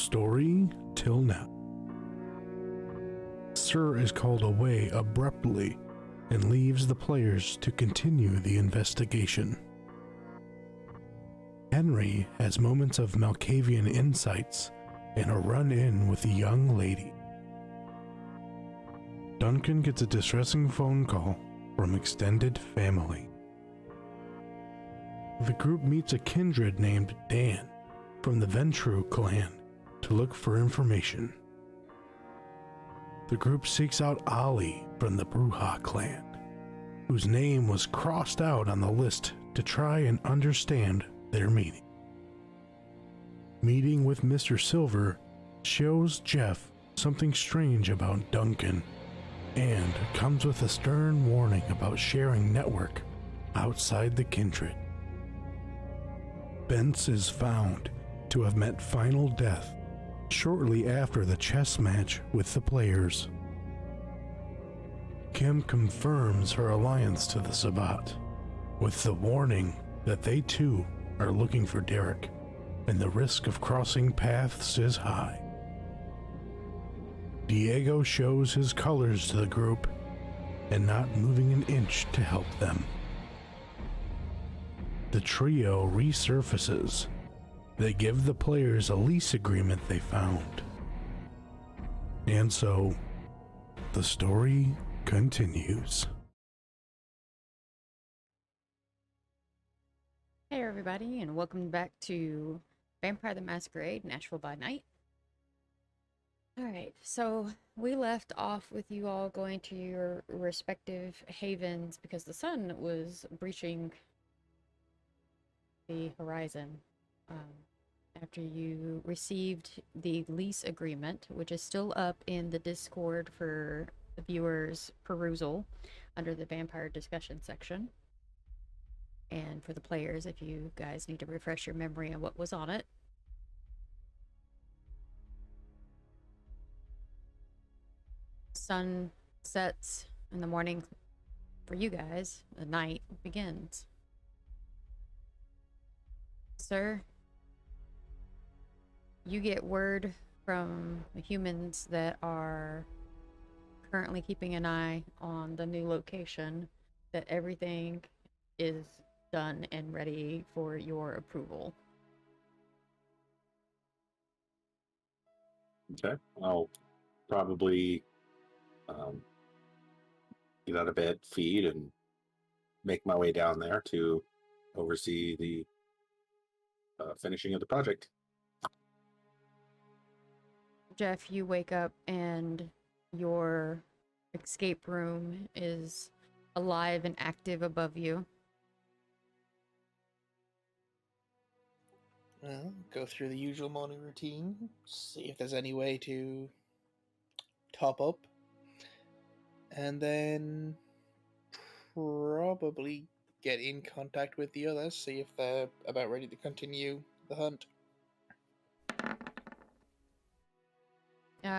Story till now. Sir is called away abruptly and leaves the players to continue the investigation. Henry has moments of Malkavian insights and a run-in with a young lady. Duncan gets a distressing phone call from extended family. The group meets a kindred named Dan from the Ventru clan to look for information. The group seeks out Ali from the Bruja clan, whose name was crossed out on the list to try and understand their meaning. Meeting with Mr. Silver shows Jeff something strange about Duncan and comes with a stern warning about sharing network outside the kindred. Bence is found to have met final death shortly after the chess match with the players. Kim confirms her alliance to the Sabbat, with the warning that they too are looking for Darek, and the risk of crossing paths is high. Diego shows his colors to the group, and not moving an inch to help them. The trio resurfaces. They give the players a lease agreement they found. And so, the story continues. Hey everybody, and welcome back to Vampire the Masquerade, Nashville by Night. Alright, so we left off with you all going to your respective havens because the sun was breaching the horizon. After you received the lease agreement, which is still up in the Discord for the viewers' perusal under the vampire discussion section. And for the players, if you guys need to refresh your memory on what was on it. Sun sets in the morning for you guys. The night begins. Sir, you get word from the humans that are currently keeping an eye on the new location that everything is done and ready for your approval. Okay, I'll probably get out of bed, feed, and make my way down there to oversee the finishing of the project. Jeff, you wake up and your escape room is alive and active above you. Well, go through the usual morning routine, see if there's any way to top up, and then probably get in contact with the others, see if they're about ready to continue the hunt.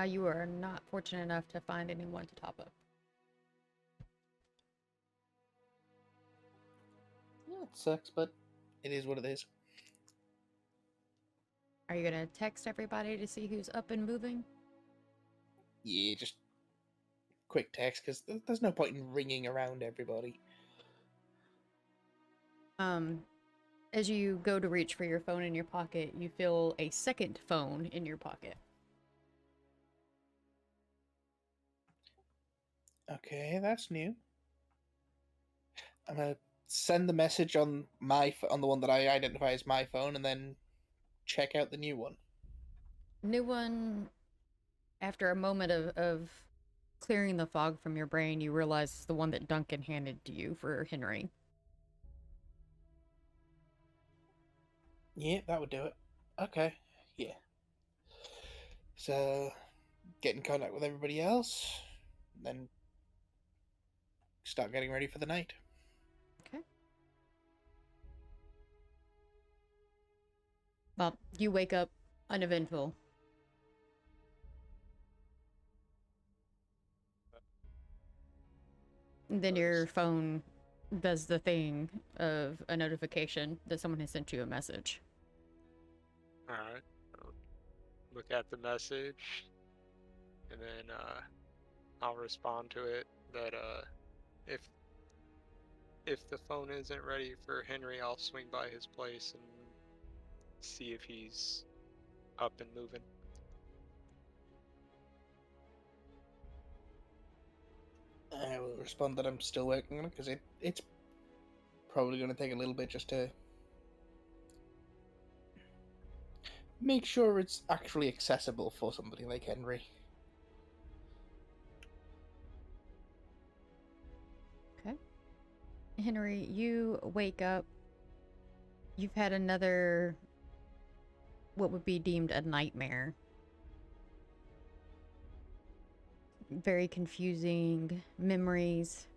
You are not fortunate enough to find anyone to top up. Yeah, it sucks, but it is what it is. Are you gonna text everybody to see who's up and moving? Yeah, just quick text, because there's no point in ringing around everybody. As you go to reach for your phone in your pocket, you feel a second phone in your pocket. Okay, that's new. I'm gonna send the message on on the one that I identify as my phone, and then check out the new one. New one, after a moment of clearing the fog from your brain, you realize it's the one that Duncan handed to you for Henry. Yeah, that would do it. Okay, yeah. So, get in contact with everybody else, then start getting ready for the night. Okay. Well, you wake up uneventful. And then your phone does the thing of a notification that someone has sent you a message. Alright. look at the message, and then I'll respond to it that if the phone isn't ready for Henry, I'll swing by his place and see if he's up and moving. I will respond that I'm still working on it because it's probably going to take a little bit just to make sure it's actually accessible for somebody like Henry. Okay. Henry, you wake up. You've had another, what would be deemed a nightmare. Very confusing memories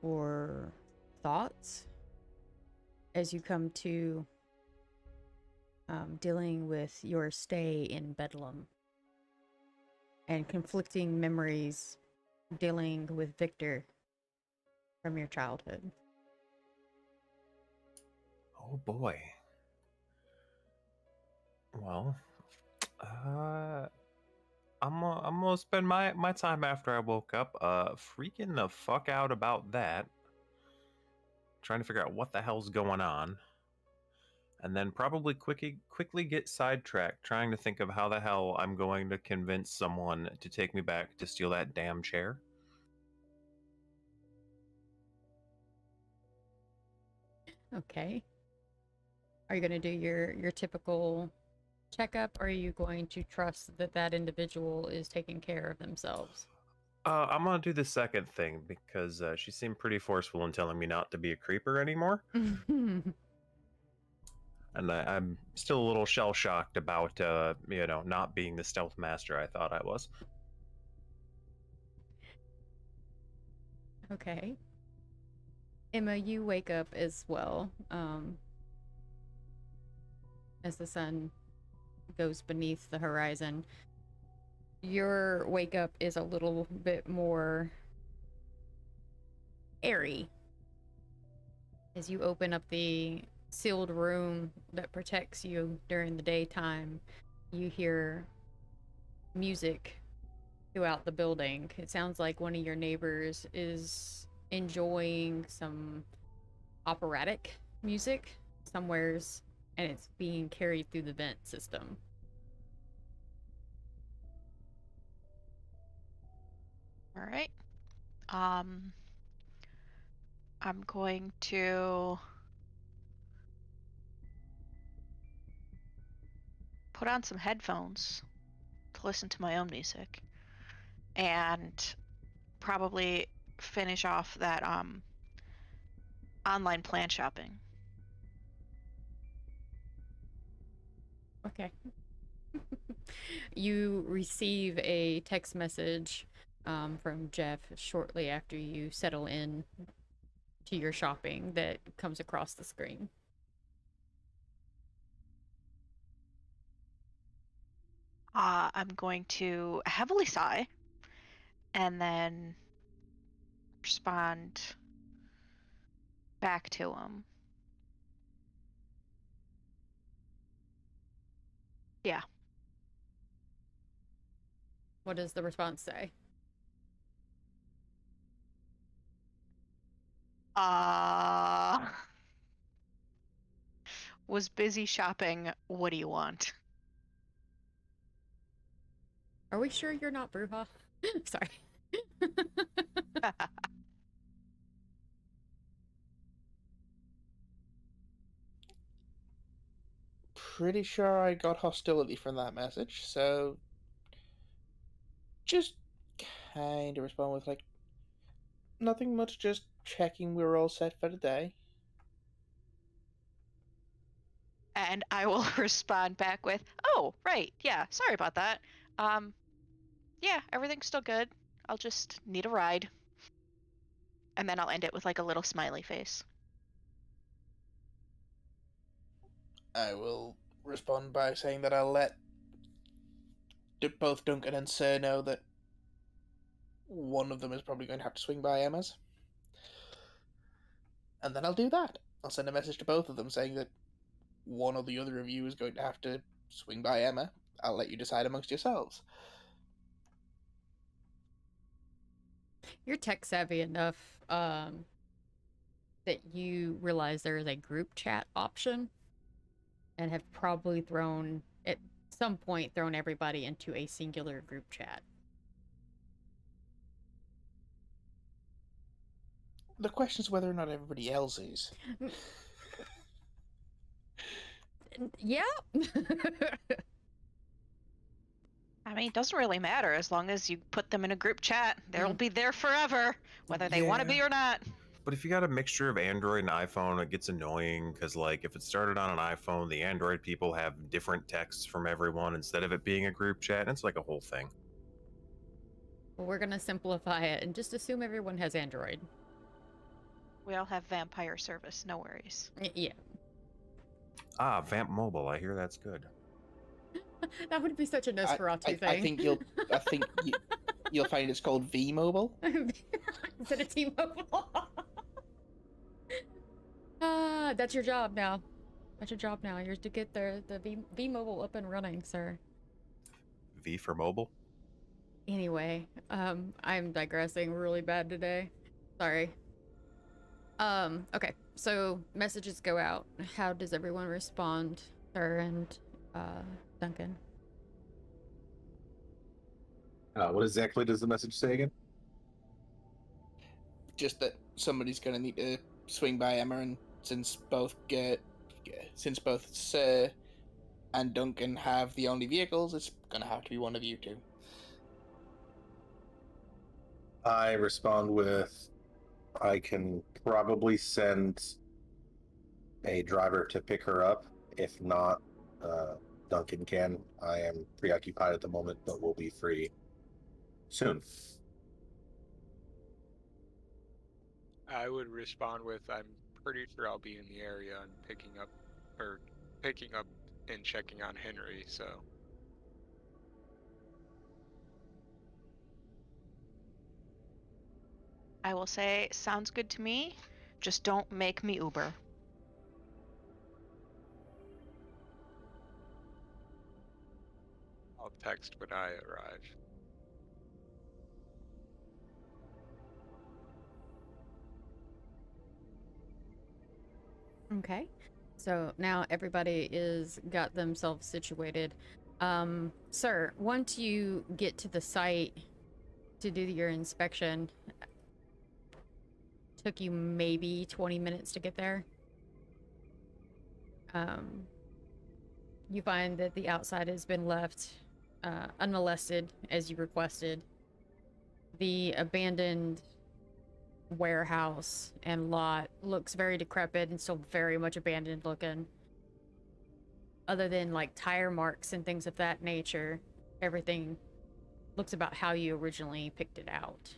or thoughts as you come to dealing with your stay in Bedlam, and conflicting memories dealing with Victor from your childhood. Oh boy. Well, I'm gonna spend my time after I woke up freaking the fuck out about that, trying to figure out what the hell's going on, and then probably quickly get sidetracked trying to think of how the hell I'm going to convince someone to take me back to steal that damn chair. Okay. Are you going to do your typical checkup, or are you going to trust that that individual is taking care of themselves? I'm gonna do the second thing because she seemed pretty forceful in telling me not to be a creeper anymore. And I'm still a little shell-shocked about, not being the stealth master I thought I was. Okay. Emma, you wake up as well, as the sun goes beneath the horizon. Your wake up is a little bit more airy as you open up the sealed room that protects you during the daytime. You hear music throughout the building. It sounds like one of your neighbors is enjoying some operatic music somewheres, and it's being carried through the vent system. All right. I'm going to put on some headphones to listen to my own music and probably finish off that online plan shopping. Okay. You receive a text message from Jeff shortly after you settle in to your shopping that comes across the screen. I'm going to heavily sigh and then respond back to him. Yeah. What does the response say? Was busy shopping. What do you want? Are we sure you're not Bruja? Sorry. Pretty sure I got hostility from that message, so just kind of respond with, like, nothing much, just checking we're all set for the day. And I will respond back with, "Oh, right, yeah, sorry about that. Yeah, everything's still good. I'll just need a ride." And then I'll end it with like a little smiley face. I will respond by saying that I'll let both Duncan and Sir know that one of them is probably going to have to swing by Emma's. And then I'll do that. I'll send a message to both of them saying that one or the other of you is going to have to swing by Emma, I'll let you decide amongst yourselves. You're tech savvy enough that you realize there is a group chat option and have probably at some point thrown everybody into a singular group chat. The question is whether or not everybody else is. Yeah. I mean, it doesn't really matter as long as you put them in a group chat. They'll be there forever, whether they want to be or not. But if you got a mixture of Android and iPhone, it gets annoying because, like, if it started on an iPhone, the Android people have different texts from everyone instead of it being a group chat. And it's like a whole thing. Well, we're gonna simplify it and just assume everyone has Android. We all have vampire service, no worries. Yeah. Ah, Vamp Mobile. I hear that's good. That would be such a Nosferatu thing. I think you'll find it's called V-Mobile. Instead of T-Mobile. That's your job now. That's your job now. You're to get the V-Mobile up and running, sir. V for mobile? Anyway, I'm digressing really bad today. Sorry. Okay, so messages go out. How does everyone respond, sir and Duncan? What exactly does the message say again? Just that somebody's going to need to swing by Emma, and since both Sir and Duncan have the only vehicles, it's going to have to be one of you two. I respond with, I can probably send a driver to pick her up. If not, Duncan can. I am preoccupied at the moment, but will be free soon. I would respond with, I'm pretty sure I'll be in the area and picking up and checking on Henry, so. I will say, sounds good to me. Just don't make me Uber. I'll text when I arrive. Okay, so now everybody is got themselves situated. Sir, once you get to the site to do your inspection, took you maybe 20 minutes to get there. You find that the outside has been left unmolested as you requested. The abandoned warehouse and lot looks very decrepit and still very much abandoned looking. Other than like tire marks and things of that nature, everything looks about how you originally picked it out.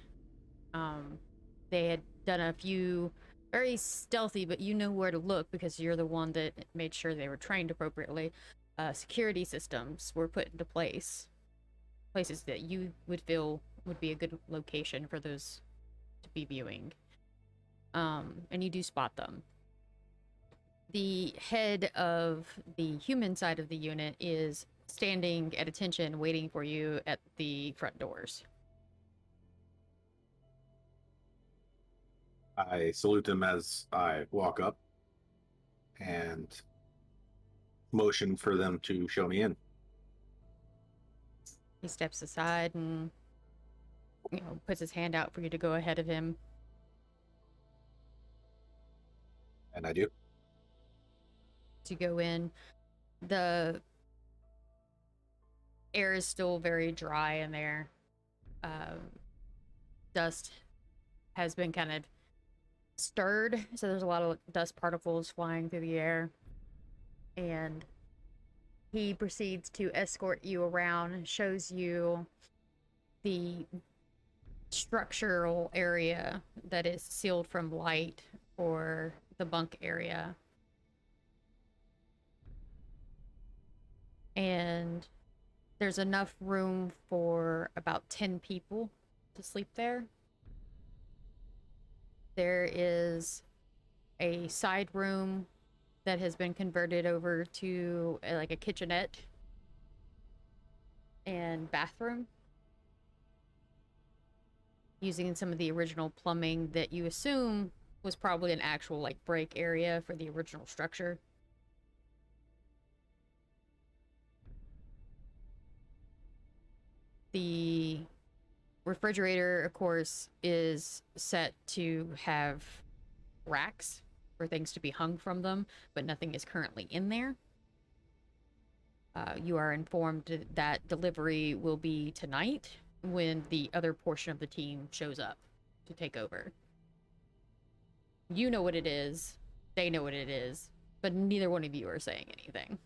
They had done a few very stealthy, but you know where to look because you're the one that made sure they were trained appropriately. Security systems were put into places that you would feel would be a good location for those to be viewing. And you do spot them. The head of the human side of the unit is standing at attention waiting for you at the front doors. I salute them as I walk up and motion for them to show me in. He steps aside and, puts his hand out for you to go ahead of him. And I do. To go in. The air is still very dry in there. Dust has been kind of stirred, so there's a lot of dust particles flying through the air. And he proceeds to escort you around and shows you the structural area that is sealed from light for the bunk area. And there's enough room for about 10 people to sleep there. There is a side room that has been converted over to like a kitchenette and bathroom, using some of the original plumbing that you assume was probably an actual like break area for the original structure. The refrigerator, of course, is set to have racks for things to be hung from them, but nothing is currently in there. You are informed that delivery will be tonight when the other portion of the team shows up to take over. You know what it is, they know what it is, but neither one of you are saying anything.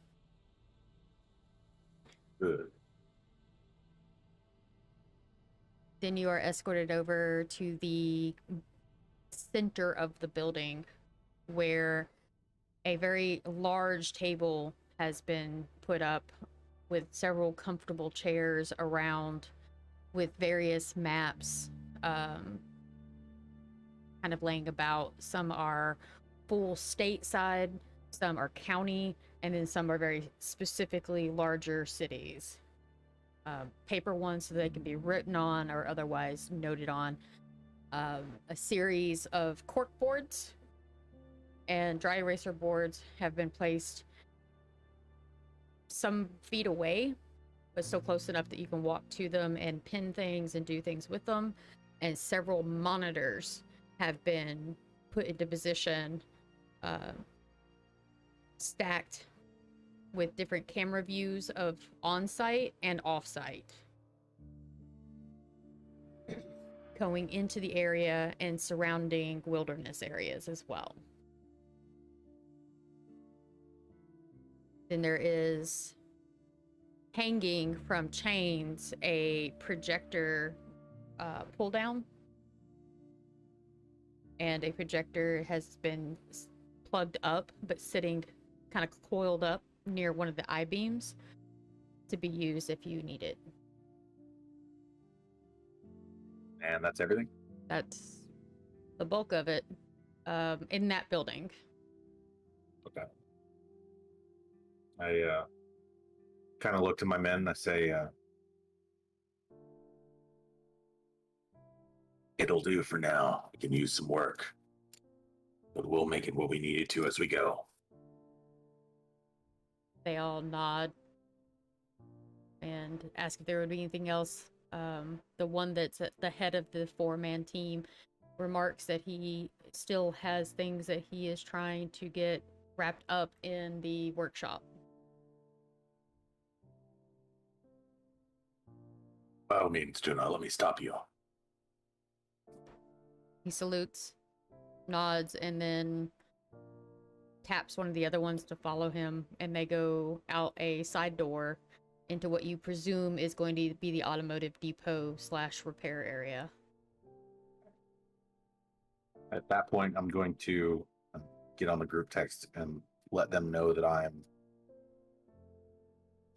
Good. Then you are escorted over to the center of the building where a very large table has been put up with several comfortable chairs around with various maps kind of laying about. Some are full stateside, some are county, and then some are very specifically larger cities. Paper ones so they can be written on or otherwise noted on. A series of cork boards and dry eraser boards have been placed some feet away, but still close enough that you can walk to them and pin things and do things with them. And several monitors have been put into position, stacked with different camera views of on-site and off-site, going into the area and surrounding wilderness areas as well. Then there is, hanging from chains, a projector pull down, and a projector has been plugged up but sitting kind of coiled up near one of the I-beams to be used if you need it. And that's everything? That's the bulk of it in that building. Okay. I kind of look to my men. I say, it'll do for now. We can use some work, but we'll make it what we need it to as we go. They all nod and ask if there would be anything else. The one that's at the head of the four-man team remarks that he still has things that he is trying to get wrapped up in the workshop. By all means, do not let me stop you. He salutes, nods, and then taps one of the other ones to follow him, and they go out a side door into what you presume is going to be the automotive depot / repair area. At that point, I'm going to get on the group text and let them know that I am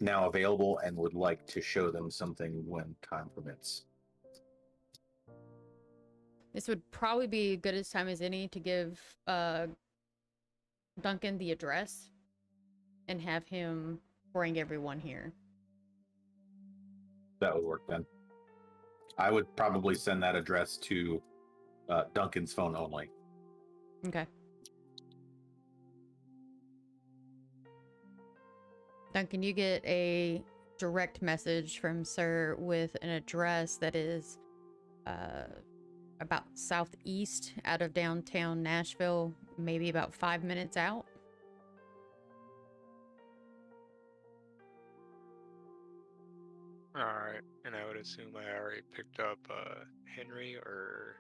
now available and would like to show them something when time permits. This would probably be as good a time as any to give Duncan the address and have him bring everyone here. That would work then. I would probably send that address to Duncan's phone only. Okay. Duncan, you get a direct message from Sir with an address that is about southeast out of downtown Nashville, maybe about 5 minutes out. Alright, and I would assume I already picked up Henry, or...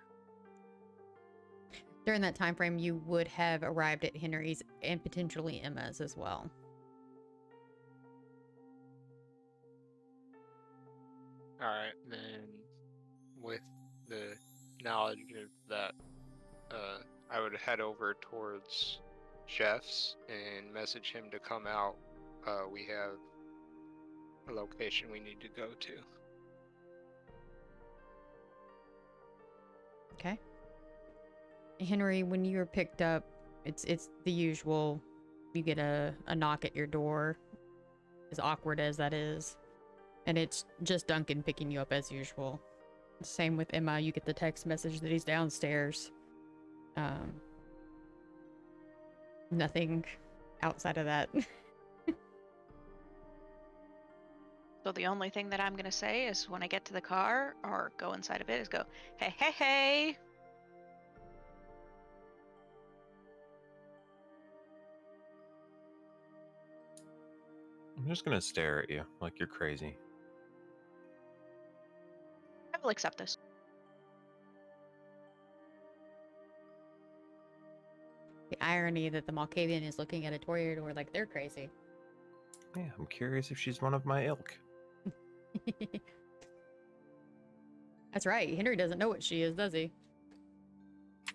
During that time frame, you would have arrived at Henry's and potentially Emma's as well. Alright, then with the knowledge of that, I would head over towards Jeff's and message him to come out. We have a location we need to go to. Okay. Henry, when you were picked up, it's the usual. You get a knock at your door, as awkward as that is. And it's just Duncan picking you up as usual. Same with Emma. You get the text message that he's downstairs. Nothing outside of that. So the only thing that I'm gonna say is when I get to the car or go inside of it is go, hey, hey, hey. I'm just gonna stare at you like you're crazy. I will accept this. The irony that the Malkavian is looking at a Toreador like they're crazy. Yeah, I'm curious if she's one of my ilk. That's right. Henry doesn't know what she is, does he?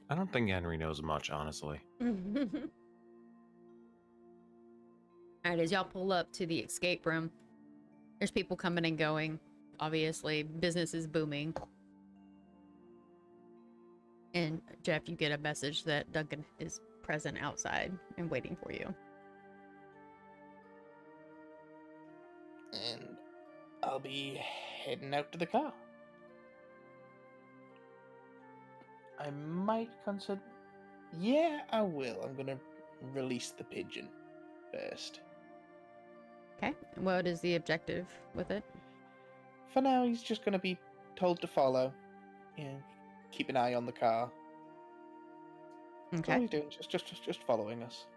I don't think Henry knows much, honestly. Alright, as y'all pull up to the escape room, there's people coming and going. Obviously, business is booming. And Jeff, you get a message that Duncan is present outside and waiting for you. And I'll be heading out to the car. I might consider... Yeah, I will. I'm going to release the pigeon first. Okay, what is the objective with it? For now, he's just going to be told to follow. Yeah, keep an eye on the car. That's all Okay. he's doing, just following us.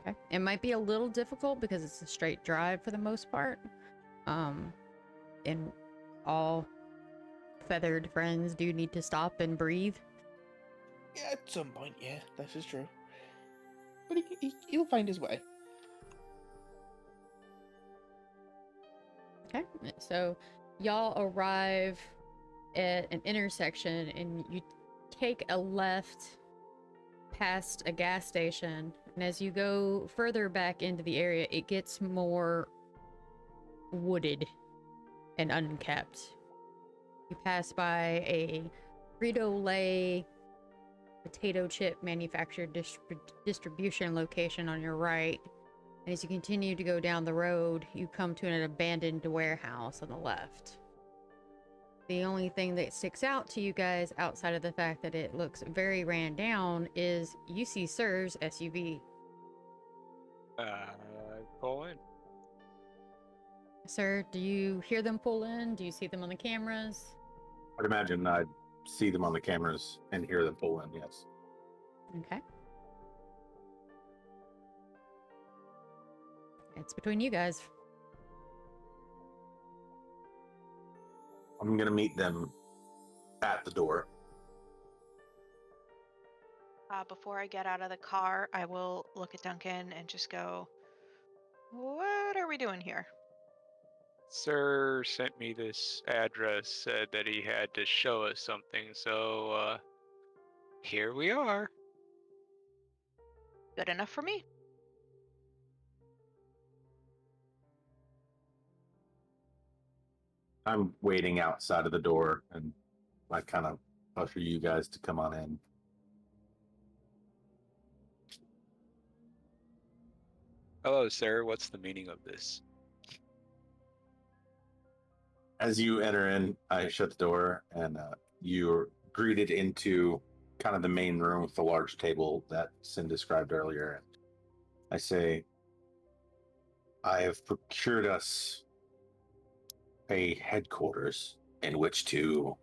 Okay. It might be a little difficult because it's a straight drive for the most part. And all feathered friends do need to stop and breathe. Yeah, at some point, yeah, this is true. But he'll find his way. Okay, so y'all arrive at an intersection and you take a left past a gas station, and as you go further back into the area, it gets more wooded and unkept. You pass by a Frito-Lay potato chip manufactured distribution location on your right. And as you continue to go down the road, you come to an abandoned warehouse on the left. The only thing that sticks out to you guys, outside of the fact that it looks very ran down, is you see Sir's SUV. Pull in. Sir, do you hear them pull in? Do you see them on the cameras? I'd imagine I'd see them on the cameras and hear them pull in, yes. Okay. It's between you guys. I'm going to meet them at the door. Before I get out of the car, I will look at Duncan and just go, what are we doing here? Sir sent me this address, said that he had to show us something, so here we are. Good enough for me. I'm waiting outside of the door, and I kind of usher you guys to come on in. Hello, sir. What's the meaning of this? As you enter in, I shut the door, and you're greeted into kind of the main room with the large table that Sin described earlier. I say, I have procured us a headquarters in which to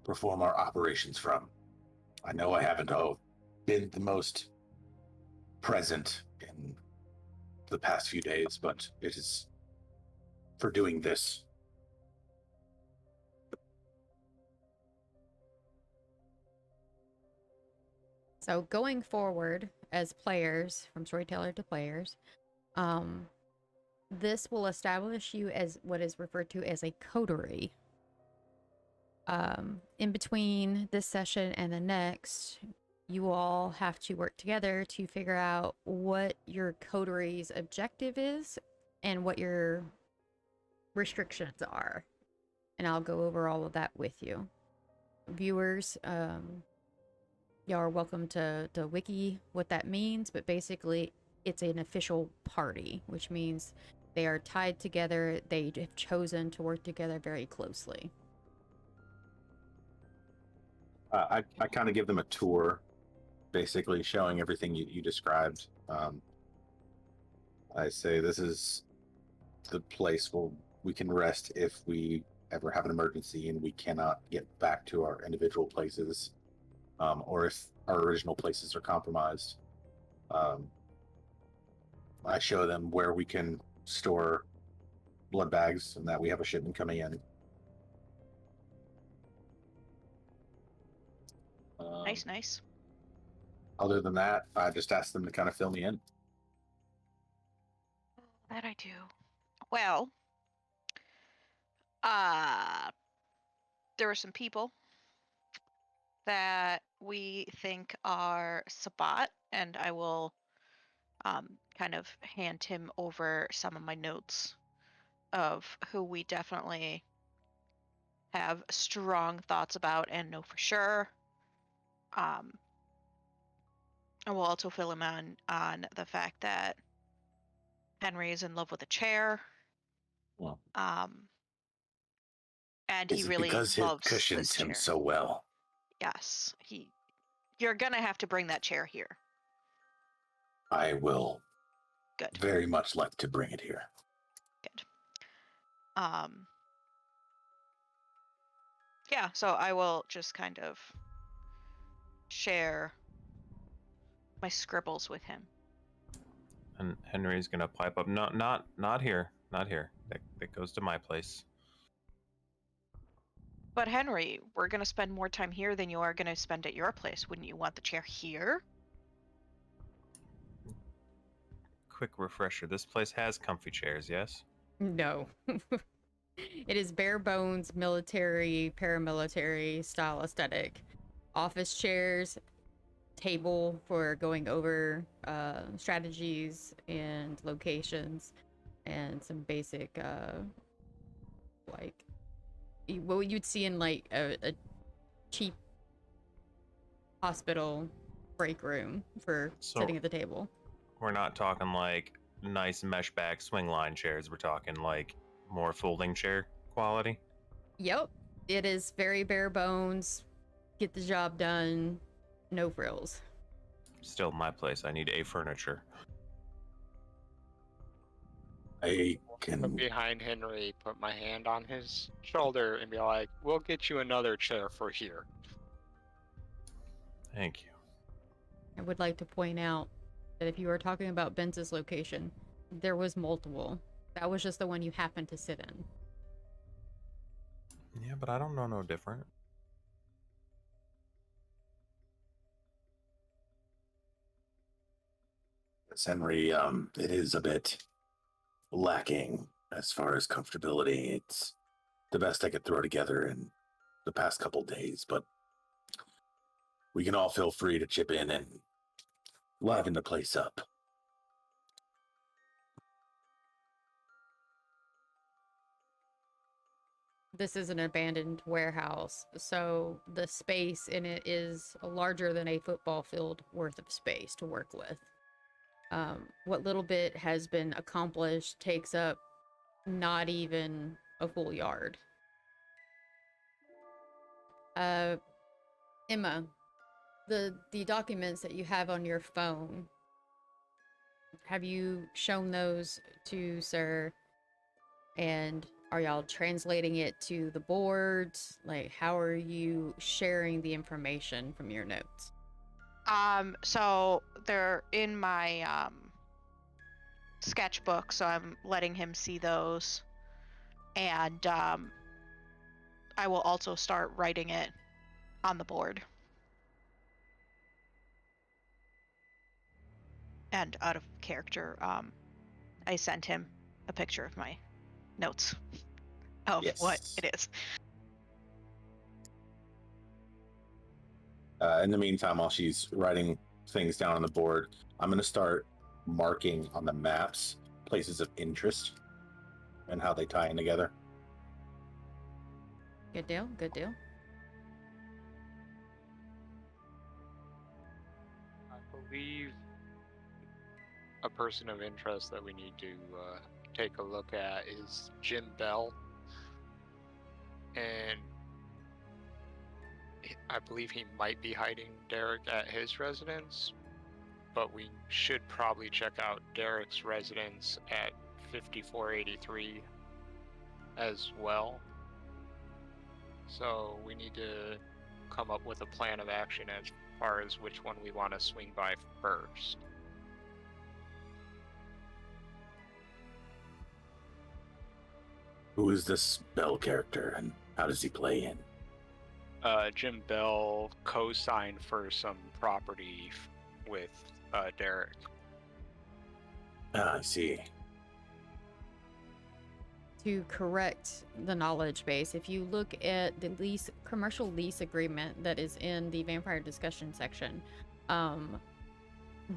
perform our operations from. I know I haven't been the most present in the past few days, but it is for doing this. So going forward as players, from storyteller to players, this will establish you as what is referred to as a coterie. In between this session and the next, you all have to work together to figure out what your coterie's objective is and what your restrictions are. And I'll go over all of that with you. Viewers, y'all are welcome to wiki what that means, but basically it's an official party, which means They are tied together. They have chosen to work together very closely. I kind of give them a tour, basically showing everything you described. I say this is the place where we can rest if we ever have an emergency and we cannot get back to our individual places, or if our original places are compromised. I show them where we can store blood bags and that we have a shipment coming in. Nice. Other than that, I just ask them to kind of fill me in. That I do. Well, there are some people that we think are Sabat, and I will kind of hand him over some of my notes of who we definitely have strong thoughts about and know for sure. And we'll also fill him on the fact that Henry is in love with a chair. Well, And is he it really because it loves cushions this him chair. so well? Yes, you're gonna have to bring that chair here. I will Good. very much like to bring it here. Good. Yeah, so I will just kind of share my scribbles with him. And Henry's gonna pipe up. No, not here. Not here. That goes to my place. But Henry, we're gonna spend more time here than you are gonna spend at your place. Wouldn't you want the chair here? Quick refresher. This place has comfy chairs, yes? No. It is bare bones, military, paramilitary style aesthetic. Office chairs, table for going over strategies and locations, and some basic like what you'd see in like a cheap hospital break room for So- sitting at the table. We're not talking like nice mesh back swing line chairs. We're talking like more folding chair quality. Yep, it is very bare bones, get the job done, no frills. Still my place. I need a furniture. I Put can. behind Henry, put my hand on his shoulder, and be like, "We'll get you another chair for here." Thank you. I would like to point out that if you are talking about Benz's location, there was multiple. That was just the one you happened to sit in. Yeah, but I don't know no different. Henry, it is a bit lacking as far as comfortability. It's the best I could throw together in the past couple days, but we can all feel free to chip in and liven the place up. This is an abandoned warehouse, so the space in it is larger than a football field worth of space to work with. What little bit has been accomplished takes up not even a full yard. Emma, the documents that you have on your phone, have you shown those to Sir? And are y'all translating it to the boards? Like, how are you sharing the information from your notes? So they're in my sketchbook, so I'm letting him see those. And I will also start writing it on the board. And out of character, I sent him a picture of my notes of what Yes. it is. In the meantime, while she's writing things down on the board, I'm going to start marking on the maps places of interest and how they tie in together. Good deal, good deal. I believe a person of interest that we need to take a look at is Jim Bell, and I believe he might be hiding Derek at his residence, but we should probably check out Derek's residence at 5483 as well. So we need to come up with a plan of action as far as which one we want to swing by first. Who is this Bell character and how does he play in? Jim Bell co-signed for some property with Derek. Ah, I see. To correct the knowledge base, if you look at the commercial lease agreement that is in the vampire discussion section,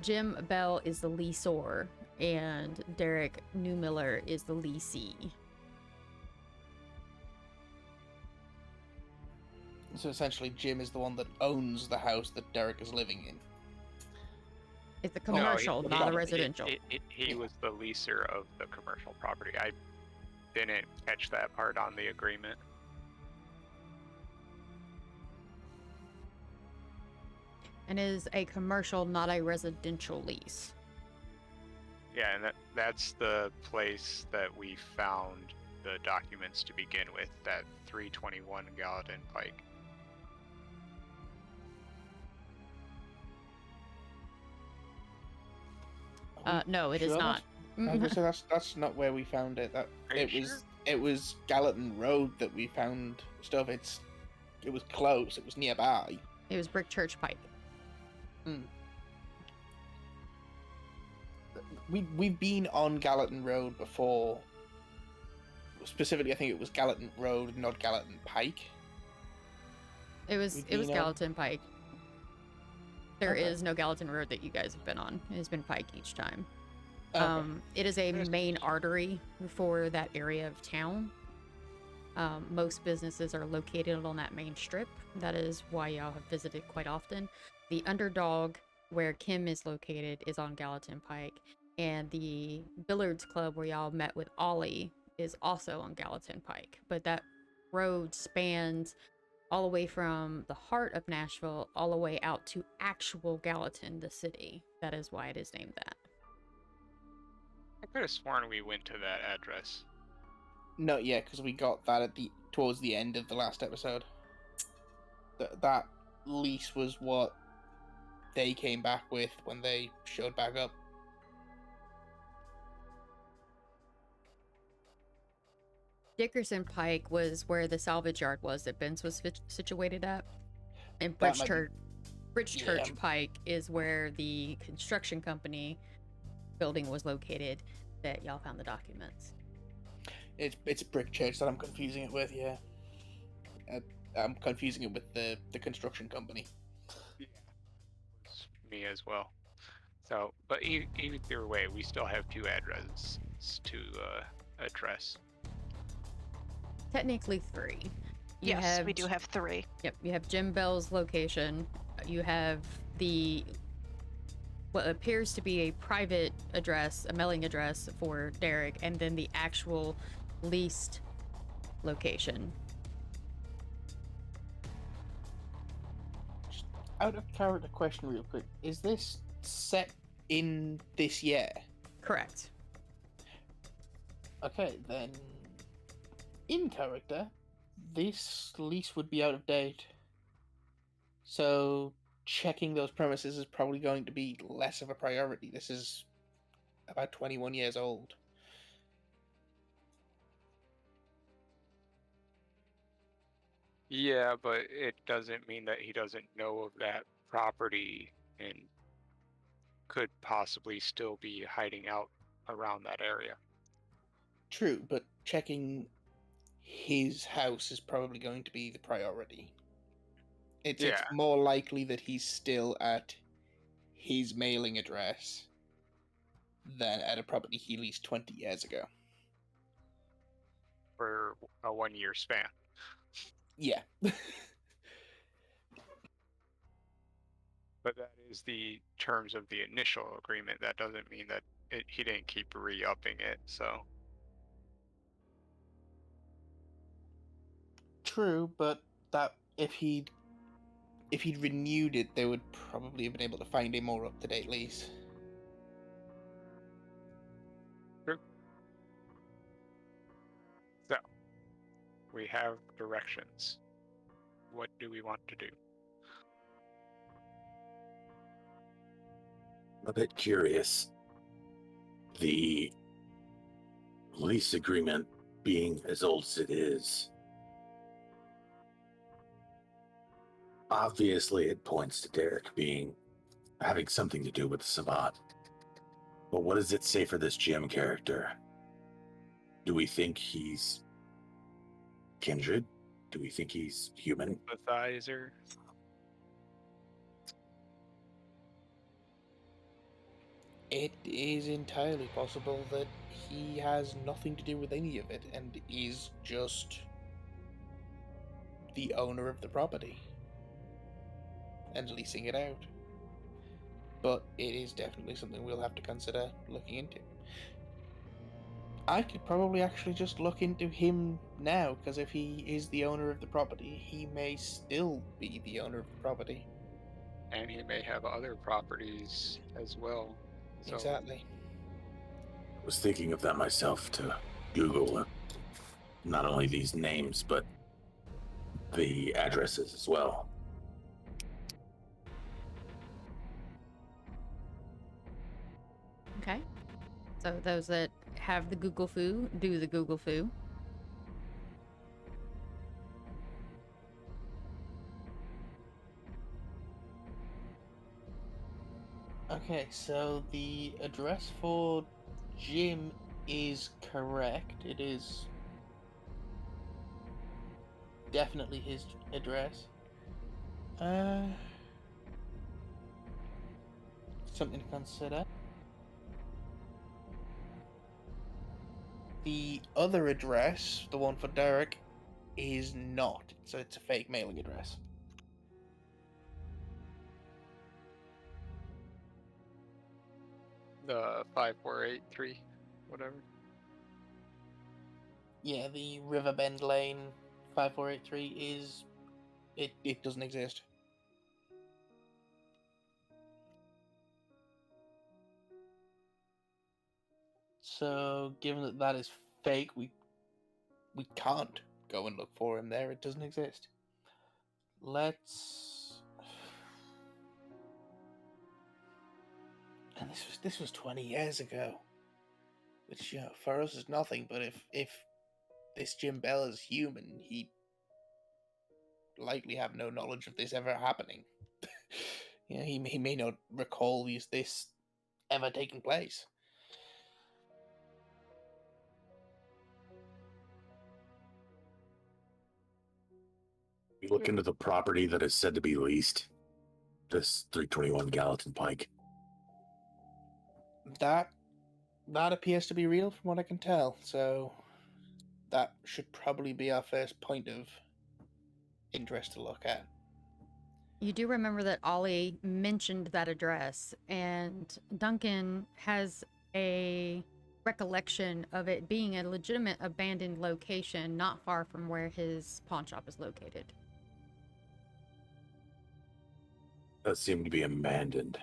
Jim Bell is the leaseor and Derek Newmiller is the leasee. So essentially, Jim is the one that owns the house that Derek is living in. It's a commercial, not a residential. He was the leaser of the commercial property. I didn't catch that part on the agreement. And is a commercial, not a residential lease. Yeah, and that's the place that we found the documents to begin with, that 321 Gallatin Pike. No, it is Sure not. I was gonna say that's not where we found it. That Are you sure? it was Gallatin Road that we found stuff. It was close. It was nearby. It was Brick Church Pike. We've been on Gallatin Road before. Specifically, I think it was Gallatin Road, not Gallatin Pike. It was We've been on- Gallatin Pike. There Okay. is no Gallatin Road that you guys have been on. It has been Pike each time. Okay. It is a main artery for that area of town. Most businesses are located on that main strip. That is why y'all have visited quite often. The Underdog, where Kim is located, is on Gallatin Pike. And the Billiards Club, where y'all met with Ollie, is also on Gallatin Pike. But that road spans all the way from the heart of Nashville all the way out to actual Gallatin, the city. That is why it is named that. I could have sworn we went to that address. No, yeah, because we got that towards the end of the last episode. That lease was what they came back with when they showed back up. Dickerson Pike was where the salvage yard was that Ben's was situated at. And That might be- Bridge Yeah. Church Pike is where the construction company building was located that y'all found the documents. It's Brick Church that I'm confusing it with. Yeah, I'm confusing it with the construction company. It's me as well. So, but either way, we still have two addresses to address. Technically 3. Yes, we do have 3. Yep, you have Jim Bell's location. You have what appears to be a private address, a mailing address for Derek, and then the actual leased location. Just out of character question, real quick: is this set in this year? Correct. Okay, then in character, this lease would be out of date. So checking those premises is probably going to be less of a priority. This is about 21 years old. Yeah, but it doesn't mean that he doesn't know of that property and could possibly still be hiding out around that area. True, but checking his house is probably going to be the priority. It's Yeah. more likely that he's still at his mailing address than at a property he leased 20 years ago. For a 1-year span. Yeah. But that is the terms of the initial agreement. That doesn't mean that he didn't keep re-upping it, so True, but that if he'd renewed it, they would probably have been able to find a more up-to-date lease. True. So, we have directions. What do we want to do? I'm a bit curious. The lease agreement being as old as it is, obviously it points to Derek having something to do with the Sabbat. But what does it say for this Jim character? Do we think he's kindred? Do we think he's human? Sympathizer. It is entirely possible that he has nothing to do with any of it and is just the owner of the property and leasing it out. But it is definitely something we'll have to consider looking into. I could probably actually just look into him now, because if he is the owner of the property, he may still be the owner of the property. And he may have other properties as well. So, Exactly. I was thinking of that myself to Google not only these names, but the addresses as well. Okay. So those that have the Google foo, do the Google foo. Okay, so the address for Jim is correct. It is definitely his address. Something to consider. The other address, the one for Darek, is not. So it's a fake mailing address. the 5483, whatever. Yeah, the Riverbend Lane 5483 is... It doesn't exist. So, given that that is fake, we can't go and look for him there. It doesn't exist. Let's... And this was 20 years ago. Which, for us is nothing, but if this Jim Bell is human, he'd likely have no knowledge of this ever happening. He may not recall this ever taking place. We look into the property that is said to be leased. This 321 Gallatin Pike. That appears to be real from what I can tell, so that should probably be our first point of interest to look at. You do remember that Ollie mentioned that address, and Duncan has a recollection of it being a legitimate abandoned location not far from where his pawn shop is located. Does seem to be abandoned.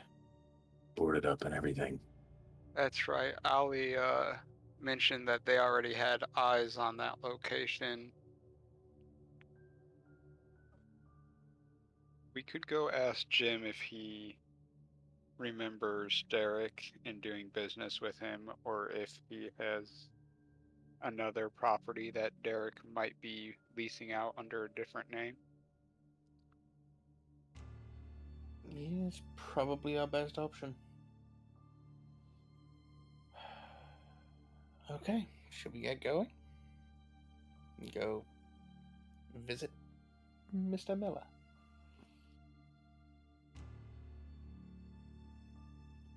Boarded up and everything. That's right. Ali mentioned that they already had eyes on that location. We could go ask Jim if he remembers Derek and doing business with him, or if he has another property that Derek might be leasing out under a different name. Yeah, it's probably our best option. Okay, should we get going? Go visit Mr. Miller.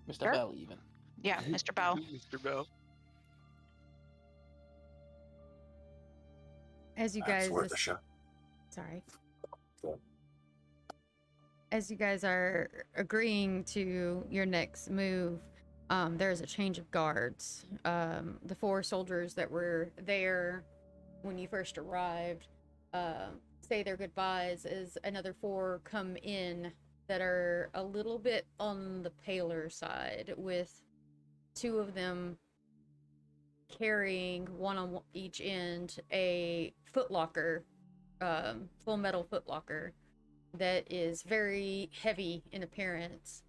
Mr. Sure. Bell, even. Yeah, Mr. Bell. Mr. Bell. As you That's guys, worth a shot. sorry. As you guys are agreeing to your next move, there's a change of guards. The 4 soldiers that were there when you first arrived say their goodbyes as another 4 come in that are a little bit on the paler side, with 2 of them carrying, one on each end, a footlocker, full metal footlocker that is very heavy in appearance,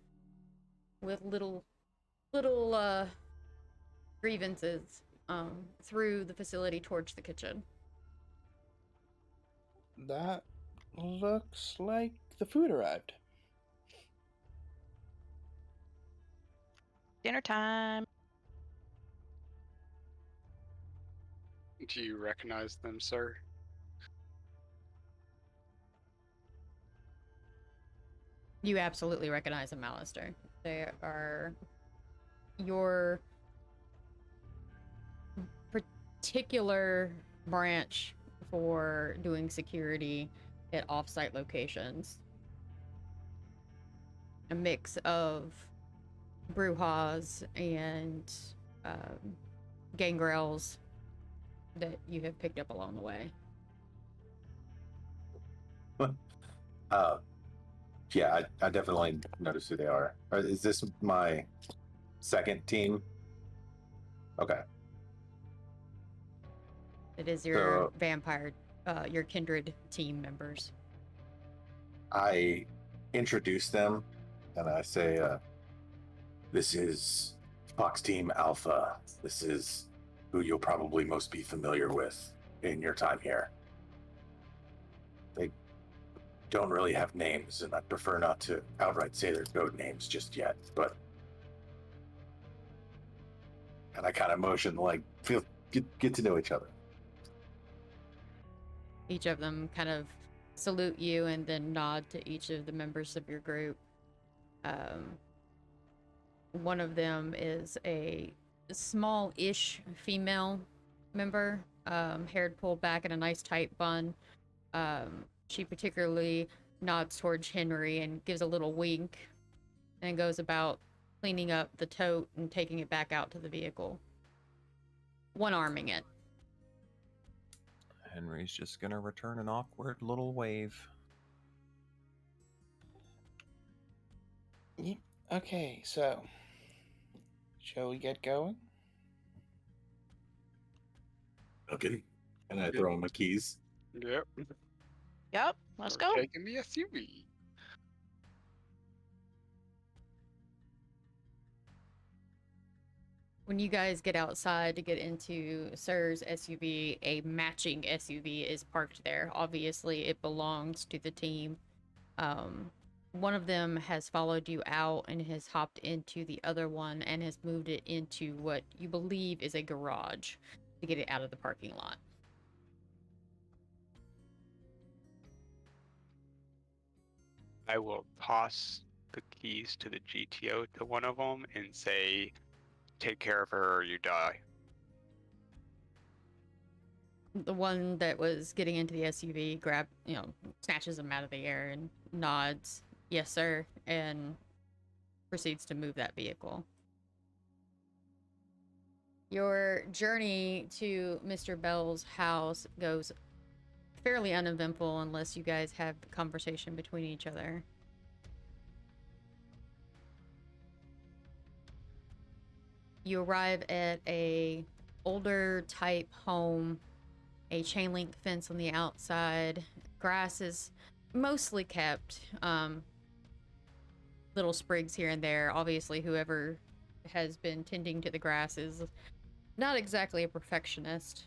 with little grievances through the facility towards the kitchen. That looks like the food arrived. Dinner time. Do you recognize them, sir? You absolutely recognize them, Alistair. They are your particular branch for doing security at off-site locations. A mix of Brujahs and gangrels that you have picked up along the way. Yeah, I definitely noticed who they are. Is this my second team? Okay. It is your vampire, your kindred team members. I introduce them and I say, this is Fox Team Alpha. This is who you'll probably most be familiar with in your time here. They don't really have names, and I prefer not to outright say their code names just yet, but... And I kind of motion, like, get to know each other. Each of them kind of salute you and then nod to each of the members of your group. One of them is a small-ish female member, hair pulled back in a nice tight bun. She particularly nods towards Henry and gives a little wink and goes about cleaning up the tote and taking it back out to the vehicle, one-arming it. Henry's just gonna return an awkward little wave. Okay, so shall we get going? Okay. And I throw in my keys. Yep. Yep, let's We're go. taking the SUV. When you guys get outside to get into Sir's SUV, a matching SUV is parked there. Obviously, it belongs to the team. One of them has followed you out and has hopped into the other one and has moved it into what you believe is a garage to get it out of the parking lot. I will toss the keys to the GTO to one of them and say, take care of her or you die. The one that was getting into the SUV snatches him out of the air and nods, yes, sir, and proceeds to move that vehicle. Your journey to Mr. Bell's house goes fairly uneventful unless you guys have a conversation between each other. You arrive at a older type home, a chain link fence on the outside. Grass is mostly kept. Little sprigs here and there. Obviously, whoever has been tending to the grass is not exactly a perfectionist.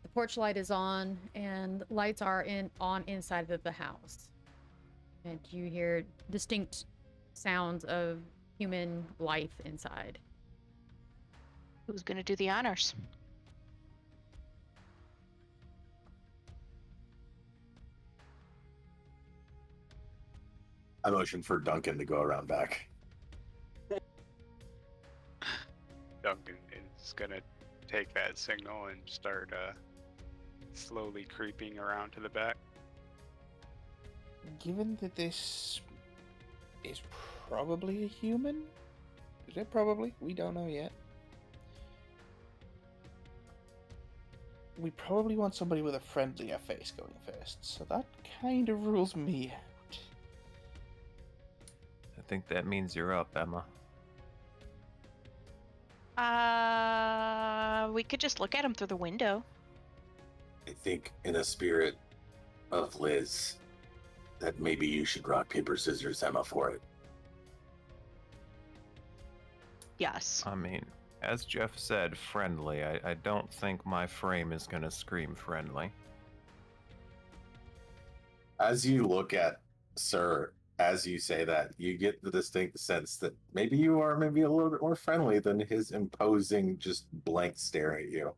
The porch light is on, and lights are on inside of the house. And you hear distinct sounds of human life inside. Who's gonna do the honors? I motion for Duncan to go around back. Duncan is gonna take that signal and start slowly creeping around to the back. Given that this is probably a human, is it probably? We don't know yet. we probably want somebody with a friendlier face going first, so that kind of rules me out. I think that means you're up, Emma. We could just look at him through the window. I think, in a spirit of Liz, that maybe you should rock, paper, scissors, Emma, for it. Yes. I mean, as Jeff said, friendly. I don't think my frame is going to scream friendly. As you look at Sir, as you say that, you get the distinct sense that maybe you are maybe a little bit more friendly than his imposing, just blank stare at you.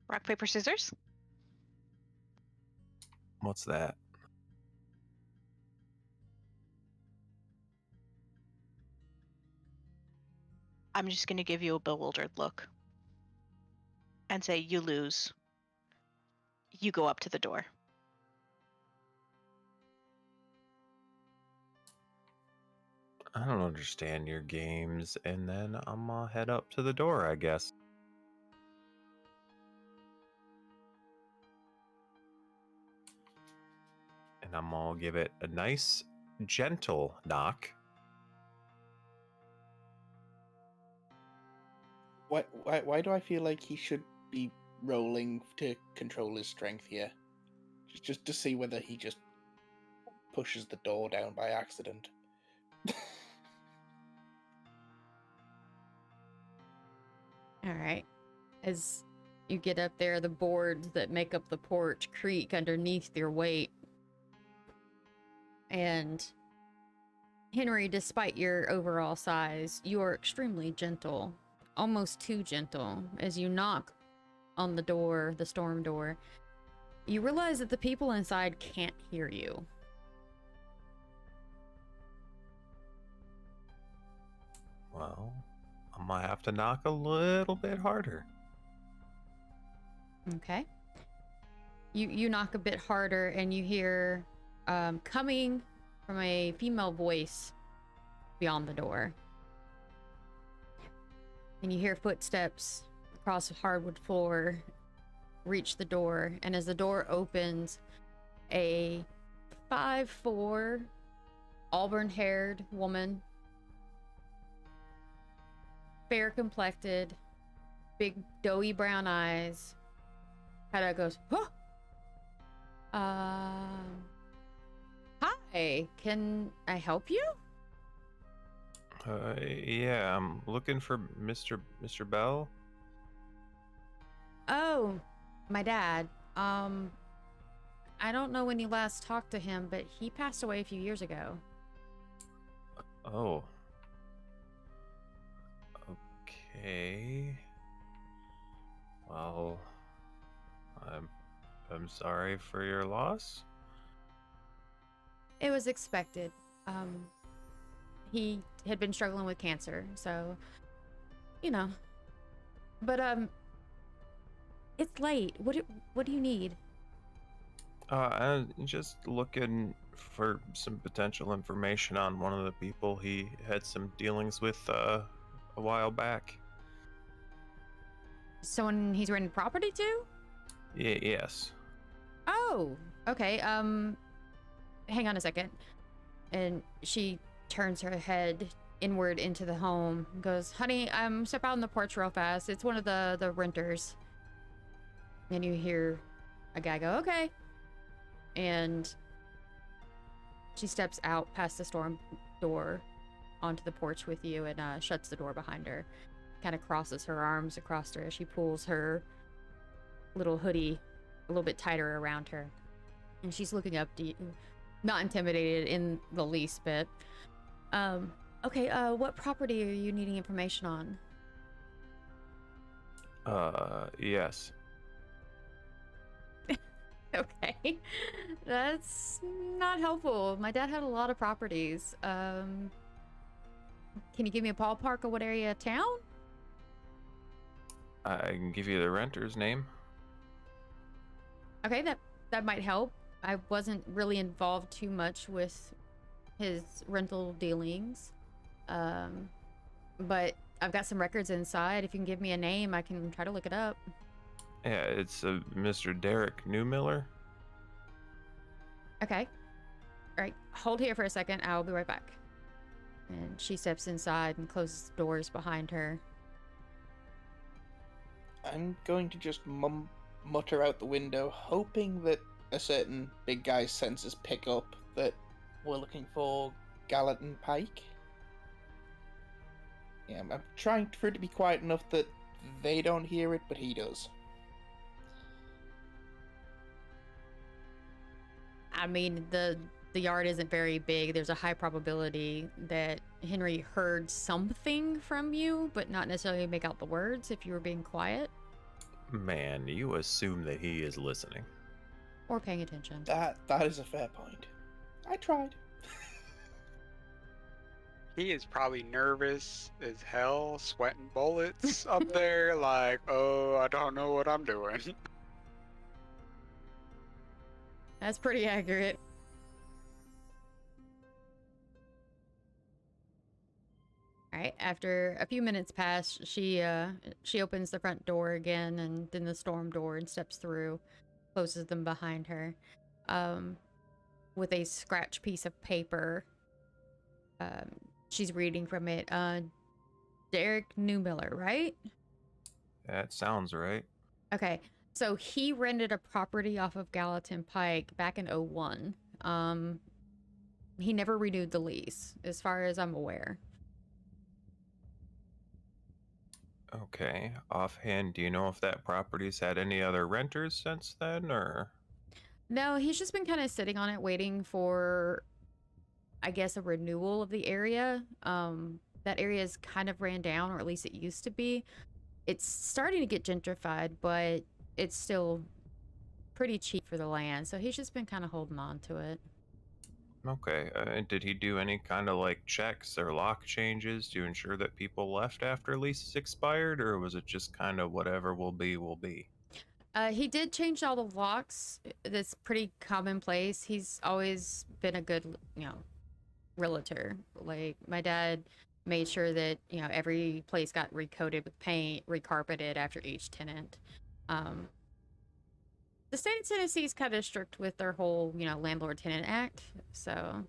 Rock, paper, scissors? What's that? I'm just going to give you a bewildered look and say, you lose. You go up to the door. I don't understand your games, and then I'm gonna head up to the door, I guess. And I'm gonna give it a nice, gentle knock. Why do I feel like he should be rolling to control his strength here? Just to see whether he just pushes the door down by accident. All right. As you get up there, the boards that make up the porch creak underneath your weight. And Henry, despite your overall size, you are extremely gentle, almost too gentle. As you knock on the door, the storm door, you realize that the people inside can't hear you. Well, I might have to knock a little bit harder. Okay. You knock a bit harder and you hear coming from a female voice beyond the door. And you hear footsteps across the hardwood floor reach the door, and as the door opens, a 5'4" auburn-haired woman, fair complected, big doughy brown eyes, kind of goes, huh? Hi, can I help you? Yeah, I'm looking for Mr. Bell. Oh, my dad. I don't know when you last talked to him, but he passed away a few years ago. Oh. Okay. Well, I'm sorry for your loss. It was expected. He had been struggling with cancer, so, you know. But, it's late. What do you need? I'm just looking for some potential information on one of the people he had some dealings with, a while back. Someone he's renting property to? Yes. Oh, okay. Hang on a second. And she turns her head inward into the home and goes, honey, step out on the porch real fast. It's one of the renters. And you hear a guy go, okay. And she steps out past the storm door onto the porch with you and shuts the door behind her. Kind of crosses her arms across her as she pulls her little hoodie a little bit tighter around her. And she's looking up to you, not intimidated in the least bit. Okay, what property are you needing information on? Yes. Okay, that's not helpful. My dad had a lot of properties. Can you give me a ballpark of what area of town? I can give you the renter's name. Okay, that might help. I wasn't really involved too much with his rental dealings. But I've got some records inside. If you can give me a name, I can try to look it up. Yeah, it's Mr. Darek Newmiller. Okay. All right, hold here for a second. I'll be right back. And she steps inside and closes the doors behind her. I'm going to just mutter out the window, hoping that a certain big guy's senses pick up that we're looking for Gallatin Pike. Yeah, I'm trying for it to be quiet enough that they don't hear it, but he does. I mean, the yard isn't very big. There's a high probability that Henry heard something from you, but not necessarily make out the words if you were being quiet Man, you assume that he is listening. or paying attention. That is a fair point. I tried. He is probably nervous as hell, sweating bullets up there, like, oh, I don't know what I'm doing. That's pretty accurate. All right, after a few minutes pass, she opens the front door again and then the storm door and steps through, closes them behind her, with a scratch piece of paper. She's reading from it. Darek Newmiller, right? That sounds right. Okay, so he rented a property off of Gallatin Pike back in 01. He never renewed the lease, as far as I'm aware. Okay. Offhand, do you know if that property's had any other renters since then, or? No, he's just been kind of sitting on it, waiting for, I guess, a renewal of the area. That area is kind of ran down, or at least it used to be. It's starting to get gentrified, but it's still pretty cheap for the land, so he's just been kind of holding on to it. Okay. Did he do any kind of like checks or lock changes to ensure that people left after leases expired, or was it just kind of whatever will be, will be? He did change all the locks. That's pretty commonplace. He's always been a good, realtor. Like, my dad made sure that, every place got recoated with paint, recarpeted after each tenant. The state of Tennessee is kind of strict with their whole, landlord-tenant act, so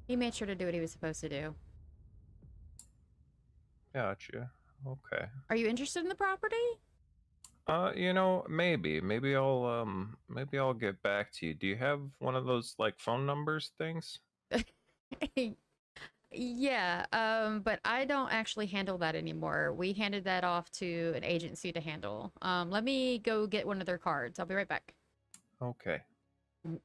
he made sure to do what he was supposed to do. Gotcha. Okay. Are you interested in the property? Maybe I'll get back to you. Do you have one of those like phone numbers things? Yeah, but I don't actually handle that anymore. We handed that off to an agency to handle. Let me go get one of their cards. I'll be right back. Okay.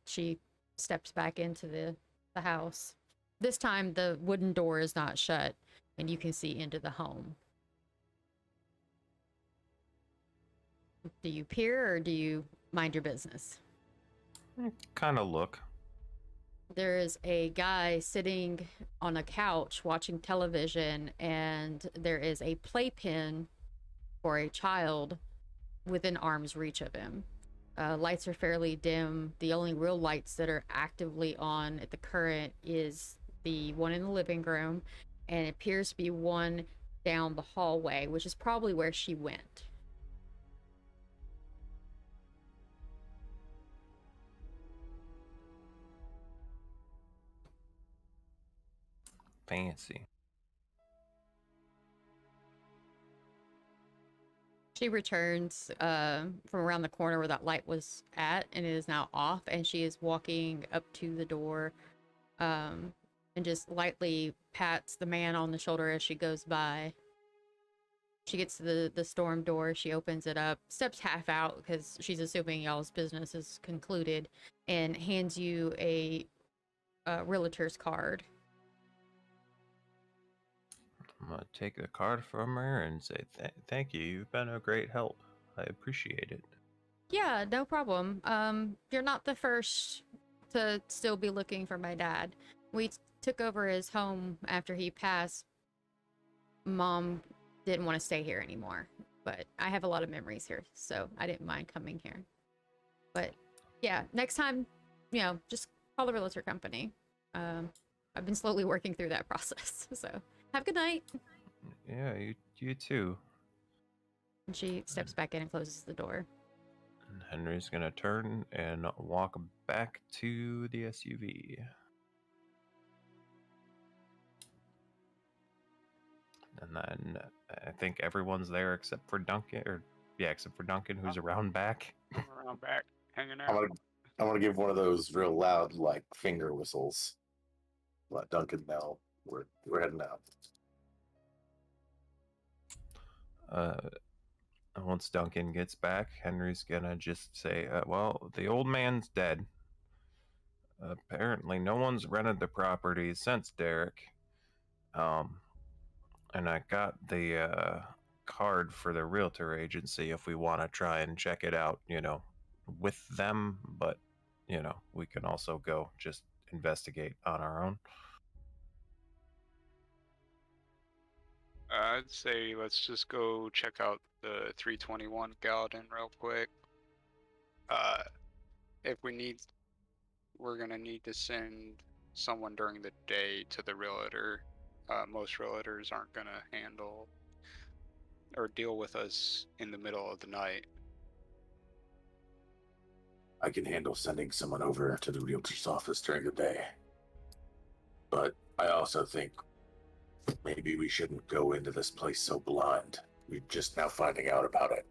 She steps back into the house. This time the wooden door is not shut, and you can see into the home. Do you peer or do you mind your business? Kind of look. There is a guy sitting on a couch watching television, and there is a playpen for a child within arm's reach of him. Lights are fairly dim. The only real lights that are actively on at the current is the one in the living room, and it appears to be one down the hallway, which is probably where she went. Fancy. She returns from around the corner where that light was at, and it is now off, and she is walking up to the door and just lightly pats the man on the shoulder as she goes by. She gets to the storm door, she opens it up, steps half out because she's assuming y'all's business is concluded, and hands you a realtor's card. I'm gonna take the card from her and say, thank you. You've been a great help. I appreciate it. Yeah, no problem. You're not the first to still be looking for my dad. We took over his home after he passed. Mom didn't want to stay here anymore, but I have a lot of memories here, so I didn't mind coming here. But yeah, next time, just call the realtor company. I've been slowly working through that process, so have a good night. Yeah, you too. And she steps back in and closes the door. And Henry's gonna turn and walk back to the SUV. And then I think everyone's there except for Duncan, except for Duncan, who's around back. Around back, hanging I'm out. gonna give one of those real loud like finger whistles. Let Duncan know we're heading out. Once Duncan gets back, Henry's gonna just say, well, the old man's dead. Apparently, no one's rented the property since Derek. And I got the card for the realtor agency if we want to try and check it out, with them. But, we can also go just investigate on our own. I'd say let's just go check out the 321 Gallatin real quick. If we're gonna need to send someone during the day to the realtor. Most realtors aren't gonna handle or deal with us in the middle of the night. I can handle sending someone over to the realtor's office during the day. But I also think maybe we shouldn't go into this place so blind. We're just now finding out about it.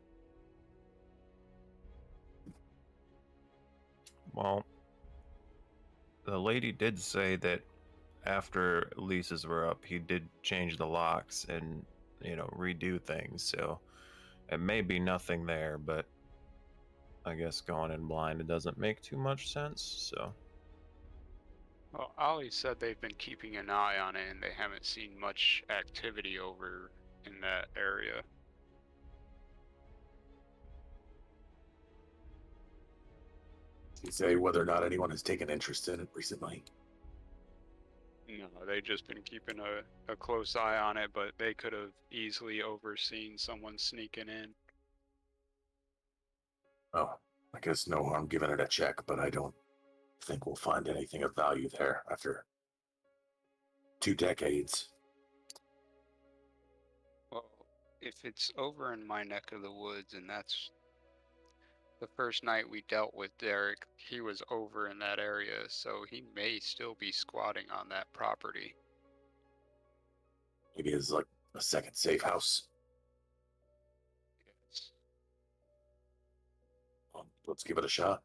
Well, the lady did say that after leases were up, he did change the locks and, redo things. So it may be nothing there, but I guess going in blind, it doesn't make too much sense. So. Well, Ollie said they've been keeping an eye on it and they haven't seen much activity over in that area. You say whether or not anyone has taken interest in it recently. No, they've just been keeping a close eye on it, but they could have easily overseen someone sneaking in. Oh, I guess no harm giving it a check, but I don't think we'll find anything of value there after 2 decades. Well, if it's over in my neck of the woods and that's the first night we dealt with Derek, he was over in that area, so he may still be squatting on that property. Maybe it's like a second safe house. Yes. Let's give it a shot.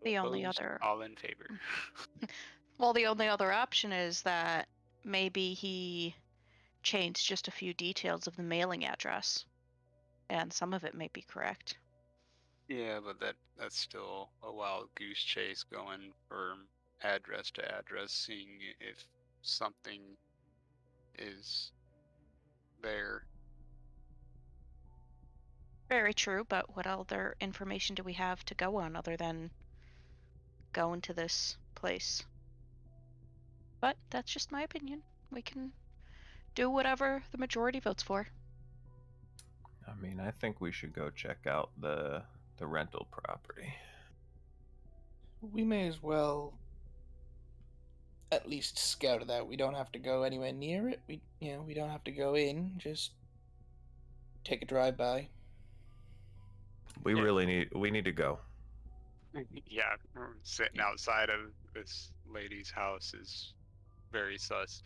The only Opposed? other All in favor. Well, the only other option is that maybe he changed just a few details of the mailing address, and some of it may be correct. Yeah, but that's still a wild goose chase going from address to address, seeing if something is there. Very true, but what other information do we have to go on other than going to this place? But that's just my opinion. We can do whatever the majority votes for. I mean, I think we should go check out the rental property. We may as well at least scout it out. We don't have to go anywhere near it. We don't have to go in. Just take a drive by. We Yeah. really need to go. Yeah, sitting outside of this lady's house is very sus.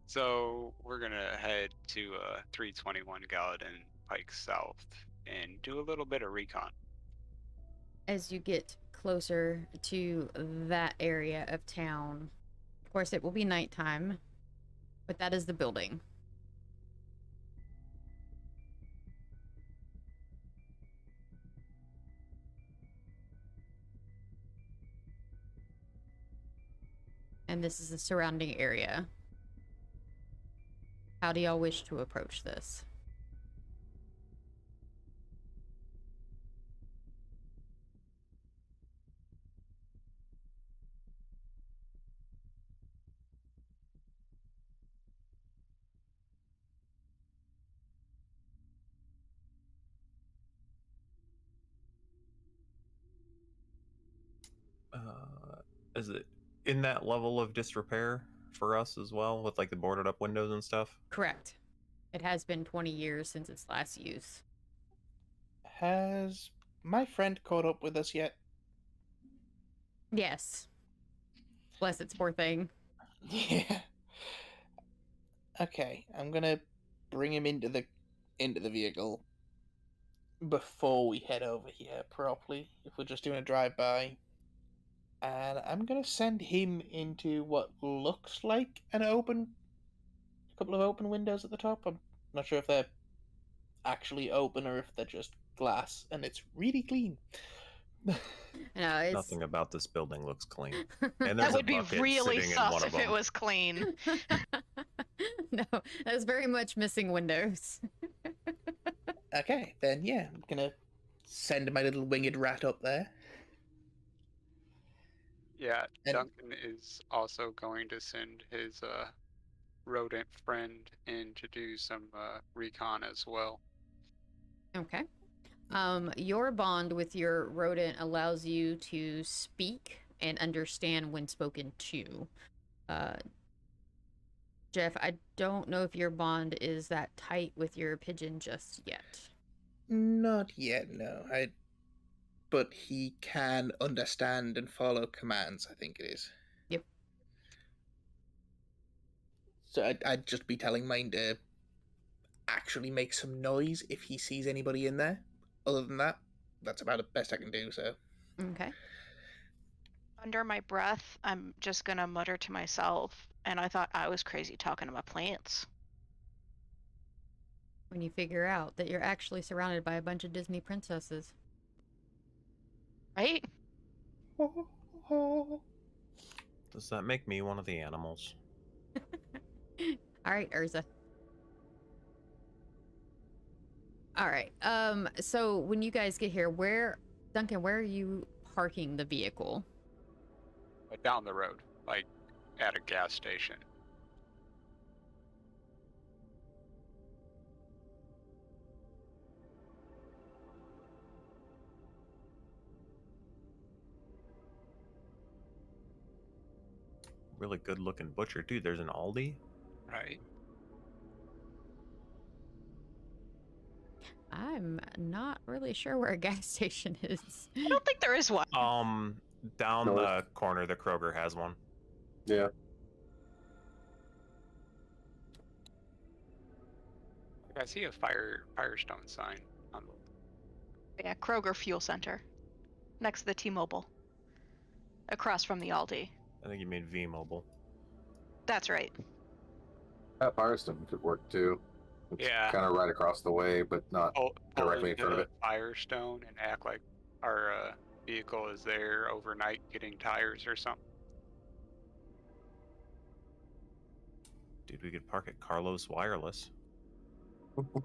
So we're gonna head to 321 Gallatin Pike South and do a little bit of recon. As you get closer to that area of town, of course, it will be nighttime, but that is the building. And this is the surrounding area. How do y'all wish to approach this? Is it in that level of disrepair for us as well, with like the boarded up windows and stuff? Correct. It has been 20 years since its last use. Has my friend caught up with us yet? Yes. Bless its poor thing. Yeah. Okay, I'm gonna bring him into the vehicle before we head over here properly, if we're just doing a drive-by. And I'm gonna send him into what looks like a couple of open windows at the top. I'm not sure if they're actually open or if they're just glass, and it's really clean. No, it's Nothing about this building looks clean. And That there's a would be bucket really sitting in one sus of if it them. was clean. No, that's very much missing windows. Okay, then yeah, I'm gonna send my little winged rat up there. Yeah, And- Duncan is also going to send his rodent friend in to do some recon as well. Okay. Your bond with your rodent allows you to speak and understand when spoken to. Jeff, I don't know if your bond is that tight with your pigeon just yet. Not yet, no. But he can understand and follow commands, I think it is. Yep. So I'd just be telling mine to actually make some noise if he sees anybody in there. Other than that, that's about the best I can do, so. Okay. Under my breath, I'm just gonna mutter to myself, and I thought I was crazy talking to my plants. When you figure out that you're actually surrounded by a bunch of Disney princesses. Right? Does that make me one of the animals? All right, Urza. All right. So when you guys get here, Duncan, where are you parking the vehicle? Down the road, like at a gas station. Really good looking butcher. Dude, there's an Aldi? Right. I'm not really sure where a gas station is. I don't think there is one. Down North. the corner, the Kroger has one. Yeah. I see a Firestone sign on the. Yeah, Kroger Fuel Center. Next to the T-Mobile. Across from the Aldi. I think you mean V-Mobile. That's right. That Firestone could work too. It's Yeah. kind of right across the way, but not Pull directly in front of into it. Firestone and act like our vehicle is there overnight getting tires or something. Dude, we could park at Carlos Wireless.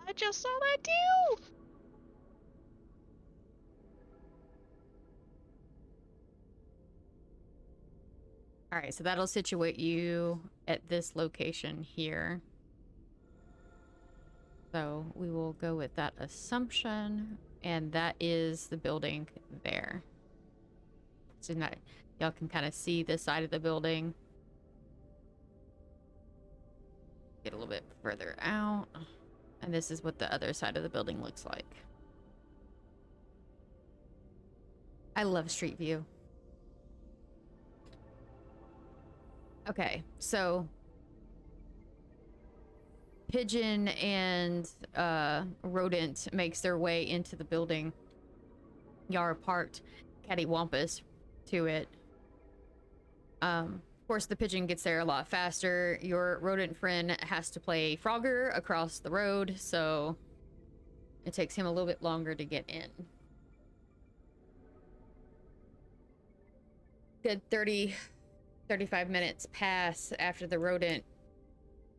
I just saw that too! All right, so that'll situate you at this location here. So we will go with that assumption, and that is the building there. So now y'all can kind of see this side of the building. Get a little bit further out, and this is what the other side of the building looks like. I love Street View. Okay, so Pigeon and Rodent makes their way into the building. Y'all are parked cattywampus to it. Of course, the Pigeon gets there a lot faster. Your Rodent friend has to play Frogger across the road, so it takes him a little bit longer to get in. Good 35 minutes pass after the Rodent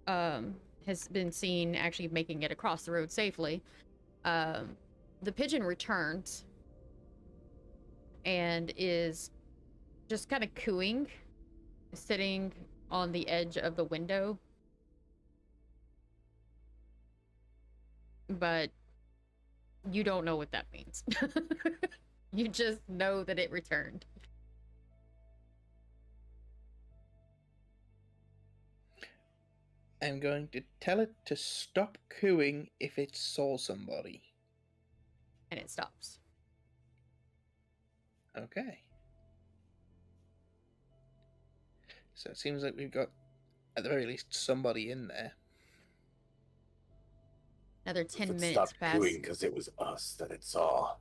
has been seen actually making it across the road safely. The Pigeon returns and is just kind of cooing, sitting on the edge of the window. But you don't know what that means. You just know that it returned. I'm going to tell it to stop cooing if it saw somebody. And it stops. Okay. So it seems like we've got, at the very least, somebody in there. Another If 10 it minutes stopped pass. cooing because it was us that it saw.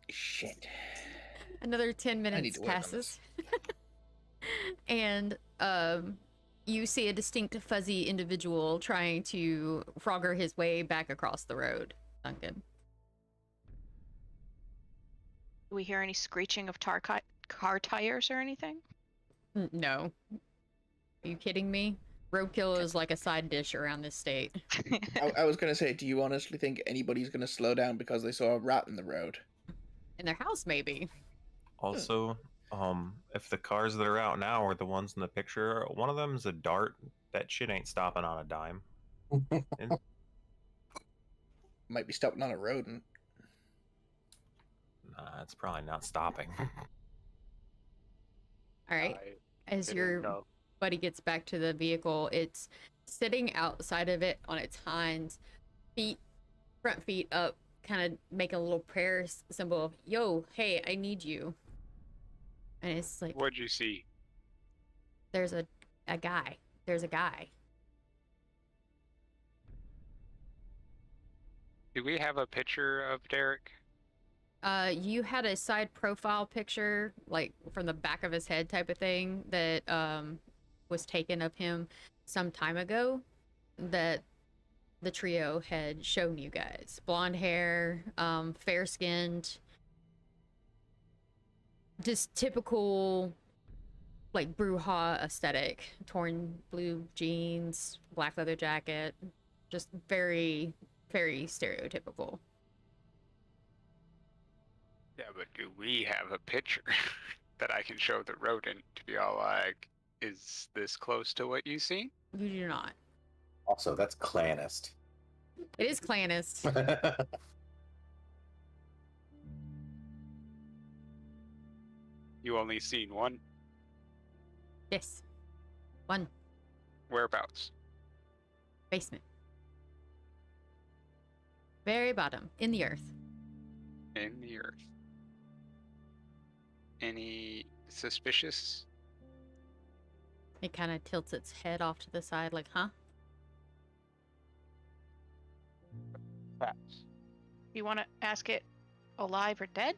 Shit. Another 10 need minutes to work on passes. And you see a distinct fuzzy individual trying to frogger his way back across the road, Duncan. Do we hear any screeching of car tires or anything? No. Are you kidding me? Roadkill is like a side dish around this state. I was going to say, do you honestly think anybody's going to slow down because they saw a rat in the road? In their house, maybe. Also, if the cars that are out now are the ones in the picture, one of them is a Dart. That shit ain't stopping on a dime. And Might be stopping on a rodent. nah, it's probably not stopping. All right. As didn't your know. buddy gets back to the vehicle, it's sitting outside of it on its hinds, front feet up, kind of making a little prayer symbol of, yo, hey, I need you. And it's like, What'd you see? there's a guy. There's a guy. Do we have a picture of Darek? You had a side profile picture, like from the back of his head type of thing, that was taken of him some time ago, that the trio had shown you guys. Blonde hair, fair skinned, just typical like Bruja aesthetic. Torn blue jeans, black leather jacket, just very, very stereotypical. Yeah, but do we have a picture that I can show the rodent to be all like, is this close to what you see? You do not. Also, that's clanist. It is clanist. You only seen one? Yes. One. Whereabouts? Basement. Very bottom. In the earth. In the earth. Any suspicious? It kind of tilts its head off to the side like, huh? Facts. You want to ask it alive or dead?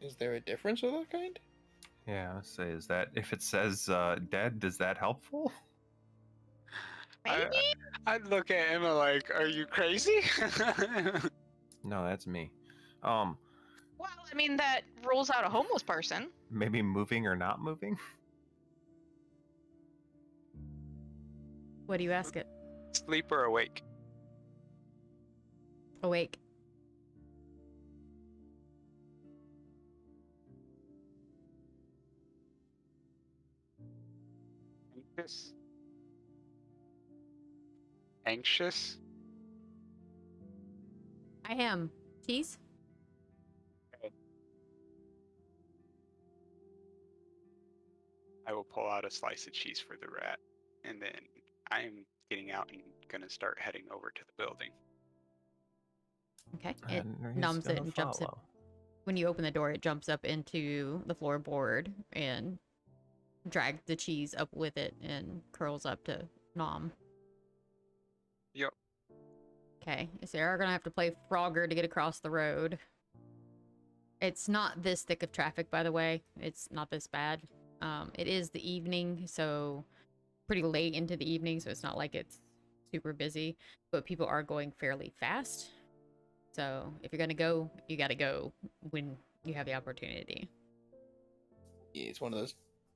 Is there a difference of that kind? Yeah, I say, is that if it says dead, is that helpful? Maybe? I'd look at Emma like, are you crazy? No, that's me. Well, I mean, that rules out a homeless person. Maybe moving or not moving? What do you ask it? Sleep or awake? Awake. Anxious? Anxious? I am. Cheese? I will pull out a slice of cheese for the rat, and then I am getting out and gonna start heading over to the building. Okay. It And he's numbs it gonna and jumps it. follow. When you open the door, it jumps up into the floorboard and drags the cheese up with it and curls up to nom. Yep. Okay, so you're gonna have to play Frogger to get across the road. It's not this thick of traffic, by the way. It's not this bad. It is the evening, so pretty late into the evening, so it's not like it's super busy, but people are going fairly fast. So if you're gonna go, you gotta go when you have the opportunity. Yeah, it's one of those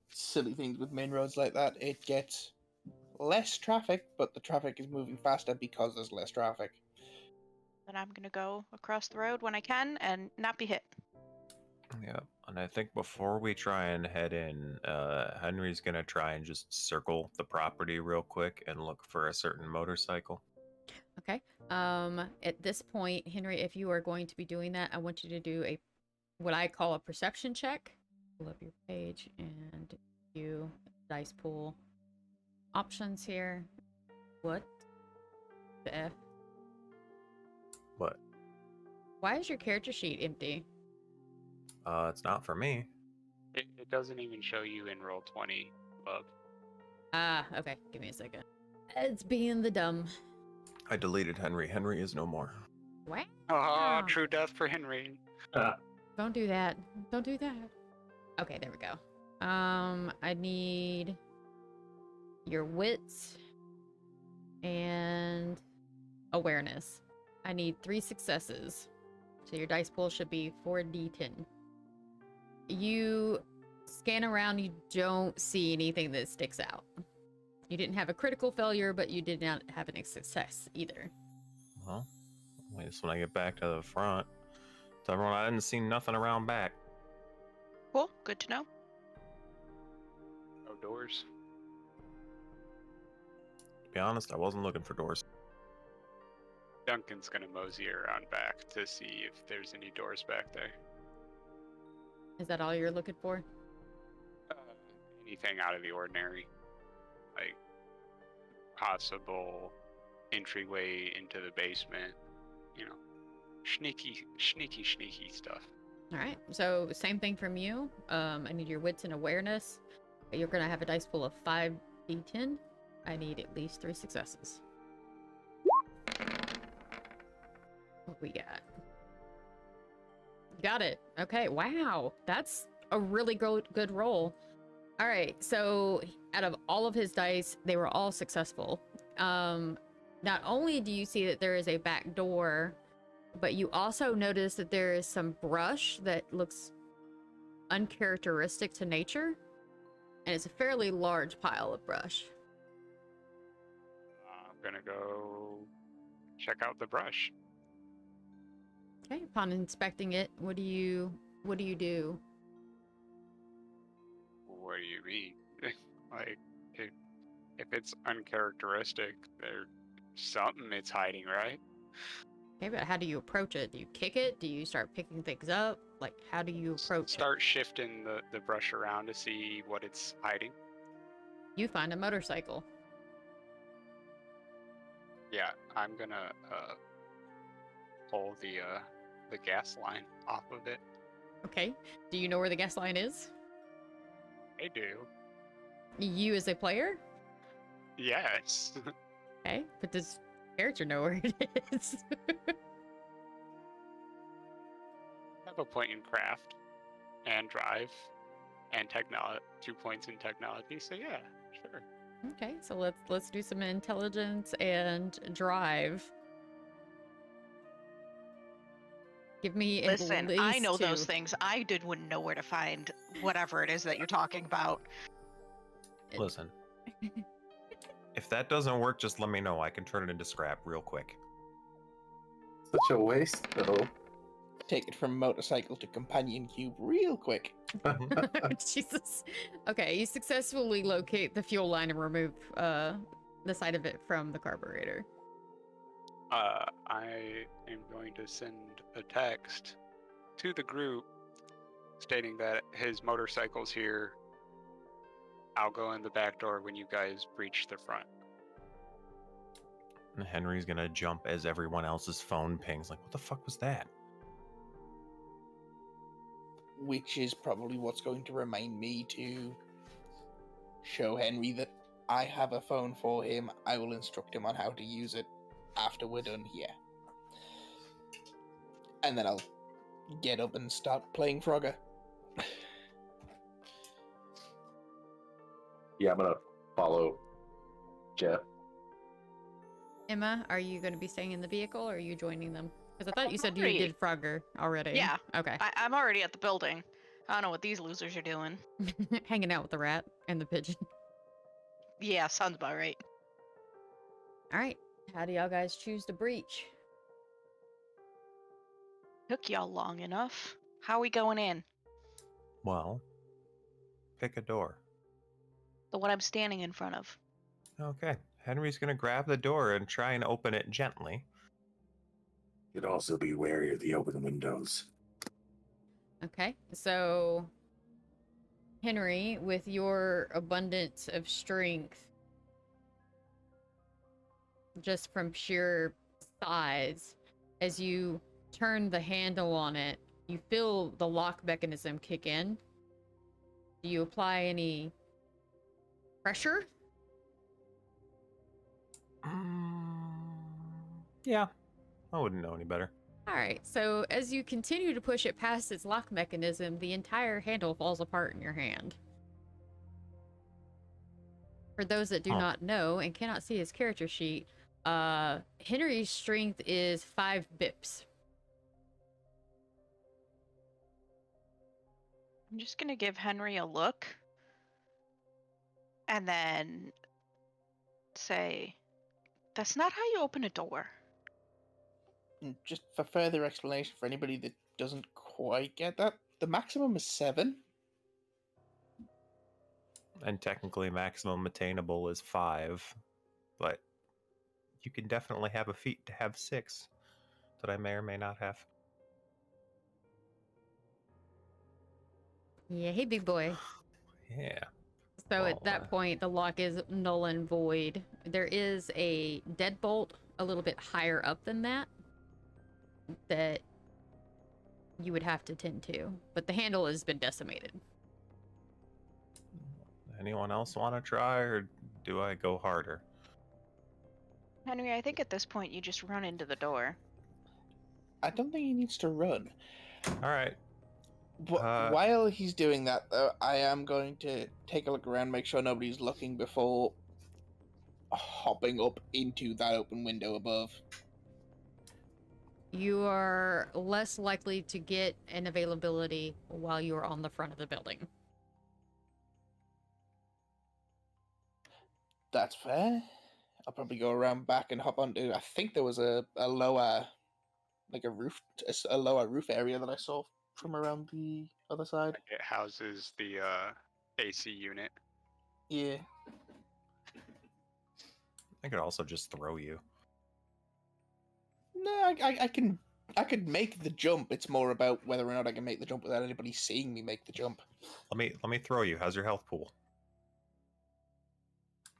silly things with main roads like that. It gets less traffic, but the traffic is moving faster because there's less traffic. Then I'm going to go across the road when I can and not be hit. Yeah, and I think before we try and head in, Henry's gonna try and just circle the property real quick and look for a certain motorcycle. Okay. At this point, Henry, if you are going to be doing that, I want you to do a what I call a perception check. Pull up your page and you dice pool options here. What the F? What? Why is your character sheet empty? It's not for me. It doesn't even show you in roll 20, Bub. Ah, okay. Give me a second. It's being the dumb. I deleted Henry. Henry is no more. Wow. Oh, true death for Henry. Don't do that. Don't do that. Okay, there we go. I need your wits and awareness. I need 3 successes. So your dice pool should be 4d10. You scan around, you don't see anything that sticks out. You didn't have a critical failure, but you did not have any success either. Well, wait, just when I get back to the front. Tell everyone I didn't see nothing around back. Cool. Good to know. No doors. To be honest, I wasn't looking for doors. Duncan's gonna mosey around back to see if there's any doors back there. Is that all you're looking for? Anything out of the ordinary. Like, possible entryway into the basement. You know, sneaky stuff. All right. So same thing from you. I need your wits and awareness. You're gonna have a dice pool of 5d10. I need at least 3 successes. What we got? Got it. Okay. Wow. That's a really good roll. All right. So out of all of his dice, they were all successful. Not only do you see that there is a back door, but you also notice that there is some brush that looks uncharacteristic to nature. And it's a fairly large pile of brush. I'm gonna go check out the brush. Okay, upon inspecting it, what do you do? What do you mean? Like, if it's uncharacteristic, there's something it's hiding, right? Okay, but how do you approach it? Do you kick it? Do you start picking things up? Like, how do you approach it? Start shifting the brush around to see what it's hiding. You find a motorcycle. Yeah, I'm gonna pull the gas line off of it. Okay. Do you know where the gas line is? I do. You as a player? Yes. Okay, but does character know where it is? I have a point in craft and drive and technology, 2 points in technology. So yeah, sure. Okay, so let's do some intelligence and drive. Give me at Listen, least I know 2. those things. I wouldn't know where to find whatever it is that you're talking about. Listen. If that doesn't work, just let me know. I can turn it into scrap real quick. Such a waste, though. Take it from motorcycle to companion cube real quick. Jesus. Okay, you successfully locate the fuel line and remove the side of it from the carburetor. I am going to send a text to the group stating that his motorcycle's here. I'll go in the back door when you guys breach the front. And Henry's gonna jump as everyone else's phone pings. Like, what the fuck was that? Which is probably what's going to remind me to show Henry that I have a phone for him. I will instruct him on how to use it after we're done here. And then I'll get up and start playing Frogger. Yeah, I'm gonna follow Jeff. Emma, are you going to be staying in the vehicle or are you joining them? Because I thought you said you already- did Frogger already. Yeah. Okay. I'm already at the building. I don't know what these losers are doing. Hanging out with the rat and the pigeon. Yeah, sounds about right. All right. How do y'all guys choose to breach? Took y'all long enough. How are we going in? Well, pick a door. The one I'm standing in front of. Okay. Henry's gonna grab the door and try and open it gently. You'd also be wary of the open windows. Okay, so Henry, with your abundance of strength, just from sheer size, as you turn the handle on it, you feel the lock mechanism kick in. Do you apply any pressure? Yeah, I wouldn't know any better. All right, so as you continue to push it past its lock mechanism, the entire handle falls apart in your hand. For those that do not know and cannot see his character sheet, Henry's strength is 5 bips. I'm just gonna give Henry a look and then say, that's not how you open a door. And just for further explanation for anybody that doesn't quite get that, the maximum is 7. And technically, maximum attainable is 5, but you can definitely have a feat to have 6 that I may or may not have. Yeah, hey, big boy. Yeah. So Well, at that point, the lock is null and void. There is a deadbolt a little bit higher up than that you would have to tend to, but the handle has been decimated. Anyone else want to try, or do I go harder? Henry, I think at this point you just run into the door. I don't think he needs to run. All right. While he's doing that, though, I am going to take a look around, make sure nobody's looking before hopping up into that open window above. You are less likely to get an availability while you are on the front of the building. That's fair. I'll probably go around back and hop onto. I think there was a lower, like a lower roof area that I saw from around the other side. It houses the AC unit. Yeah. I could also just throw you. No, I could make the jump. It's more about whether or not I can make the jump without anybody seeing me make the jump. Let me throw you. How's your health pool?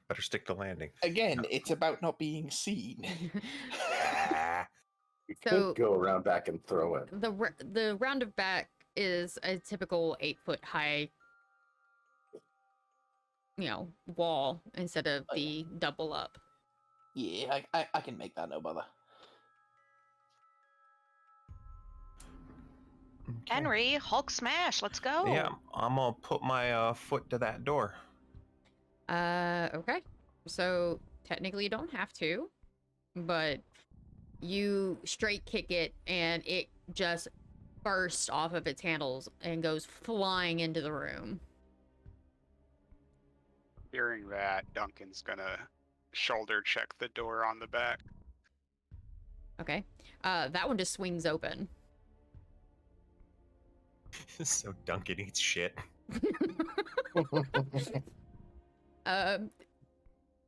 Better stick to landing. Again, it's about not being seen. You So- could go around back and throw it. The round of back is a typical 8-foot high, wall instead of the double up. Yeah, I can make that, no bother. Okay. Henry, Hulk smash, let's go. Yeah, I'm gonna put my foot to that door. Okay. So technically you don't have to, but you straight kick it and it just bursts off of its handles and goes flying into the room. Hearing that, Duncan's gonna shoulder check the door on the back. Okay. That one just swings open. So Duncan eats shit.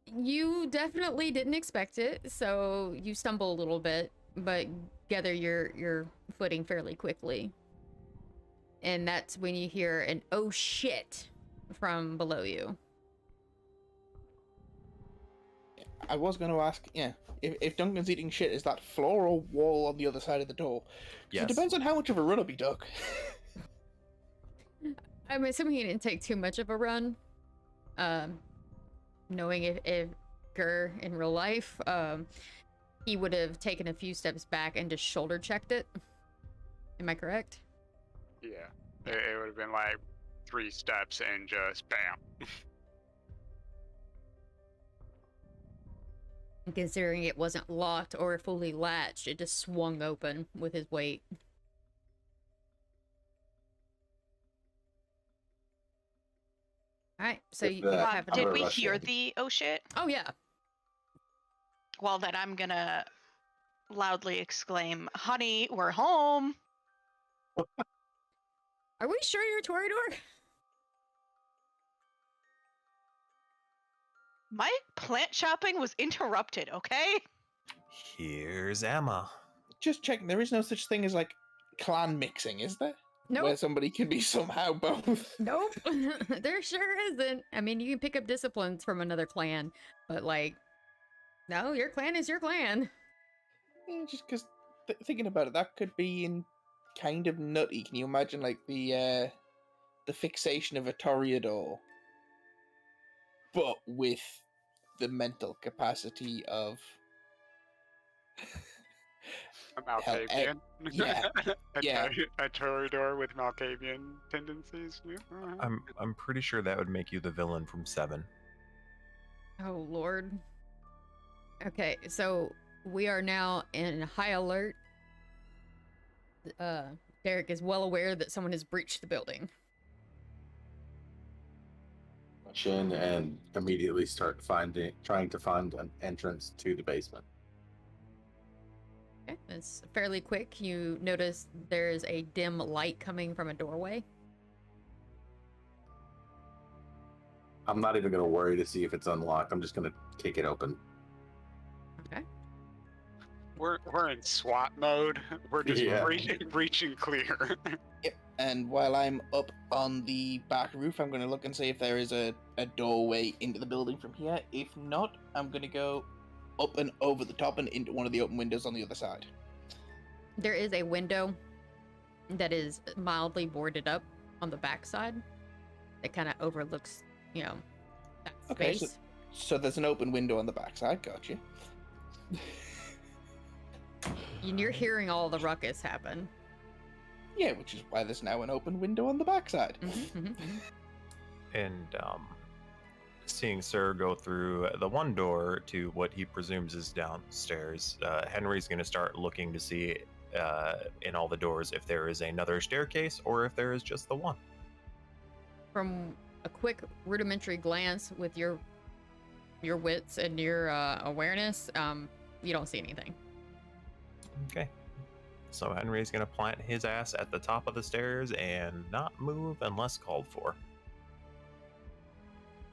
You definitely didn't expect it, so you stumble a little bit, but gather your footing fairly quickly. And that's when you hear an "oh shit" from below you. I was going to ask, if Duncan's eating shit, is that floor or wall on the other side of the door? 'Cause Yes. It depends on how much of a run-up he took. I'm assuming he didn't take too much of a run. Knowing if Gur in real life, he would have taken a few steps back and just shoulder checked it. Am I correct? Yeah. It would have been like 3 steps and just bam. Considering it wasn't locked or fully latched, it just swung open with his weight. All right, so you have Did I'm we gonna hear rush in. the oh shit? Oh yeah. Well, then I'm gonna loudly exclaim, honey, we're home. Are we sure you're Toreador? My plant shopping was interrupted, okay? Here's Emma. Just checking, there is no such thing as, like, clan mixing, is there? Nope. where somebody can be somehow both. Nope. There sure isn't. I mean, you can pick up disciplines from another clan, but like, no, your clan is your clan. Yeah, just because thinking about it, that could be in kind of nutty. Can you imagine like the fixation of a Toreador, but with the mental capacity of A hell, Malkavian. yeah, yeah. A Toreador with Malkavian tendencies. Yeah, uh-huh. I'm pretty sure that would make you the villain from 7. Oh, Lord. Okay, so we are now in high alert. Darek is well aware that someone has breached the building. Rush in and immediately start trying to find an entrance to the basement. Okay, it's fairly quick. You notice there's a dim light coming from a doorway. I'm not even going to worry to see if it's unlocked. I'm just going to kick it open. Okay. We're in SWAT mode. We're just Yeah. reaching clear. Yep. And while I'm up on the back roof, I'm going to look and see if there is a doorway into the building from here. If not, I'm going to go up and over the top and into one of the open windows on the other side. There is a window that is mildly boarded up on the backside that kind of overlooks, you know, that Okay, space. so there's an open window on the backside. Gotcha. And you're hearing all the ruckus happen. Yeah, which is why there's now an open window on the backside. And seeing Sir go through the one door to what he presumes is downstairs, Henry's going to start looking to see in all the doors if there is another staircase or if there is just the one. From a quick rudimentary glance with your wits and your awareness, you don't see anything. Okay. So Henry's going to plant his ass at the top of the stairs and not move unless called for.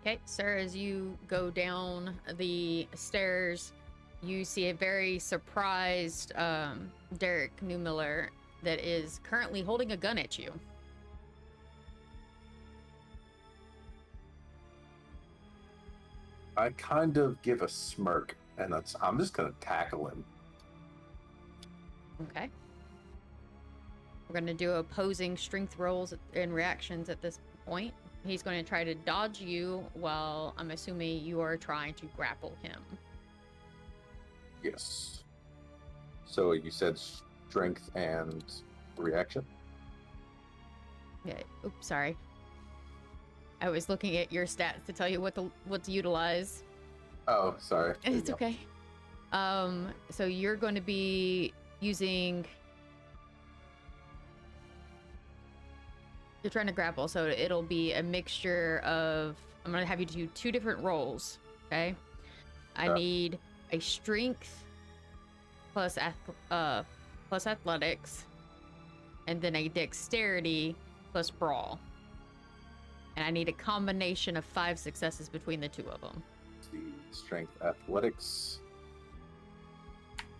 Okay, sir, as you go down the stairs, you see a very surprised Darek Newmiller that is currently holding a gun at you. I kind of give a smirk, and I'm just going to tackle him. Okay. We're going to do opposing strength rolls and reactions at this point. He's going to try to dodge you while I'm assuming you are trying to grapple him. Yes. So you said strength and reaction? Okay. Oops, sorry. I was looking at your stats to tell you what to utilize. Oh, sorry. There you It's go. okay. So you're going to be using... You're trying to grapple, so it'll be a mixture of... I'm going to have you do 2 different rolls, okay? I Sure. need a strength plus athletics, and then a dexterity plus brawl. And I need a combination of 5 successes between the 2 of them. The strength athletics,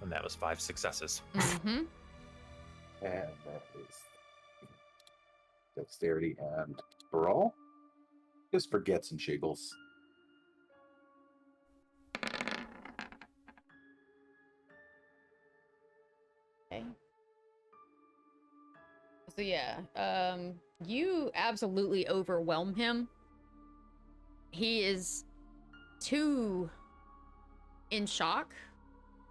And that was 5 successes. Mm-hmm. and that is dexterity and brawl. Just for gets and shiggles. Okay. So yeah, you absolutely overwhelm him. He is too in shock,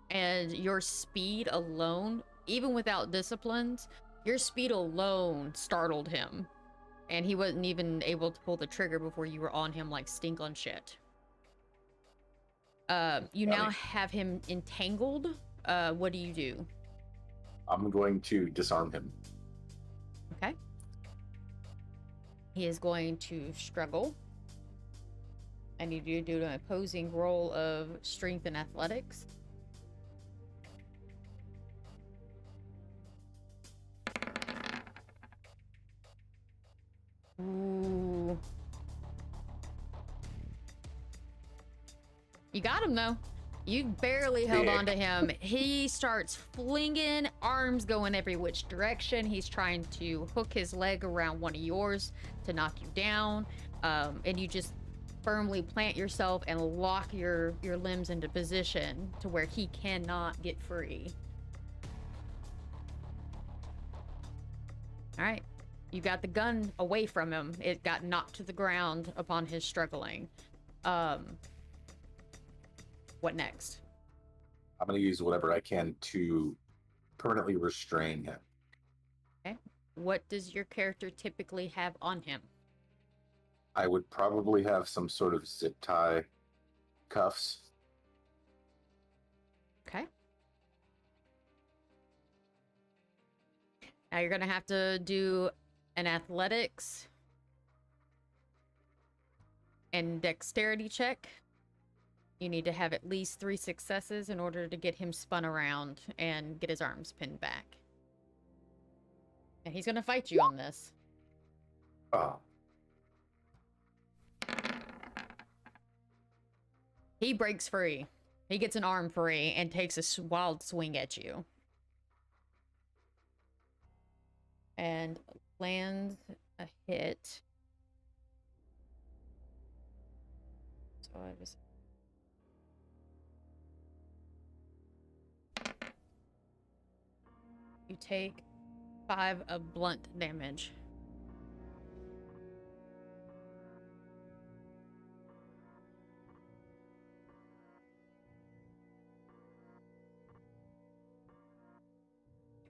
and your speed alone, even without disciplines, your speed alone startled him, and he wasn't even able to pull the trigger before you were on him like stink on shit. You now Got it. have him entangled. What do you do? I'm going to disarm him. Okay. He is going to struggle. I need you to do an opposing roll of strength and athletics. Ooh. You got him though. You barely held on to him. He starts flinging, arms going every which direction. He's trying to hook his leg around one of yours to knock you down. And you just firmly plant yourself and lock your limbs into position to where he cannot get free. All right. You got the gun away from him. It got knocked to the ground upon his struggling. What next? I'm going to use whatever I can to permanently restrain him. Okay. What does your character typically have on him? I would probably have some sort of zip tie cuffs. Okay. Now you're going to have to do an athletics and dexterity check. You need to have at least 3 successes in order to get him spun around and get his arms pinned back. And he's going to fight you on this. Oh. He breaks free. He gets an arm free and takes a wild swing at you. And lands a hit. So I was... You take 5 of blunt damage.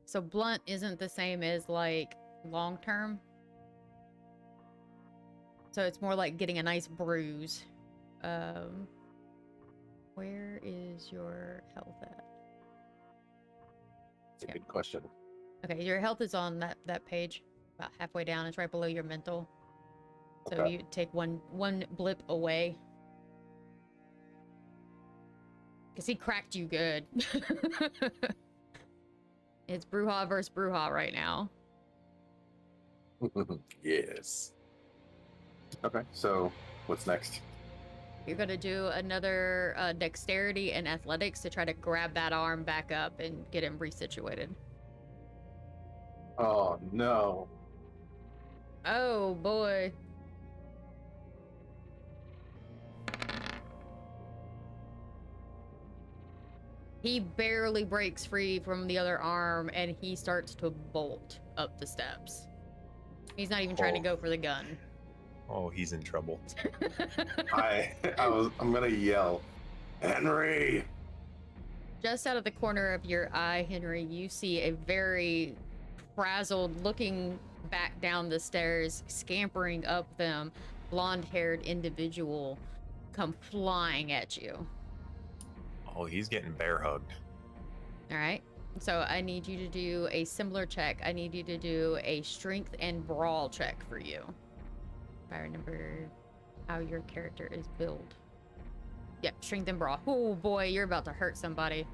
So blunt isn't the same as like long term. So it's more like getting a nice bruise. Where is your health at? That's a good question. Okay, your health is on that page, about halfway down. It's right below your mental. So Okay. you take one blip away. Because he cracked you good. It's Bruja versus Bruja right now. Yes. Okay, so what's next? You're going to do another dexterity and athletics to try to grab that arm back up and get him resituated. Oh, no. Oh, boy. He barely breaks free from the other arm, and he starts to bolt up the steps. He's not even trying to go for the gun. Oh, he's in trouble. I'm gonna yell, Henry! Just out of the corner of your eye, Henry, you see a very frazzled, looking back down the stairs, scampering up them, blonde-haired individual come flying at you. Oh, he's getting bear hugged. All right. So I need you to do a similar check. I need you to do a strength and brawl check for you. If I remember how your character is built. Yep, strength and brawl. Oh boy, you're about to hurt somebody.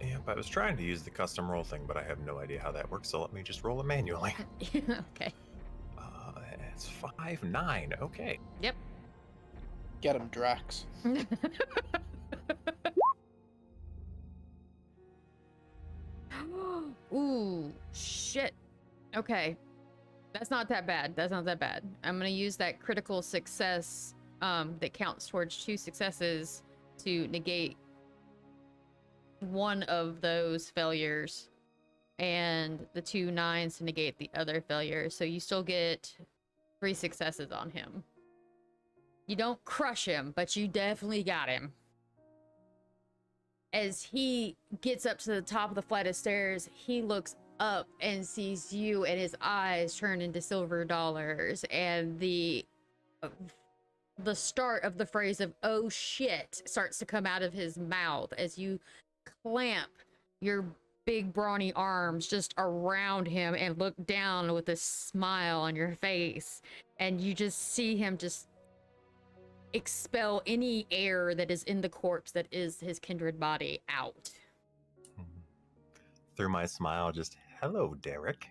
Yep, I was trying to use the custom roll thing, but I have no idea how that works, so let me just roll it manually. Okay. It's 5-9. Okay. Yep. Get him, Drax. Ooh, shit. Okay. That's not that bad. That's not that bad. I'm going to use that critical success that counts towards 2 successes to negate one of those failures and the 2 9s to negate the other failure. So you still get 3 successes on him. You don't crush him, but you definitely got him. As he gets up to the top of the flight of stairs, he looks up and sees you, and his eyes turn into silver dollars, and the start of the phrase of "oh shit" starts to come out of his mouth as you clamp your big brawny arms just around him and look down with a smile on your face, and you just see him just expel any air that is in the corpse that is his kindred body out. Through my smile, just, hello, Derek.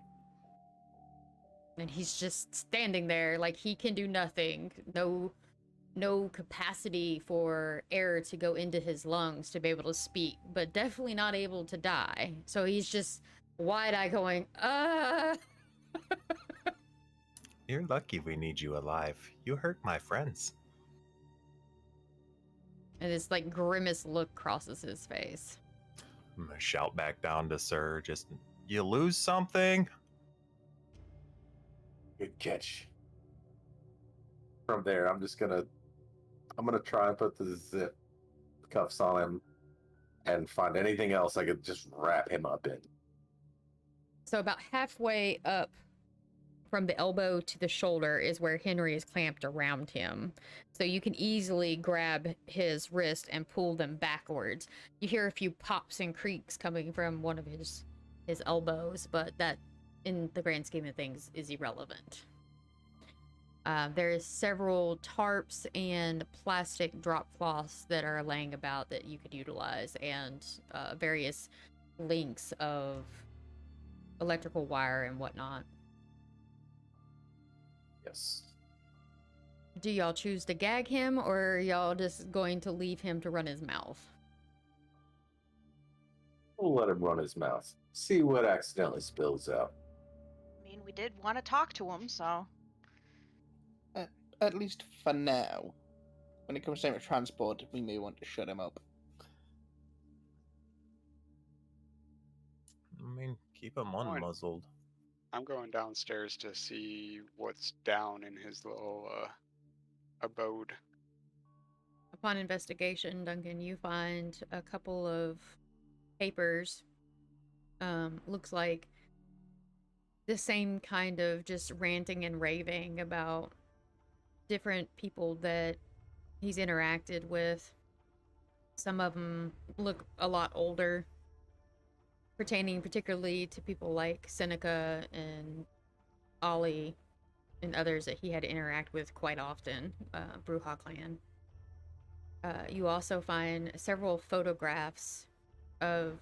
And he's just standing there like he can do nothing. No no capacity for air to go into his lungs to be able to speak, but definitely not able to die. So he's just wide-eyed going, You're lucky we need you alive. You hurt my friends. and this like grimace look crosses his face. I'm gonna shout back down to Sir, just, you lose something? Good catch. From there, I'm gonna try and put the zip cuffs on him and find anything else I could just wrap him up in. So about halfway up from the elbow to the shoulder is where Henry is clamped around him. So you can easily grab his wrist and pull them backwards. You hear a few pops and creaks coming from one of his elbows, but that, in the grand scheme of things, is irrelevant. There's several tarps and plastic drop cloths that are laying about that you could utilize, and various links of electrical wire and whatnot. Yes. Do y'all choose to gag him, or are y'all just going to leave him to run his mouth? We'll let him run his mouth. See what accidentally spills out. I mean, we did want to talk to him, so. At least for now. When it comes time to transport, we may want to shut him up. I mean, keep him unmuzzled. I'm going downstairs to see what's down in his little abode. Upon investigation, Duncan, you find a couple of papers. Looks like the same kind of just ranting and raving about different people that he's interacted with. Some of them look a lot older, pertaining particularly to people like Seneca and Ollie and others that he had to interact with quite often, Bruja clan. You also find several photographs of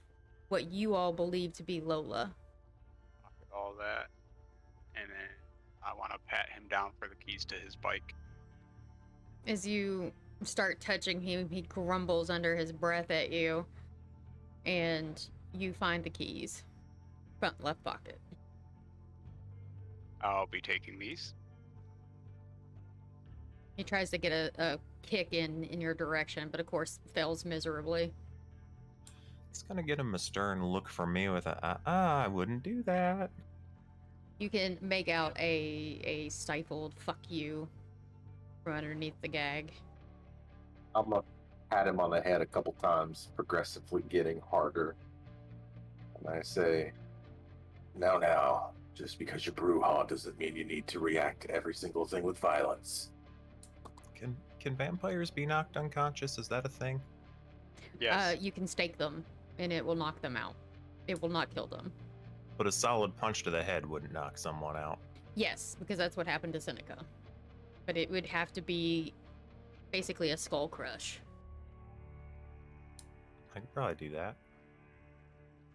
what you all believe to be Lola. All that, and then I want to pat him down for the keys to his bike. As you start touching him, he grumbles under his breath at you, and you find the keys. Front left pocket. I'll be taking these. He tries to get a kick in your direction, but of course fails miserably. It's gonna get him a stern look from me with a, I wouldn't do that. You can make out a stifled fuck you from underneath the gag. I'm gonna pat him on the head a couple times, progressively getting harder. And I say, now, just because you're Bruja doesn't mean you need to react to every single thing with violence. Can vampires be knocked unconscious? Is that a thing? Yes. You can stake them, and it will knock them out. It will not kill them. But a solid punch to the head wouldn't knock someone out. Yes, because that's what happened to Seneca. But it would have to be basically a skull crush. I could probably do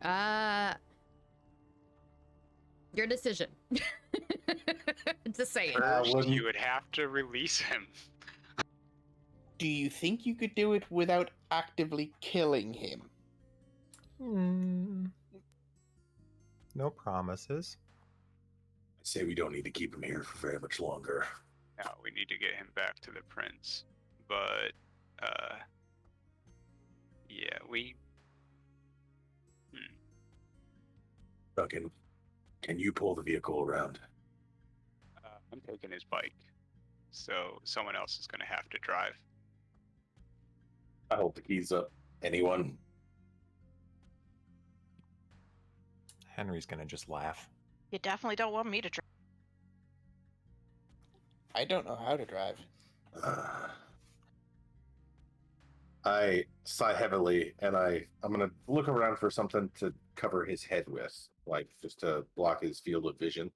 that. Your decision. To say it. First, you would have to release him. Do you think you could do it without actively killing him? No promises. I say we don't need to keep him here for very much longer. No, we need to get him back to the prince. But, yeah, we... Duncan, can you pull the vehicle around? I'm taking his bike. So someone else is going to have to drive. I hold the keys up. Anyone? Henry's gonna just laugh. You definitely don't want me to drive. I don't know how to drive. I sigh heavily, and I'm gonna look around for something to cover his head with, like just to block his field of vision.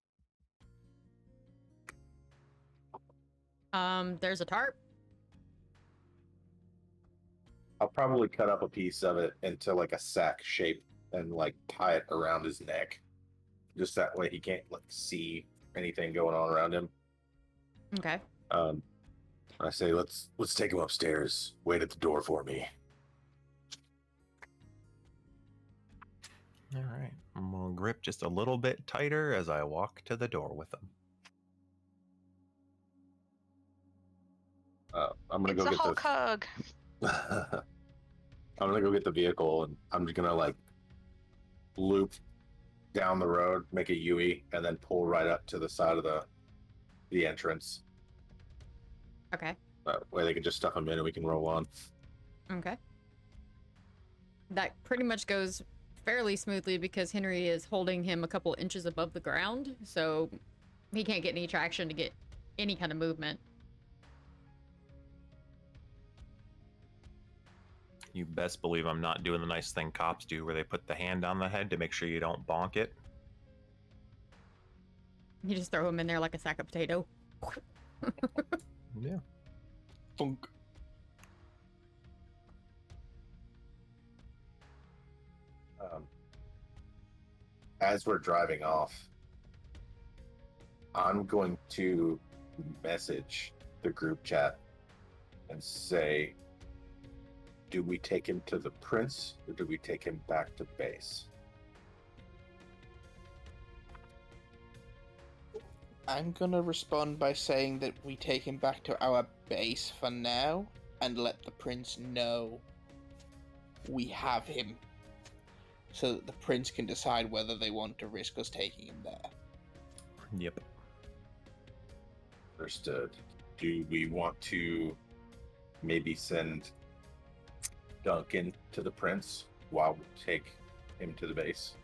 There's a tarp. I'll probably cut up a piece of it into like a sack shape and like tie it around his neck. Just that way he can't like see anything going on around him. Okay. I say, let's take him upstairs. Wait at the door for me. All right. I'm going to grip just a little bit tighter as I walk to the door with him. I'm gonna It's go a get Hulk hug. I'm gonna go get the vehicle, and I'm just gonna like loop down the road, make a U-E, and then pull right up to the side of the entrance. Okay. That way they can just stuff him in and we can roll on. Okay. That pretty much goes fairly smoothly because Henry is holding him a couple inches above the ground, so he can't get any traction to get any kind of movement. You best believe I'm not doing the nice thing cops do where they put the hand on the head to make sure you don't bonk it. You just throw him in there like a sack of potato. Yeah. Thunk. As we're driving off, I'm going to message the group chat and say, do we take him to the prince or do we take him back to base? I'm gonna respond by saying that we take him back to our base for now and let the prince know we have him, so that the prince can decide whether they want to risk us taking him there. Yep. Understood. Do we want to maybe send Duncan to the prince while we take him to the base?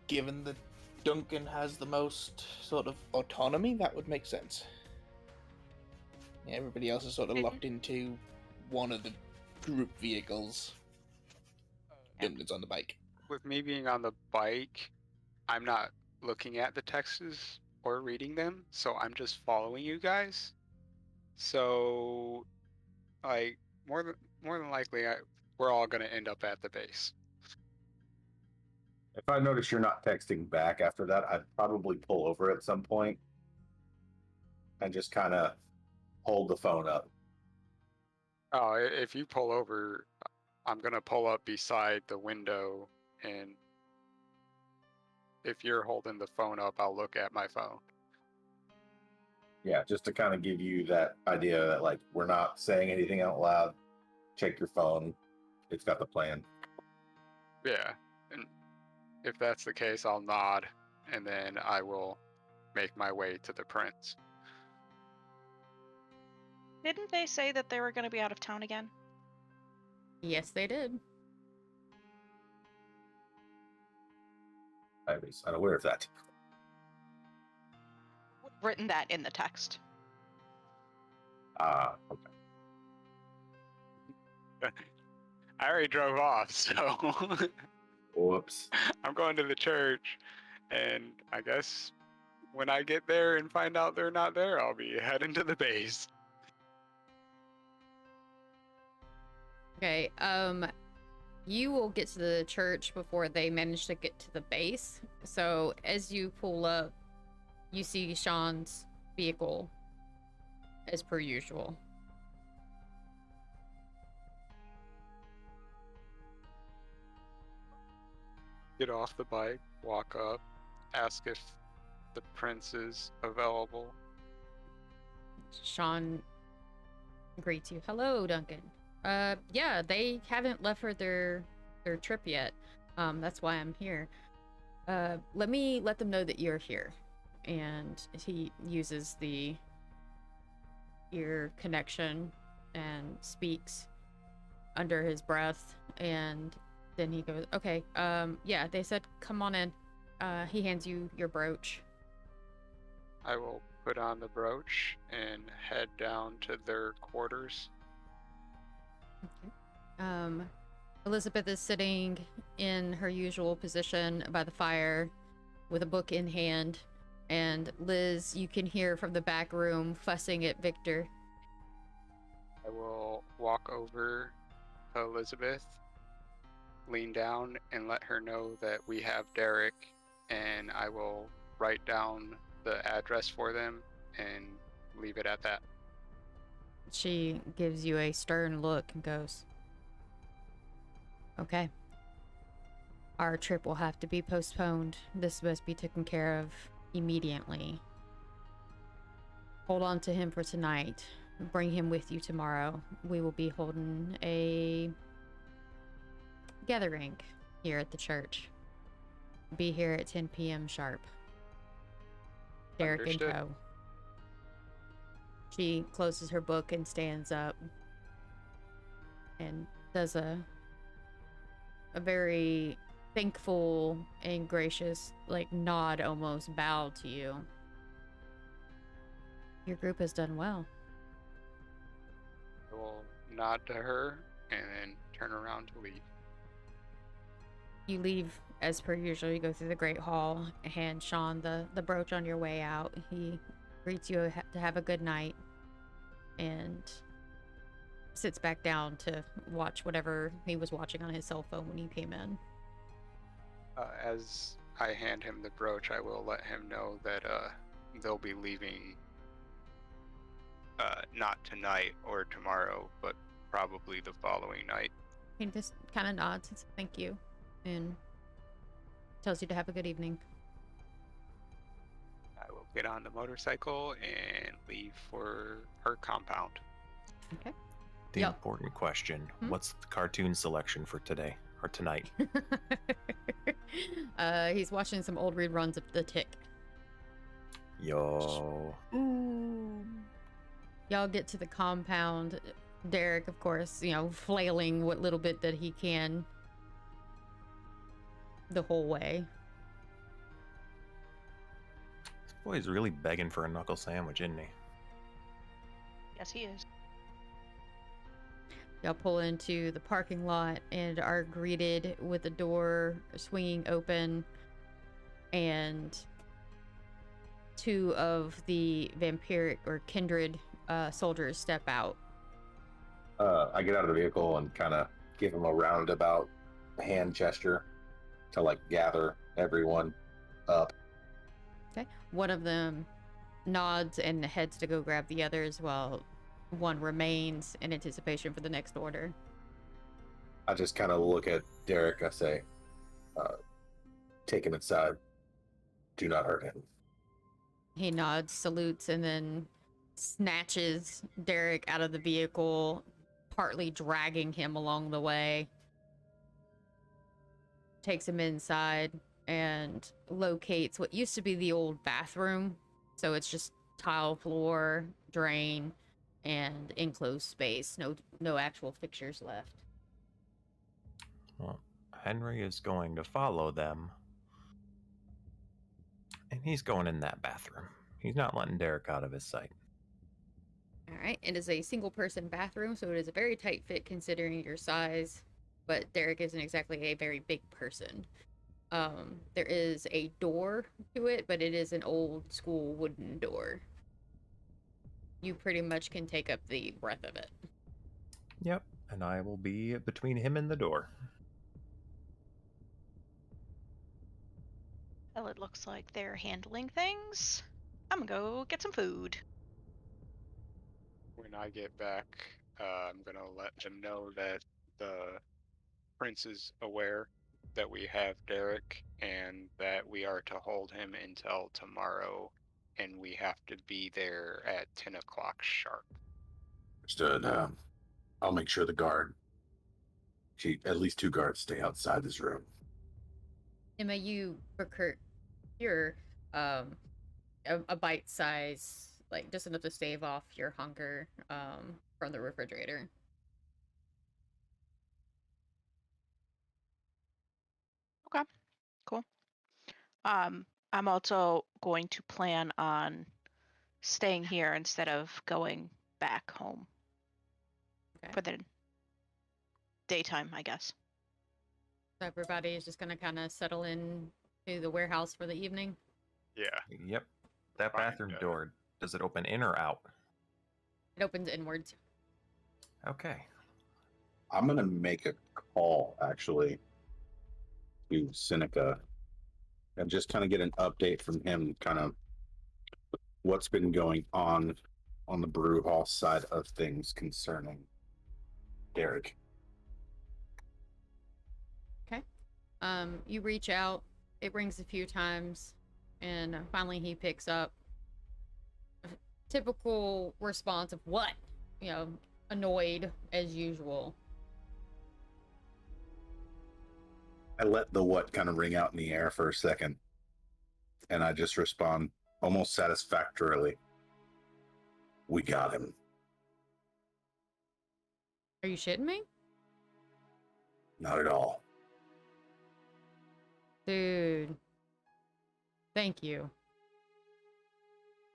Given that Duncan has the most sort of autonomy, that would make sense. Yeah, everybody else is sort of locked into one of the group vehicles. Duncan's on the bike. With me being on the bike, I'm not looking at the texts or reading them, so I'm just following you guys. So, like, more than likely, we're all gonna end up at the base. If I notice you're not texting back after that, I'd probably pull over at some point and just kind of hold the phone up. Oh, if you pull over, I'm gonna pull up beside the window, and if you're holding the phone up, I'll look at my phone. Yeah, just to kind of give you that idea that, like, we're not saying anything out loud. Check your phone. It's got the plan. Yeah, and if that's the case, I'll nod, and then I will make my way to the prince. Didn't they say that they were going to be out of town again? Yes, they did. I was unaware of that. Written that in the text. Okay. I already drove off, so Whoops. I'm going to the church, and I guess when I get there and find out they're not there, I'll be heading to the base. Okay, you will get to the church before they manage to get to the base. So as you pull up, you see Sean's vehicle as per usual. Get off the bike, walk up, ask if the prince is available. Sean greets you. Hello, Duncan. Yeah, they haven't left for their trip yet. That's why I'm here. Let me let them know that you're here. And he uses the ear connection and speaks under his breath, and then he goes, okay, yeah, they said come on in. He hands you your brooch. I will put on the brooch and head down to their quarters. Okay. Elizabeth is sitting in her usual position by the fire with a book in hand, and Liz, you can hear from the back room fussing at Victor. I will walk over to Elizabeth, lean down, and let her know that we have Darek, and I will write down the address for them and leave it at that. She gives you a stern look and goes, okay. Our trip will have to be postponed. This must be taken care of immediately. Hold on to him for tonight. Bring him with you tomorrow. We will be holding a gathering here at the church. Be here at 10 p.m. sharp. Darek and Understood. Co. She closes her book and stands up and does a very thankful and gracious, like, nod, almost bow to you. Your group has done well. I will nod to her and then turn around to leave. You leave as per usual. You go through the Great Hall, hand Sean the brooch on your way out. He greets you to have a good night and sits back down to watch whatever he was watching on his cell phone when you came in. As I hand him the brooch, I will let him know that they'll be leaving not tonight or tomorrow, but probably the following night. He just kind of nods and says thank you and tells you to have a good evening. I will get on the motorcycle and leave for her compound. Okay. The Yep. important question: Hmm? what's the cartoon selection for today or tonight? He's watching some old reruns of The Tick. Yo. Y'all get to the compound. Darek, of course, flailing what little bit that he can the whole way. This boy's really begging for a knuckle sandwich, isn't he? Yes, he is. Y'all pull into the parking lot and are greeted with the door swinging open and two of the vampiric or kindred soldiers step out. I get out of the vehicle and kind of give him a roundabout hand gesture to like gather everyone up. Okay. One of them nods and heads to go grab the others while one remains in anticipation for the next order. I just kind of look at Darek. I say, take him inside. Do not hurt him. He nods, salutes, and then snatches Darek out of the vehicle, partly dragging him along the way. Takes him inside and locates what used to be the old bathroom. So it's just tile floor, drain, and enclosed space. No actual fixtures left. Well, Henry is going to follow them. And he's going in that bathroom. He's not letting Darek out of his sight. All right. It is a single person bathroom, so it is a very tight fit considering your size. But Darek isn't exactly a very big person. There is a door to it, but it is an old school wooden door. You pretty much can take up the breadth of it. Yep, and I will be between him and the door. Well, it looks like they're handling things. I'm gonna go get some food. When I get back, I'm gonna let them know that the prince is aware that we have Darek and that we are to hold him until tomorrow, and we have to be there at 10 o'clock sharp. Understood. I'll make sure the guard, at least 2 guards, stay outside this room. Emma, you procure a bite size, like just enough to stave off your hunger from the refrigerator. Okay, cool. I'm also going to plan on staying here instead of going back home Okay. for the daytime, I guess. So everybody is just gonna kind of settle in to the warehouse for the evening. Yeah. Yep. That Fine, bathroom door, does it open in or out? It opens inwards. Okay. I'm gonna make a call actually to Seneca and just kind of get an update from him, kind of what's been going on on the brew hall side of things concerning Derek. Okay. You reach out. It rings a few times, and finally he picks up. Typical response of what? You know, annoyed as usual. I let the what kind of ring out in the air for a second, and I just respond almost satisfactorily. We got him. Are you shitting me? Not at all. Dude. Thank you.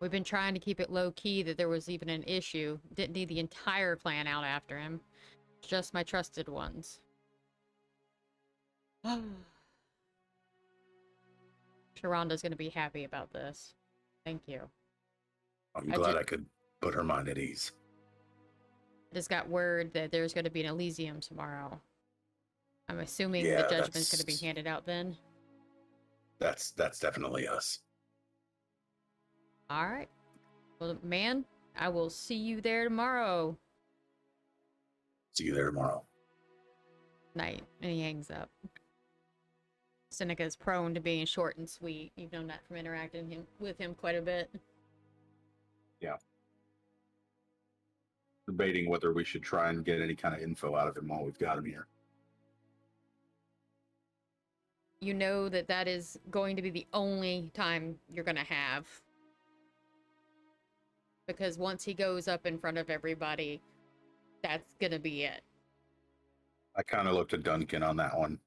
We've been trying to keep it low key that there was even an issue. Didn't need the entire clan out after him. Just my trusted ones. Sharonda's gonna be happy about this. Thank you. I'm glad I could put her mind at ease. I just got word that there's gonna be an Elysium tomorrow. I'm assuming Yeah, the judgment's gonna be handed out then. That's definitely us. Alright. Well, man, I will see you there tomorrow. See you there tomorrow. Night. And he hangs up. Seneca is prone to being short and sweet. You've known that from interacting with him quite a bit. Yeah. Debating whether we should try and get any kind of info out of him while we've got him here. You know that that is going to be the only time you're going to have. Because once he goes up in front of everybody, that's going to be it. I kind of looked at Duncan on that one.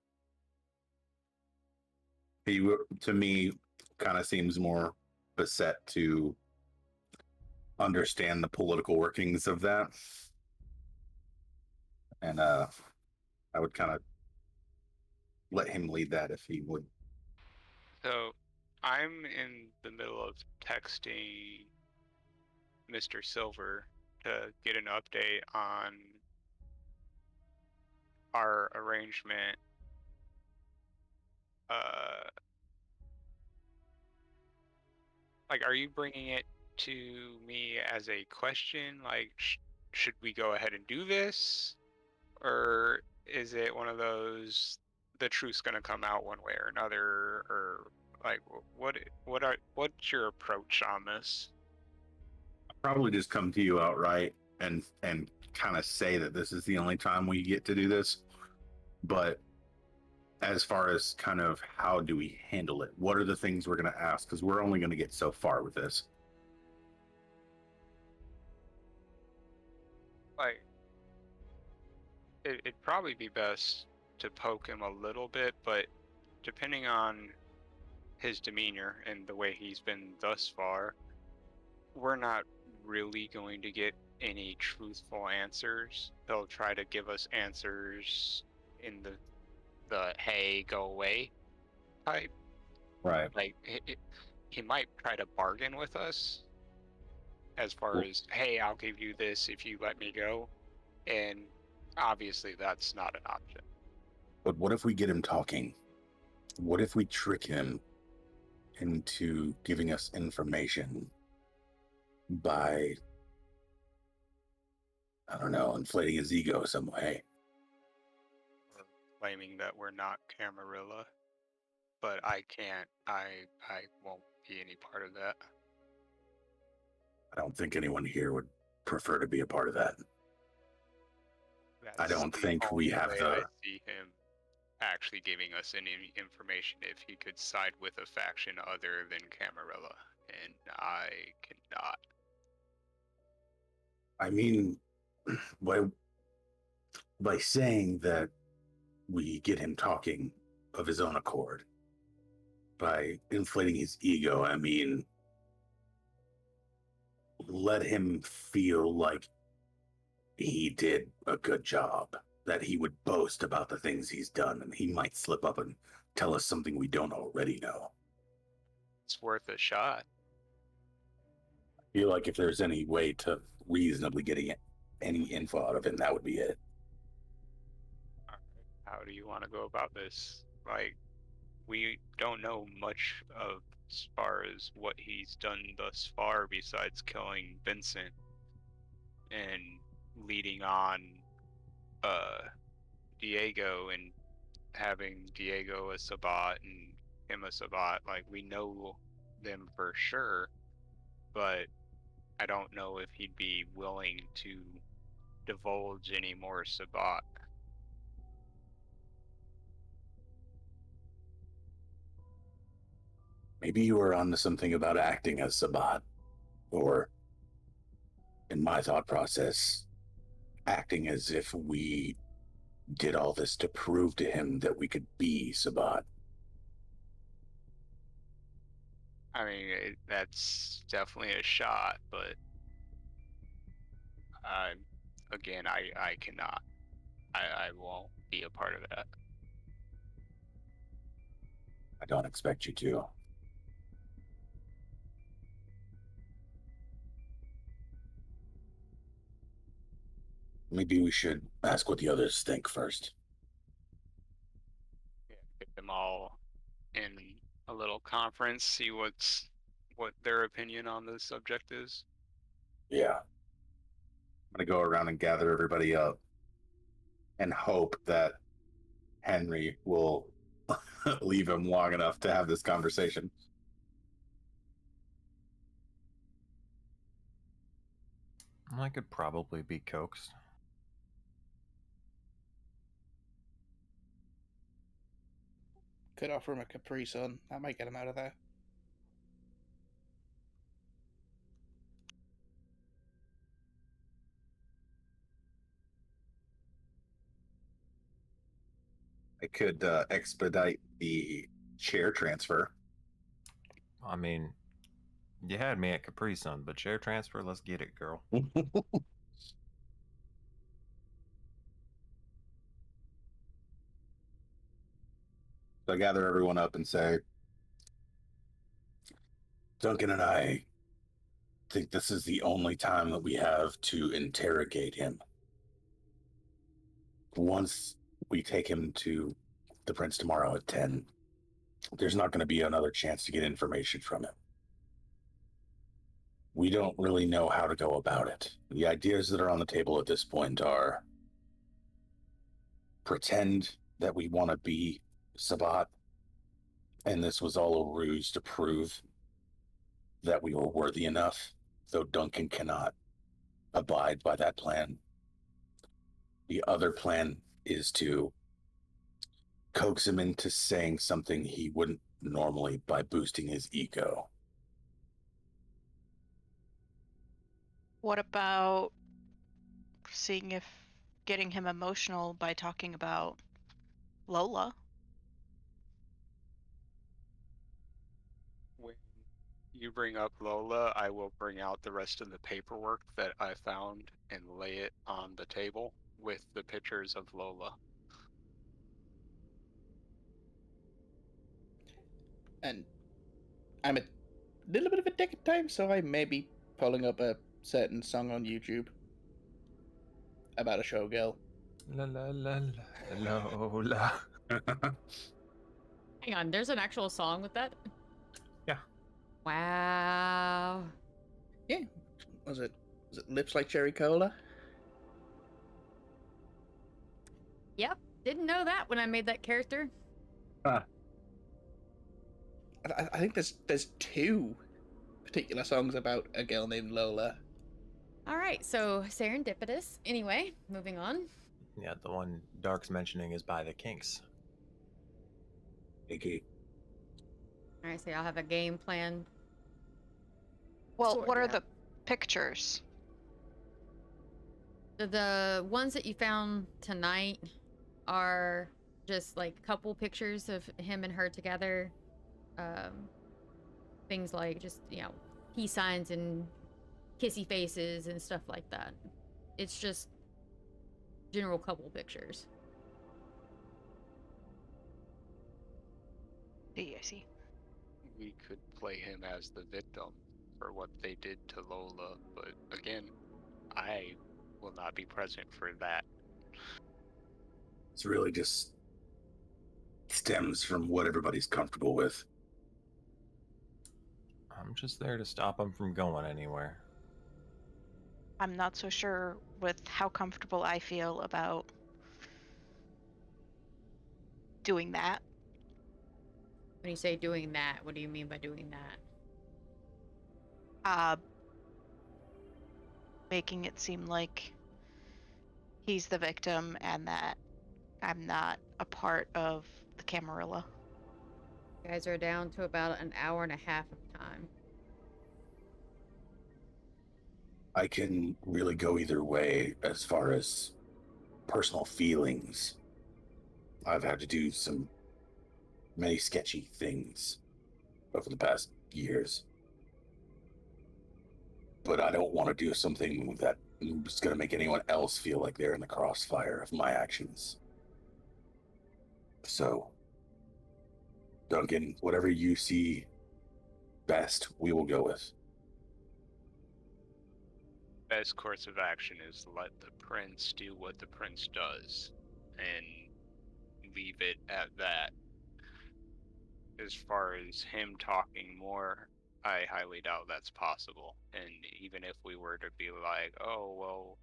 He, to me, kind of seems more beset to understand the political workings of that. And I would kind of let him lead that if he would. So I'm in the middle of texting Mr. Silver to get an update on our arrangement. Like, are you bringing it to me as a question? Like, should we go ahead and do this? Or is it one of those, the truth's gonna come out one way or another? Or like, what's your approach on this? I'd probably just come to you outright and kind of say that this is the only time we get to do this. But as far as kind of how do we handle it? What are the things we're going to ask? Because we're only going to get so far with this. Like, it'd probably be best to poke him a little bit, but depending on his demeanor and the way he's been thus far, we're not really going to get any truthful answers. They'll try to give us answers in the hey, go away type. Right. Like, he might try to bargain with us as far as, hey, I'll give you this if you let me go. And obviously that's not an option. But what if we get him talking? What if we trick him into giving us information by, I don't know, inflating his ego some way? Or claiming that we're not Camarilla. But I won't be any part of that. I don't think anyone here would prefer to be a part of that. I don't think we have the... I see him actually giving us any information if he could side with a faction other than Camarilla, and I cannot. I mean, by saying that we get him talking of his own accord, by inflating his ego, I mean, let him feel like he did a good job, that he would boast about the things he's done, and he might slip up and tell us something we don't already know. It's worth a shot. I feel like if there's any way to reasonably get any info out of him, that would be it. How do you want to go about this? Like, we don't know much of as far as what he's done thus far besides killing Vincent taking on Diego and having Diego a Sabat and him a Sabat, like, we know them for sure, but I don't know if he'd be willing to divulge any more Sabat. Maybe you were onto something about acting as Sabat, or, in my thought process, acting as if we did all this to prove to him that we could be Sabat. I mean, that's definitely a shot, but again, I cannot. I won't be a part of that. I don't expect you to. Maybe we should ask what the others think first. Yeah, get them all in a little conference, see what their opinion on the subject is. Yeah. I'm going to go around and gather everybody up and hope that Henry will leave him long enough to have this conversation. I could probably be coaxed. Could offer him a Capri Sun. That might get him out of there. I could expedite the chair transfer. I mean, you had me at Capri Sun, but share transfer, let's get it, girl. So I gather everyone up and say, Duncan and I think this is the only time that we have to interrogate him. Once we take him to the Prince tomorrow at 10, there's not going to be another chance to get information from him. We don't really know how to go about it. The ideas that are on the table at this point are pretend that we want to be Sabat, and this was all a ruse to prove that we were worthy enough, though Duncan cannot abide by that plan. The other plan is to coax him into saying something he wouldn't normally by boosting his ego. What about seeing if getting him emotional by talking about Lola? When you bring up Lola, I will bring out the rest of the paperwork that I found and lay it on the table with the pictures of Lola. And I'm a little bit of a dick at times, so I may be pulling up a certain song on YouTube about a showgirl. La la la la Lola. Hang on, there's an actual song with that? Yeah. Wow. Yeah, was it Lips Like Cherry Cola? Yep, didn't know that when I made that character. I think there's two particular songs about a girl named Lola. All right, so serendipitous. Anyway, moving on. Yeah, the one Dark's mentioning is by the Kinks. Okay. All right, so y'all have a game plan. Well, Sort what are of. the pictures? The ones that you found tonight are just like a couple pictures of him and her together. Things like just, peace signs and kissy faces and stuff like that. It's just general couple pictures. I see. We could play him as the victim for what they did to Lola, but again, I will not be present for that. It's really just stems from what everybody's comfortable with. I'm just there to stop him from going anywhere. I'm not so sure with how comfortable I feel about doing that. When you say doing that, what do you mean by doing that? Making it seem like he's the victim and that I'm not a part of the Camarilla. You guys are down to about an hour and a half of time. I can really go either way as far as personal feelings. I've had to do many sketchy things over the past years. But I don't want to do something that is going to make anyone else feel like they're in the crossfire of my actions. So, Duncan, whatever you see best, we will go with. Best course of action is let the prince do what the prince does and leave it at that. As far as him talking more, I highly doubt that's possible. And even if we were to be like, oh, well,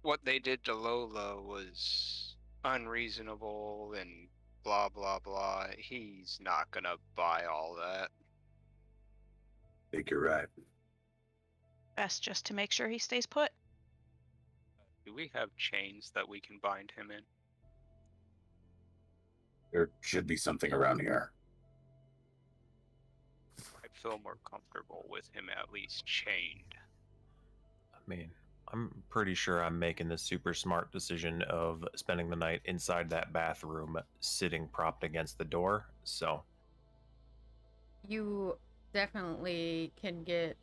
what they did to Lola was unreasonable and blah, blah, blah, he's not gonna buy all that. I think you're right. Best just to make sure he stays put. Do we have chains that we can bind him in? There should be something around here. I feel more comfortable with him at least chained. I mean, I'm pretty sure I'm making the super smart decision of spending the night inside that bathroom, sitting propped against the door. So, You definitely can get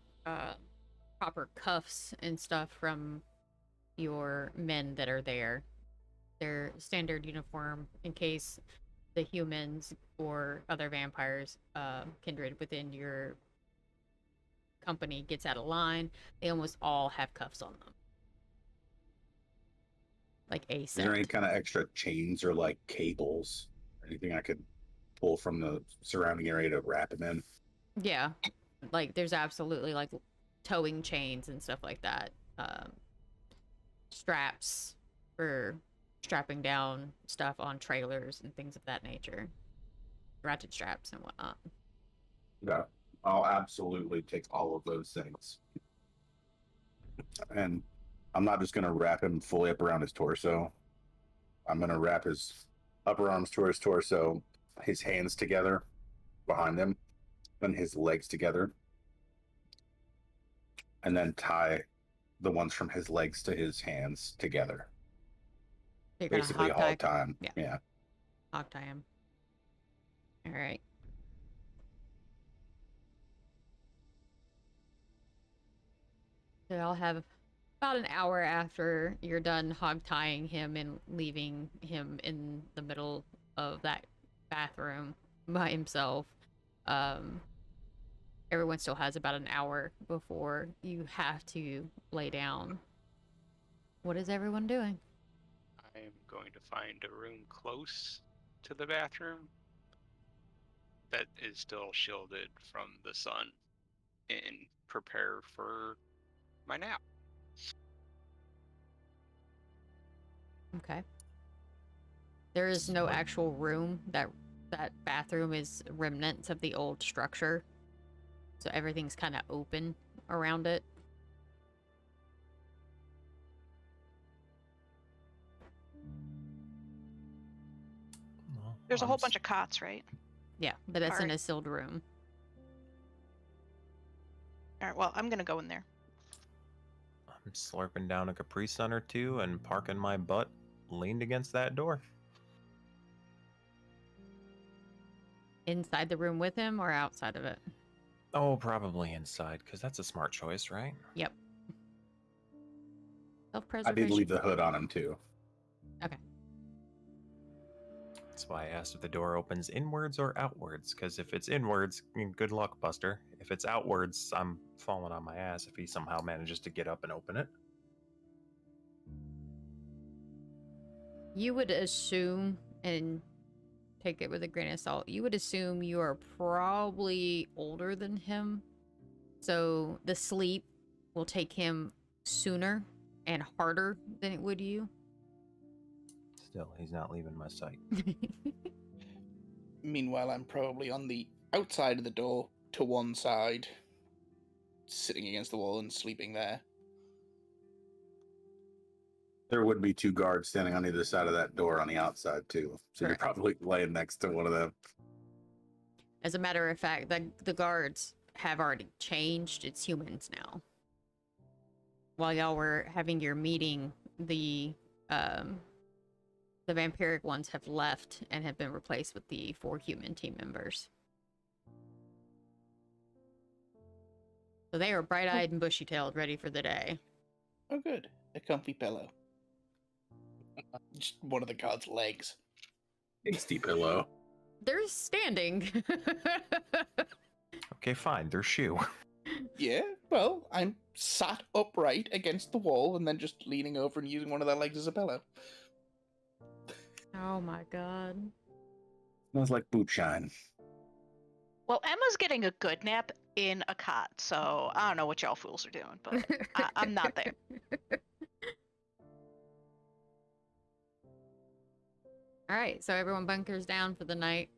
proper cuffs and stuff from your men that are there. Their standard uniform in case the humans or other vampires, kindred within your company gets out of line. They almost all have cuffs on them. Like a Is there any set. kind of extra chains or like cables? Anything I could pull from the surrounding area to wrap him in? Yeah. Like there's absolutely like towing chains and stuff like that. Straps for strapping down stuff on trailers and things of that nature. Ratchet straps and whatnot. Yeah, I'll absolutely take all of those things. And I'm not just going to wrap him fully up around his torso. I'm going to wrap his upper arms to his torso, his hands together behind him, and his legs together. And then tie the ones from his legs to his hands together. You're gonna Basically, hog tie him. Yeah. Yeah. Hog tie him. All right. So I'll have about an hour after you're done hog tying him and leaving him in the middle of that bathroom by himself. Everyone still has about an hour before you have to lay down. What is everyone doing? I am going to find a room close to the bathroom that is still shielded from the sun and prepare for my nap. Okay. There is no actual room. That bathroom is remnants of the old structure. So everything's kind of open around it. well, There's a I'm whole bunch of cots, right? Yeah, but it's in Alright. a sealed room. All right, well, I'm going to go in there. I'm slurping down a Capri Sun or two and parking my butt leaned against that door. Inside the room with him or outside of it? Oh, probably inside, because that's a smart choice, right? Yep. I Self-preservation. did leave the hood on him too. Okay. That's why I asked if the door opens inwards or outwards, because if it's inwards, good luck, Buster. If it's outwards, I'm falling on my ass if he somehow manages to get up and open it. You would assume, and take it with a grain of salt, you would assume you are probably older than him. So the sleep will take him sooner and harder than it would you. Still, he's not leaving my sight. Meanwhile, I'm probably on the outside of the door to one side, sitting against the wall and sleeping there. There would be 2 guards standing on either side of that door on the outside too. So Correct. you're probably laying next to one of them. As a matter of fact, the guards have already changed. It's humans now. While y'all were having your meeting, the vampiric ones have left and have been replaced with the 4 human team members. So they are bright-eyed and bushy-tailed, ready for the day. Oh, good. A comfy pillow. Just one of the guards' legs. Hasty pillow. They're standing. Okay, fine. Their shoe. Yeah, well, I'm sat upright against the wall and then just leaning over and using one of their legs as a pillow. Oh my god. Smells like boot shine. Well, Emma's getting a good nap in a cot, so I don't know what y'all fools are doing, but I'm not there. Alright, so everyone bunkers down for the night.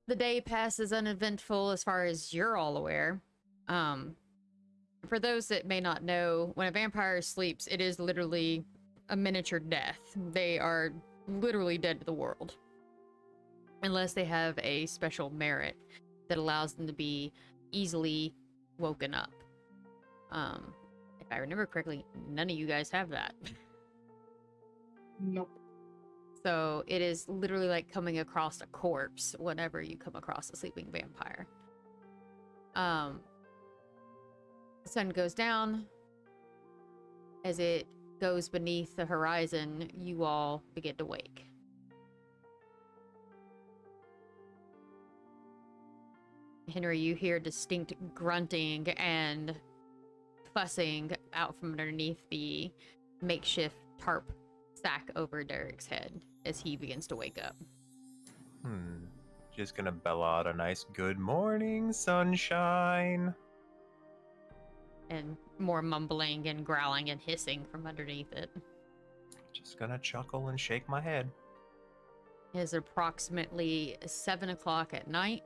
The day passes uneventful as far as you're all aware. For those that may not know, when a vampire sleeps, it is literally a miniature death. They are literally dead to the world. Unless they have a special merit that allows them to be easily woken up. If I remember correctly, none of you guys have that. Nope. So it is literally like coming across a corpse whenever you come across a sleeping vampire. The sun goes down. As it goes beneath the horizon, you all begin to wake. Henry, you hear distinct grunting and fussing out from underneath the makeshift tarp sack over Derek's head as he begins to wake up. Just gonna bellow out a nice good morning, sunshine. And more mumbling and growling and hissing from underneath it. Just gonna chuckle and shake my head. It is approximately 7 o'clock at night.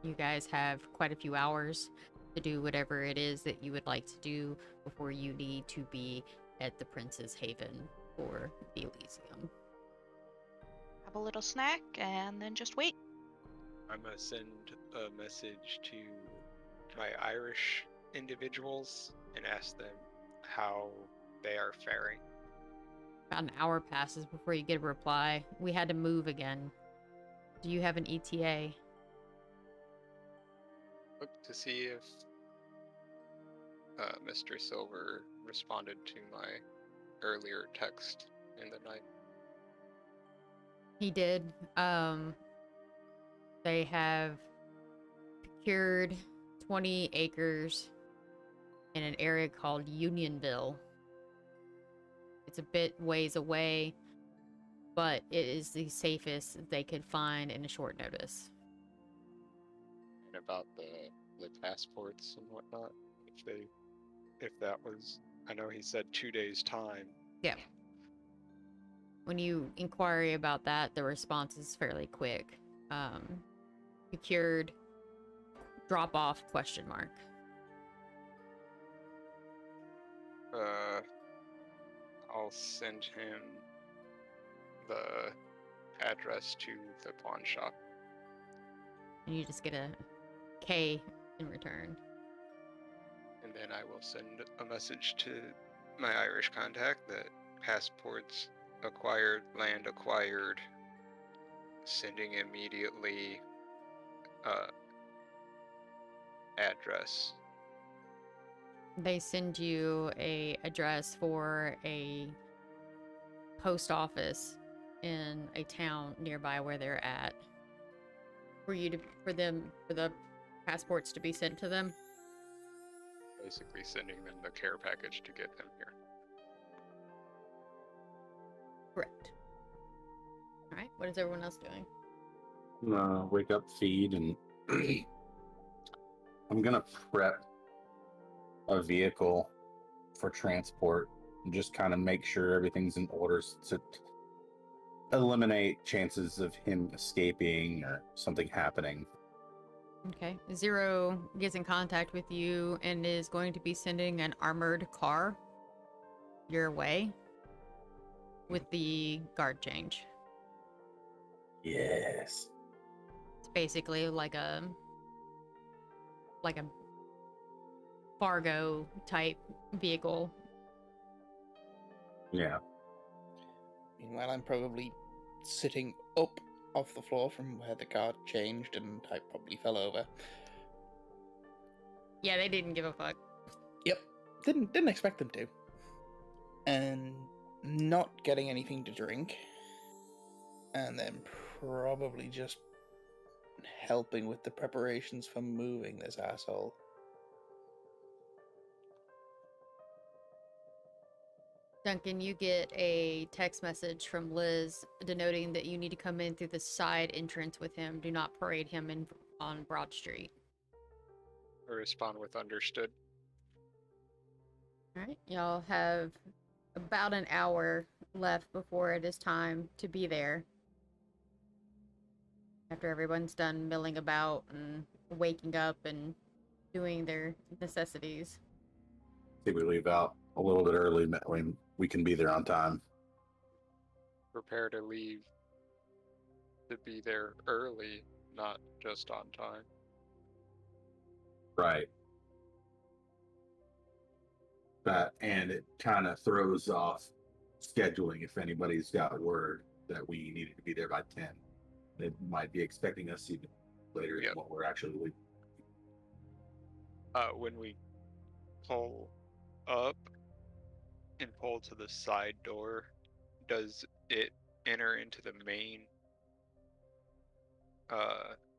You guys have quite a few hours to do whatever it is that you would like to do before you need to be at the Prince's Haven or the Elysium. Have a little snack and then just wait. I'm gonna send a message to my Irish individuals and ask them how they are faring. About an hour passes before you get a reply. We had to move again. Do you have an ETA? Look to see if Mr. Silver responded to my earlier text in the night. He did. They have procured 20 acres in an area called Unionville. It's a bit ways away, but it is the safest they could find in a short notice. And about the passports and whatnot, if that was, I know he said 2 days time. Yeah. When you inquire about that, the response is fairly quick. Procured, drop off, question mark. I'll send him the address to the pawn shop. And you just get a K in return. And then I will send a message to my Irish contact that passports acquired, land acquired, sending immediately, address. They send you a address for a post office in a town nearby where they're at. For the passports to be sent to them. Basically sending them the care package to get them here. Correct. All right. What is everyone else doing? Wake up, feed, and I'm gonna prep a vehicle for transport and just kind of make sure everything's in order to eliminate chances of him escaping or something happening. Okay. Zero gets in contact with you and is going to be sending an armored car your way with the guard change. Yes. It's basically like a Fargo type vehicle. Yeah. Meanwhile, I'm probably sitting up off the floor from where the guard changed, and I probably fell over. Yeah, they didn't give a fuck. Yep, didn't expect them to. And not getting anything to drink, and then probably just helping with the preparations for moving this asshole. Duncan, you get a text message from Liz denoting that you need to come in through the side entrance with him. Do not parade him in on Broad Street. I respond with understood. All right, y'all have about an hour left before it is time to be there. After everyone's done milling about and waking up and doing their necessities. I think we leave out a little bit early when we can be there on time. Prepare to leave to be there early, not just on time. Right. And it kind of throws off scheduling if anybody's got word that we needed to be there by 10. They might be expecting us even later than what we're actually leaving. When we pull up and pull to the side door, does it enter into the main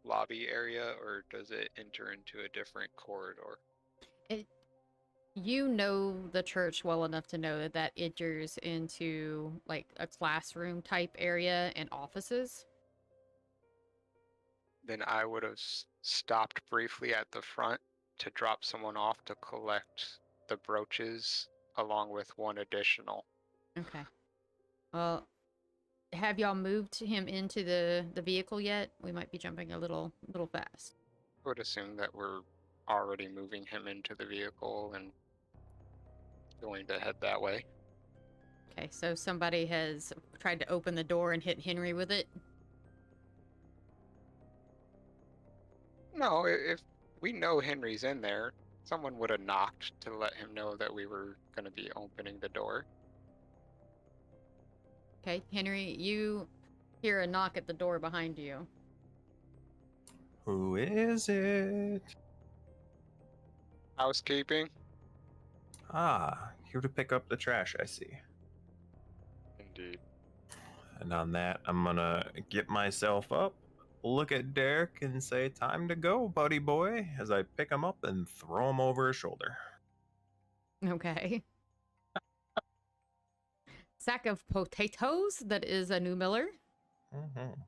lobby area, or does it enter into a different corridor? You know the church well enough to know that that enters into like a classroom type area and offices. Then I would have stopped briefly at the front to drop someone off to collect the brooches along with one additional. Okay. Well, have y'all moved him into the vehicle yet? We might be jumping a little fast. I would assume that we're already moving him into the vehicle and going to head that way. Okay, so somebody has tried to open the door and hit Henry with it. No, if we know Henry's in there, someone would have knocked to let him know that we were going to be opening the door. Okay, Henry, you hear a knock at the door behind you. Who is it? Housekeeping? Ah, here to pick up the trash, I see. Indeed. And on that, I'm gonna get myself up, look at Darek, and say, "Time to go, buddy boy," as I pick him up and throw him over his shoulder. Okay. Sack of potatoes, that is a new Miller. Mm-hmm.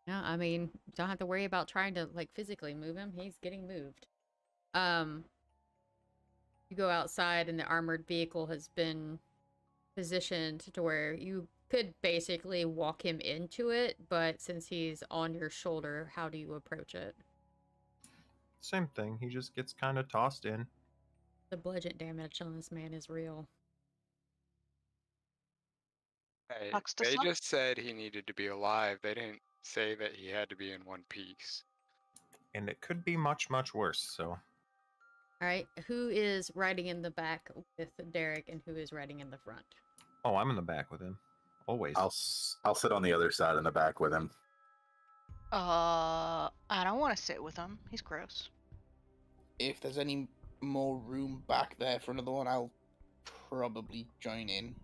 Yeah, I mean, don't have to worry about trying to like physically move him. He's getting moved. You go outside and the armored vehicle has been positioned to where you could basically walk him into it, but since he's on your shoulder, how do you approach it? Same thing. He just gets kind of tossed in. The bludgeon damage on this man is real. Hey, Bucks to they suck. just said he needed to be alive. They didn't say that he had to be in one piece. And it could be much, much worse, so. All right, who is riding in the back with Darek and who is riding in the front? Oh, I'm in the back with him. Always. I'll sit on the other side in the back with him. I don't want to sit with him. He's gross. If there's any more room back there for another one, I'll probably join in.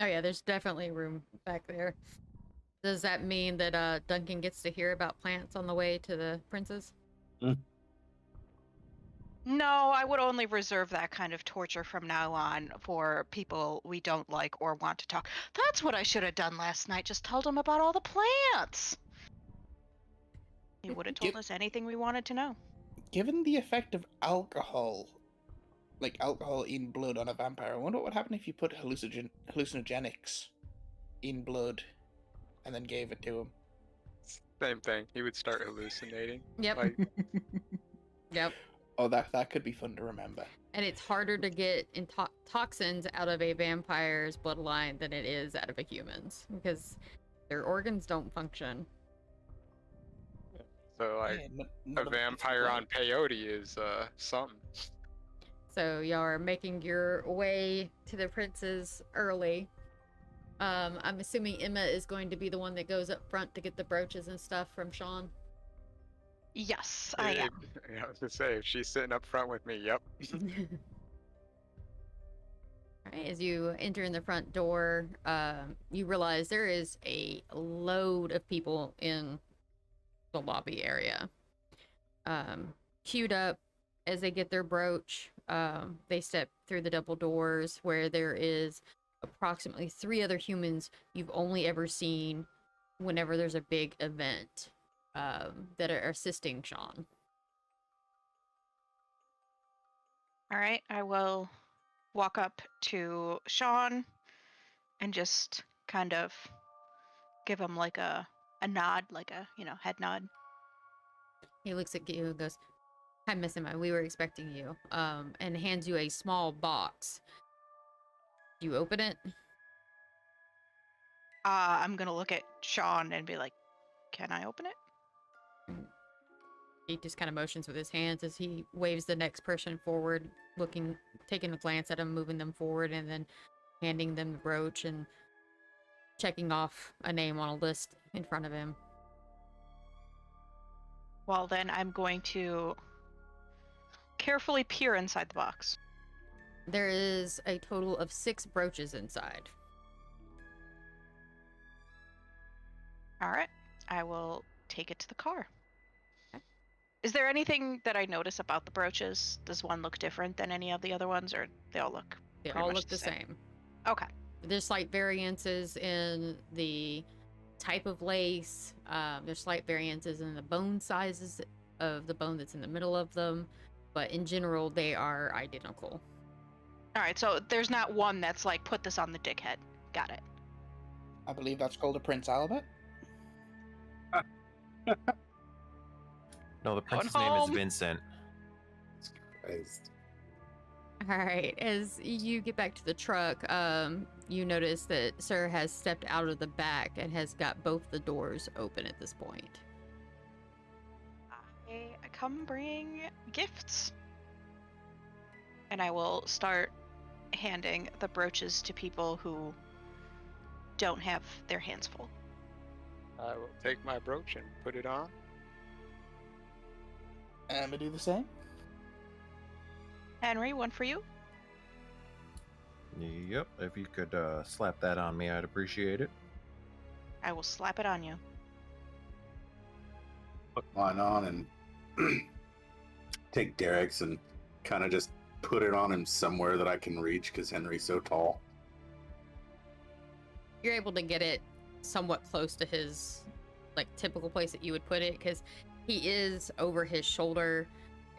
Oh yeah, there's definitely room back there. Does that mean that Duncan gets to hear about plants on the way to the princes? No, I would only reserve that kind of torture from now on for people we don't like or want to talk. That's what I should have done last night. Just told him about all the plants. He would have told us anything we wanted to know. Given the effect of alcohol like alcohol in blood on a vampire. I wonder what would happen if you put hallucinogenics in blood and then gave it to him. Same thing. He would start hallucinating. Yep. Like, Yep. Oh, that could be fun to remember. And it's harder to get toxins out of a vampire's bloodline than it is out of a human's because their organs don't function. so like Yeah, a vampire on peyote is something. So y'all are making your way to the princes early. I'm assuming Emma is going to be the one that goes up front to get the brooches and stuff from Sean. Yes, I am. Yeah, I was gonna say if she's sitting up front with me, yep. Alright, as you enter in the front door, you realize there is a load of people in the lobby area. Queued up as they get their brooch. They step through the double doors where there is approximately 3 other humans you've only ever seen whenever there's a big event that are assisting Sean. All right, I will walk up to Sean and just kind of give him like a nod, like a, head nod. He looks at you and goes, "Hi, Miss Emma, we were expecting you," and hands you a small box. You open it? I'm gonna look at Sean and be like, "Can I open it?" He just kind of motions with his hands as he waves the next person forward, taking a glance at them, moving them forward, and then handing them the brooch and checking off a name on a list in front of him. Well, then I'm going to carefully peer inside the box. There is a total of 6 brooches inside. All right, I will take it to the car. Is there anything that I notice about the brooches? Does one look different than any of the other ones, or they all look They pretty all much look the same. Okay. There's slight variances in the type of lace. There's slight variances in the bone sizes of the bone that's in the middle of them. But in general, they are identical. All right, so there's not one that's like, put this on the dickhead. Got it. I believe that's called a Prince Albert. No, the prince's Going name is home. Vincent. Christ. All right, as you get back to the truck, you notice that Sir has stepped out of the back and has got both the doors open at this point. I come bring gifts. And I will start handing the brooches to people who don't have their hands full. I will take my brooch and put it on. I'm gonna do the same. Henry, one for you. Yep, if you could slap that on me, I'd appreciate it. I will slap it on you. Put mine on and take Derek's and kind of just put it on him somewhere that I can reach because Henry's so tall. You're able to get it somewhat close to his typical place that you would put it because he is over his shoulder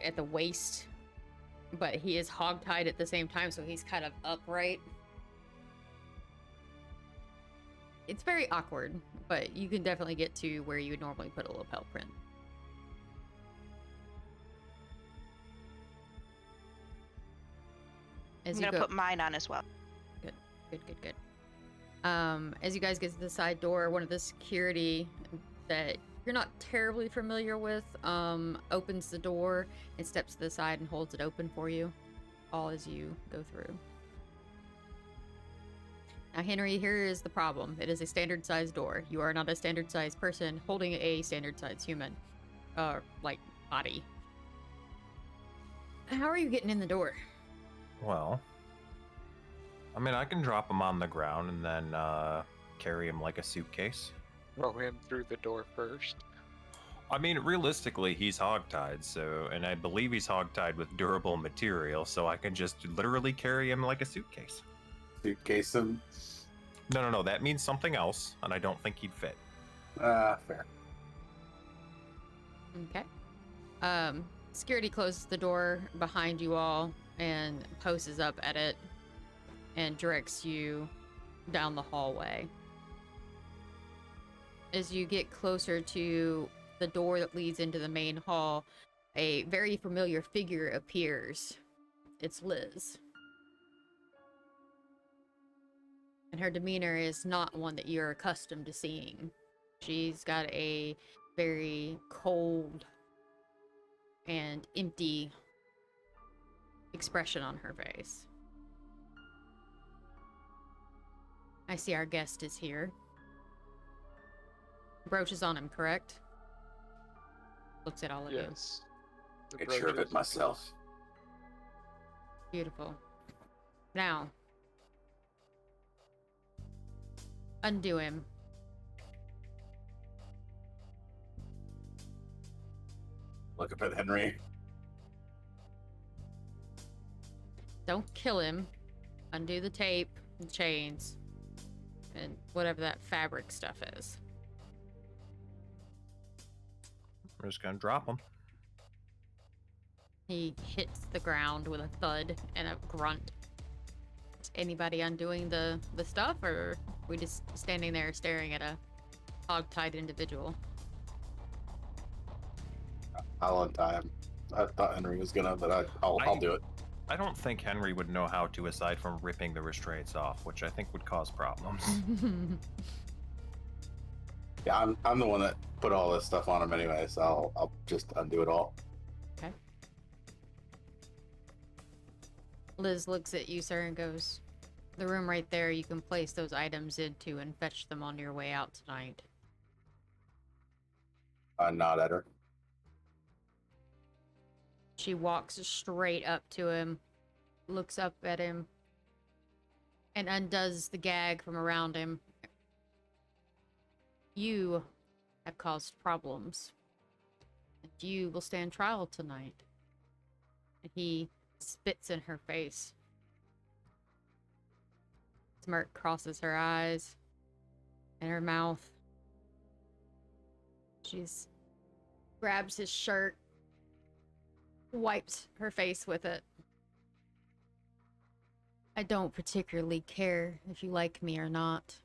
at the waist, but he is hogtied at the same time, so he's kind of upright. It's very awkward, but you can definitely get to where you would normally put a lapel print. I'm going to put mine on as well. Good. As you guys get to the side door, one of the security that you're not terribly familiar with opens the door and steps to the side and holds it open for you, all as you go through. Now, Henry, here is the problem. It is a standard size door. You are not a standard size person holding a standard size human, body. How are you getting in the door? Well, I mean, I can drop him on the ground and then carry him like a suitcase. Throw him through the door first. I mean, realistically, he's hogtied, and I believe he's hogtied with durable material, so I can just literally carry him like a suitcase. Suitcase him. No, that means something else, and I don't think he'd fit. Fair. Okay. Security closes the door behind you all and poses up at it and directs you down the hallway. As you get closer to the door that leads into the main hall, a very familiar figure appears. It's Liz. And her demeanor is not one that you're accustomed to seeing. She's got a very cold and empty expression on her face. I see our guest is here. Brooch is on him, correct? Looks at all of you. Yes. The Made sure of brooch it is- myself. Beautiful. Now, undo him. Look up at Henry. Don't kill him. Undo the tape, the chains, and whatever that fabric stuff is. We're just gonna drop him. He hits the ground with a thud and a grunt. Is anybody undoing the stuff, or are we just standing there staring at a hog-tied individual? I'll untie him. I thought Henry was gonna, but I'll do it. I don't think Henry would know how to, aside from ripping the restraints off, which I think would cause problems. Yeah, I'm the one that put all this stuff on him anyway, so I'll just undo it all. Okay. Liz looks at you, sir, and goes, "The room right there, you can place those items into and fetch them on your way out tonight." I nod at her. She walks straight up to him, looks up at him, and undoes the gag from around him. "You have caused problems, and you will stand trial tonight." And he spits in her face. Smirk crosses her eyes and her mouth. She's grabs his shirt, wipes her face with it. "I don't particularly care if you like me or not,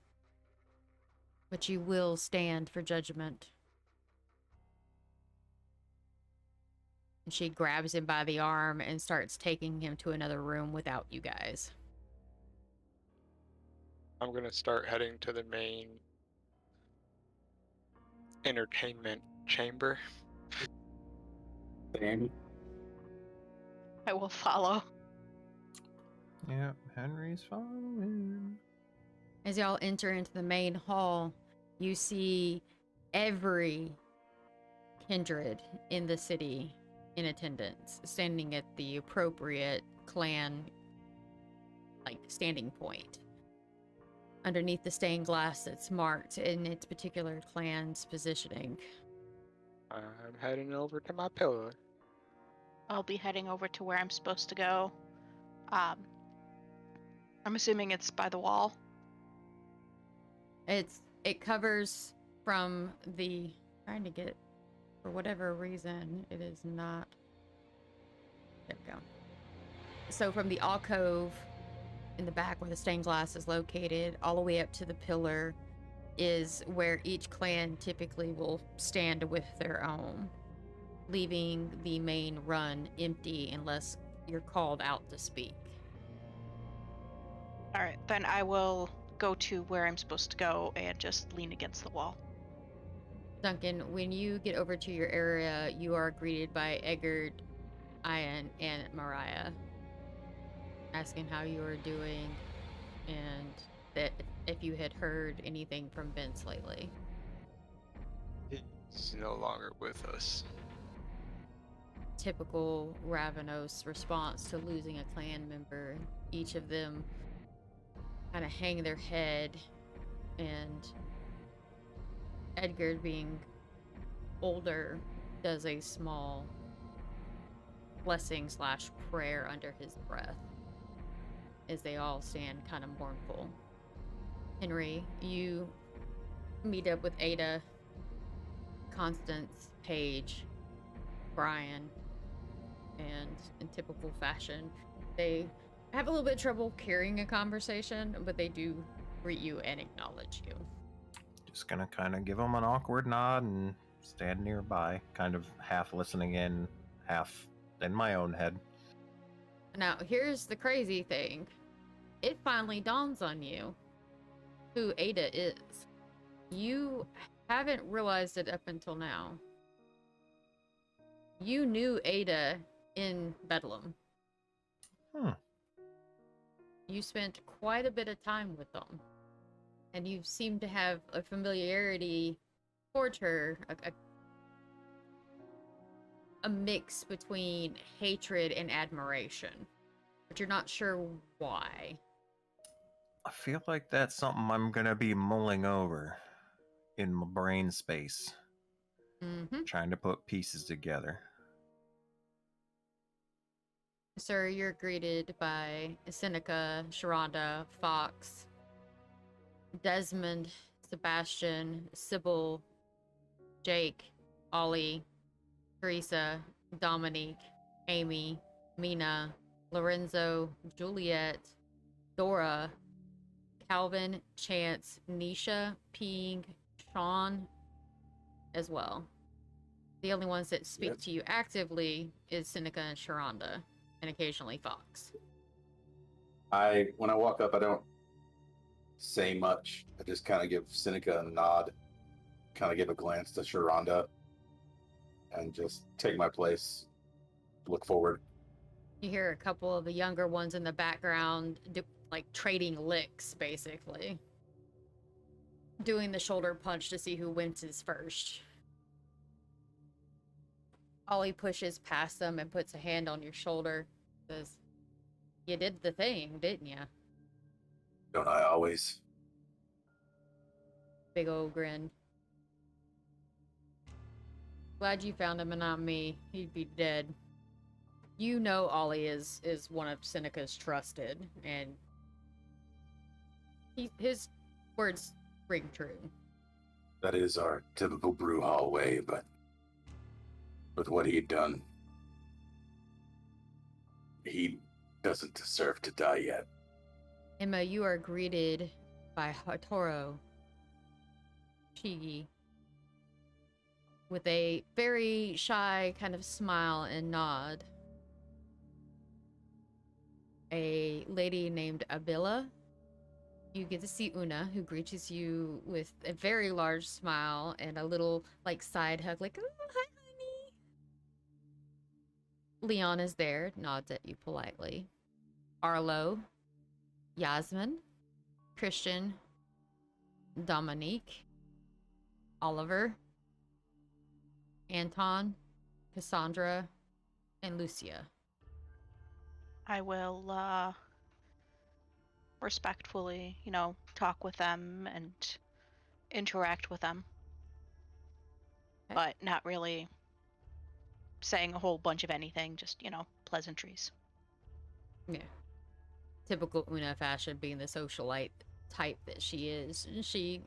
but you will stand for judgment." And she grabs him by the arm and starts taking him to another room without you guys. I'm gonna start heading to the main entertainment chamber. Same. I will follow. Yeah, Henry's following. As y'all enter into the main hall, you see every kindred in the city in attendance, standing at the appropriate clan, standing point. Underneath the stained glass that's marked in its particular clan's positioning. I'm heading over to my pillar. I'll be heading over to where I'm supposed to go. I'm assuming it's by the wall. It covers from the trying to get, for whatever reason, it is not. There we go. So from the alcove in the back where the stained glass is located, all the way up to the pillar is where each clan typically will stand with their own, leaving the main run empty unless you're called out to speak. All right, then I will go to where I'm supposed to go and just lean against the wall. Duncan, when you get over to your area, you are greeted by Eggert, Ian, and Mariah, asking how you are doing and that if you had heard anything from Vince lately. He's no longer with us. Typical Ravenos response to losing a clan member. Each of them kind of hang their head, and Edgar, being older, does a small blessing / prayer under his breath as they all stand kind of mournful. Henry, you meet up with Ada, Constance, Paige, Brian, and in typical fashion, They have a little bit of trouble carrying a conversation, but they do greet you and acknowledge you. Just gonna kind of give him an awkward nod and stand nearby, kind of half listening in, half in my own head. Now, here's the crazy thing. It finally dawns on you who Ada is. You haven't realized it up until now. You knew Ada in Bedlam. You spent quite a bit of time with them. And you seem to have a familiarity towards her, a mix between hatred and admiration. But you're not sure why. I feel like that's something I'm gonna be mulling over in my brain space, trying to put pieces together. Sir, you're greeted by Seneca, Sharonda, Fox, Desmond, Sebastian, Sybil, Jake, Ollie, Teresa, Dominique, Amy, Mina, Lorenzo, Juliet, Dora, Calvin, Chance, Nisha, Ping, Sean, as well. The only ones that speak to you actively is Seneca and Sharonda, and occasionally Fox. When I walk up, I don't say much. I just kind of give Seneca a nod, kind of give a glance to Sharonda, and just take my place, look forward. You hear a couple of the younger ones in the background, like trading licks, basically. Doing the shoulder punch to see who winces first. Ollie pushes past them and puts a hand on your shoulder. Says, "You did the thing, didn't ya?" Don't I always? Big old grin. Glad you found him and not me. He'd be dead. You know Ollie is one of Seneca's trusted, and his words ring true. That is our typical brew hall way, but with what he'd done, he doesn't deserve to die yet. Emma, you are greeted by Hatoro Shigi with a very shy kind of smile and nod. A lady named Abila. You get to see Una, who greets you with a very large smile and a little like side hug, like, "Oh, hi, honey." Leon is there, nods at you politely. Arlo, Yasmin, Christian, Dominique, Oliver, Anton, Cassandra, and Lucia. I will respectfully, talk with them and interact with them. Okay. But not really saying a whole bunch of anything, just, pleasantries. Yeah. Typical Una fashion, being the socialite type that she is. She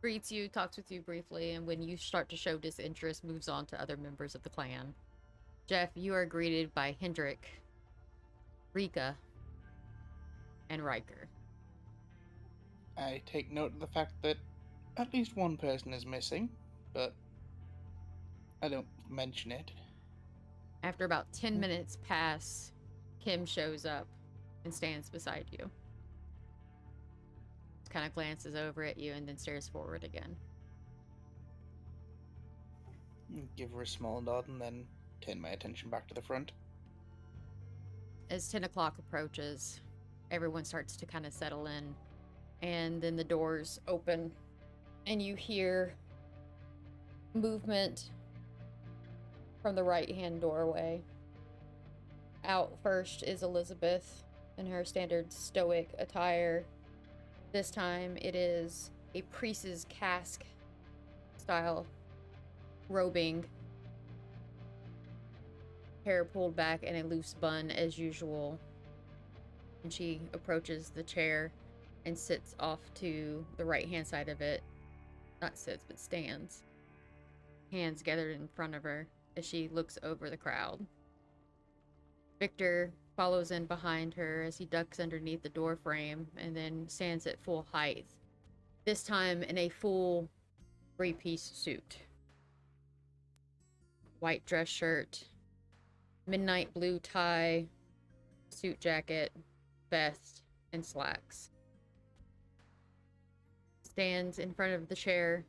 greets you, talks with you briefly, and when you start to show disinterest, moves on to other members of the clan. Jeff, you are greeted by Hendrik, Rika, and Riker. I take note of the fact that at least one person is missing, but I don't mention it. After about 10 minutes pass, Kim shows up and stands beside you. Kind of glances over at you and then stares forward again. Give her a small nod and then turn my attention back to the front. As 10 o'clock approaches, everyone starts to kind of settle in, and then the doors open and you hear movement from the right-hand doorway. Out first is Elizabeth in her standard stoic attire. This time it is a priest's casque style robing, hair pulled back in a loose bun as usual. And she approaches the chair and sits off to the right-hand side of it. Not sits, but stands. Hands gathered in front of her as she looks over the crowd. Victor follows in behind her as he ducks underneath the door frame and then stands at full height, this time in a full three-piece suit. White dress shirt, midnight blue tie, suit jacket, vest, and slacks. Stands in front of the chair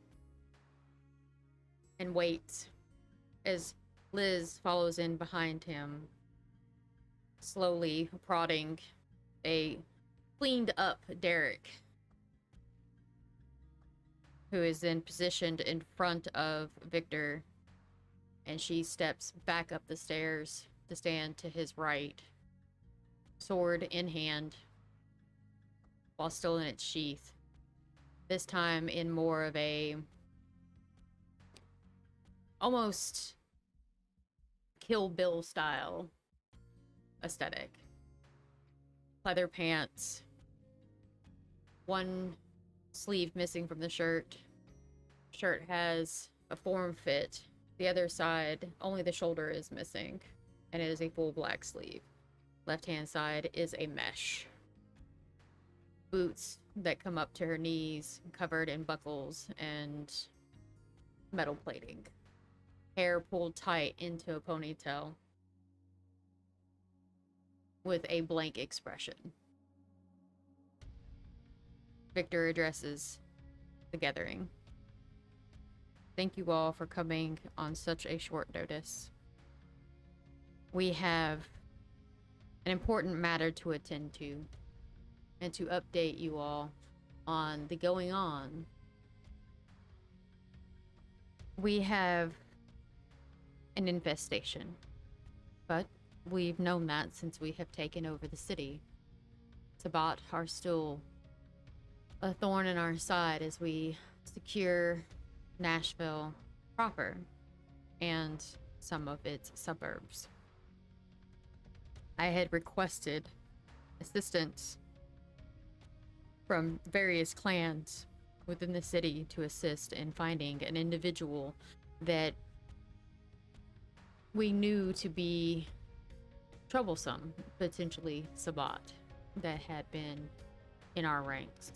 and waits as Liz follows in behind him, slowly prodding a cleaned up Darek, who is then positioned in front of Victor, and she steps back up the stairs to stand to his right, sword in hand, while still in its sheath. This time in more of a almost Kill Bill style aesthetic. Leather pants, one sleeve missing from the shirt. Shirt has a form fit. The other side, only the shoulder is missing, and it is a full black sleeve. Left hand side is a mesh. Boots that come up to her knees, covered in buckles and metal plating. Hair pulled tight into a ponytail with a blank expression. Victor addresses the gathering. Thank you all for coming on such a short notice. We have an important matter to attend to and to update you all on the going on. We have an infestation, but we've known that since we have taken over the city. Sabbat are still a thorn in our side as we secure Nashville proper and some of its suburbs. I had requested assistance from various clans within the city to assist in finding an individual that we knew to be troublesome, potentially Sabbat, that had been in our ranks.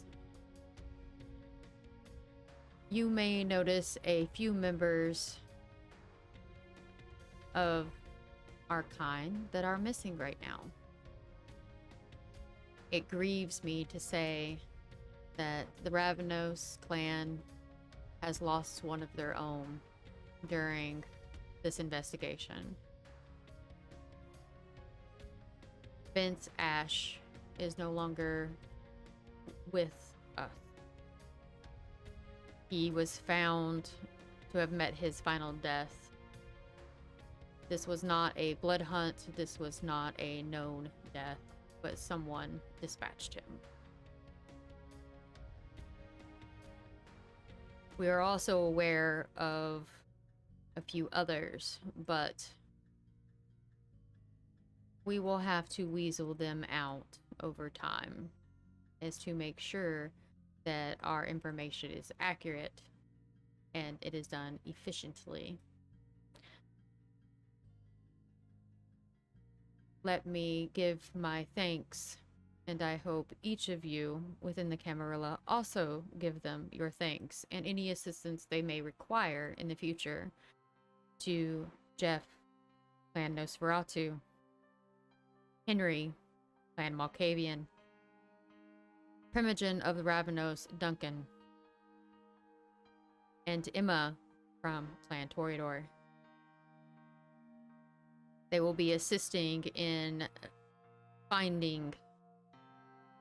You may notice a few members of our kind that are missing right now. It grieves me to say that the Ravenos clan has lost one of their own during this investigation. Vince Ash is no longer with us. He was found to have met his final death. This was not a blood hunt. This was not a known death, but someone dispatched him. We are also aware of a few others, but we will have to weasel them out over time as to make sure that our information is accurate and it is done efficiently. Let me give my thanks, and I hope each of you within the Camarilla also give them your thanks and any assistance they may require in the future, to Jeff, Clan Nosferatu, Henry, Clan Malkavian, Primogen of the Ravenos, Duncan, and Emma from Clan Toreador. They will be assisting in finding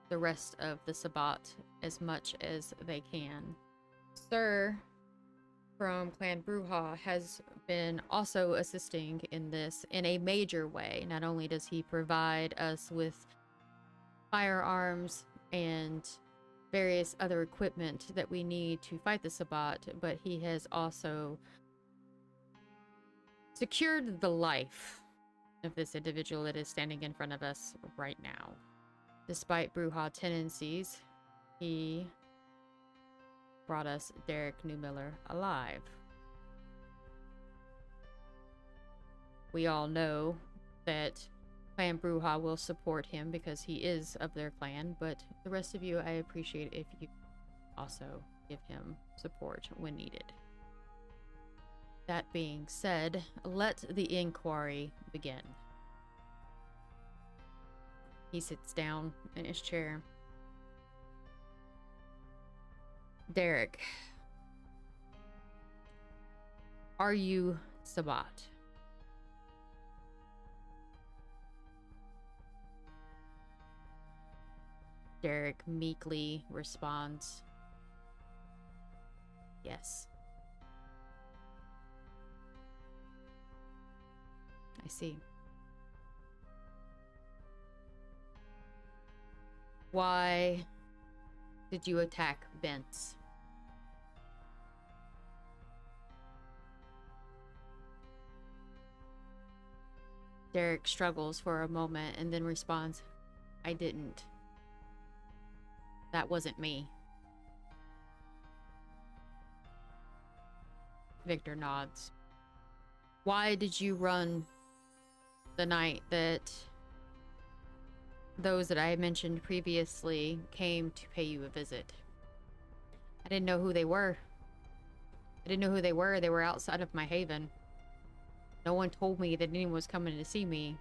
the rest of the Sabbat as much as they can. Sir from Clan Bruja has been also assisting in this in a major way. Not only does he provide us with firearms and various other equipment that we need to fight the Sabbat, but he has also secured the life of this individual that is standing in front of us right now. Despite Bruja tendencies, he brought us Darek Newmiller alive. We all know that Clan Bruja will support him because he is of their clan, but the rest of you, I appreciate if you also give him support when needed. That being said, let the inquiry begin. He sits down in his chair. Darek, are you Sabat? Darek meekly responds, yes. I see. Why did you attack Bence? Darek struggles for a moment and then responds, I didn't. That wasn't me. Victor nods. Why did you run the night that those that I mentioned previously came to pay you a visit? I didn't know who they were. They were outside of my haven. No one told me that anyone was coming to see me,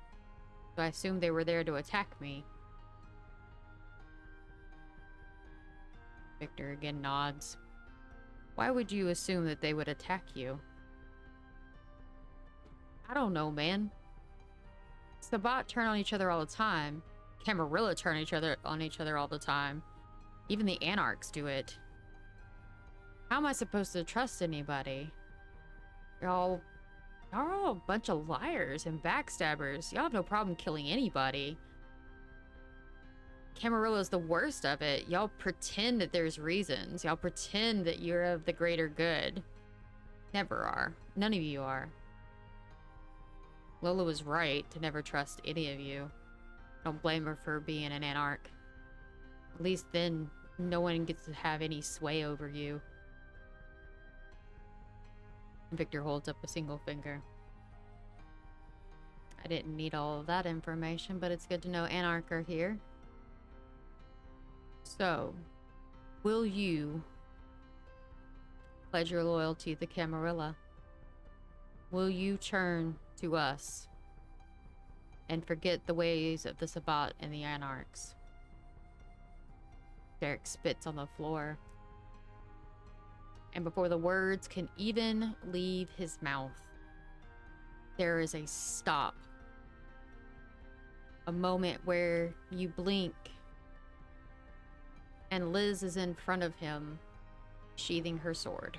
so I assumed they were there to attack me. Victor again nods. Why would you assume that they would attack you? I don't know, man. Sabat turn on each other all the time. Camarilla turn on each other all the time. Even the Anarchs do it. How am I supposed to trust anybody? Y'all are all a bunch of liars and backstabbers. Y'all have no problem killing anybody. Camarilla's the worst of it. Y'all pretend that there's reasons. Y'all pretend that you're of the greater good. Never are. None of you are. Lola was right to never trust any of you. Don't blame her for being an Anarch. At least then, no one gets to have any sway over you. Victor holds up a single finger. I didn't need all of that information, but it's good to know Anarch are here. So, will you pledge your loyalty to Camarilla? Will you turn to us and forget the ways of the Sabat and the Anarchs? Darek spits on the floor, and before the words can even leave his mouth, there is a stop. A moment where you blink, and Liz is in front of him, sheathing her sword.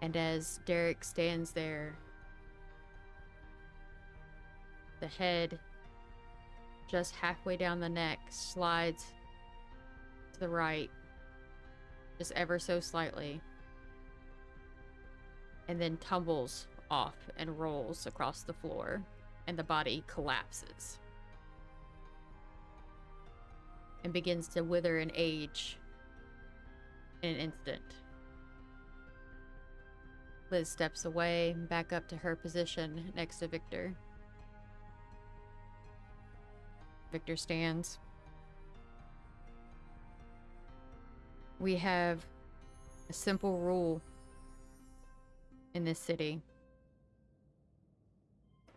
And as Darek stands there, the head just halfway down the neck slides to the right, just ever so slightly, and then tumbles off and rolls across the floor, and the body collapses and begins to wither and age in an instant. Liz steps away, back up to her position next to Victor. Victor stands. We have a simple rule in this city.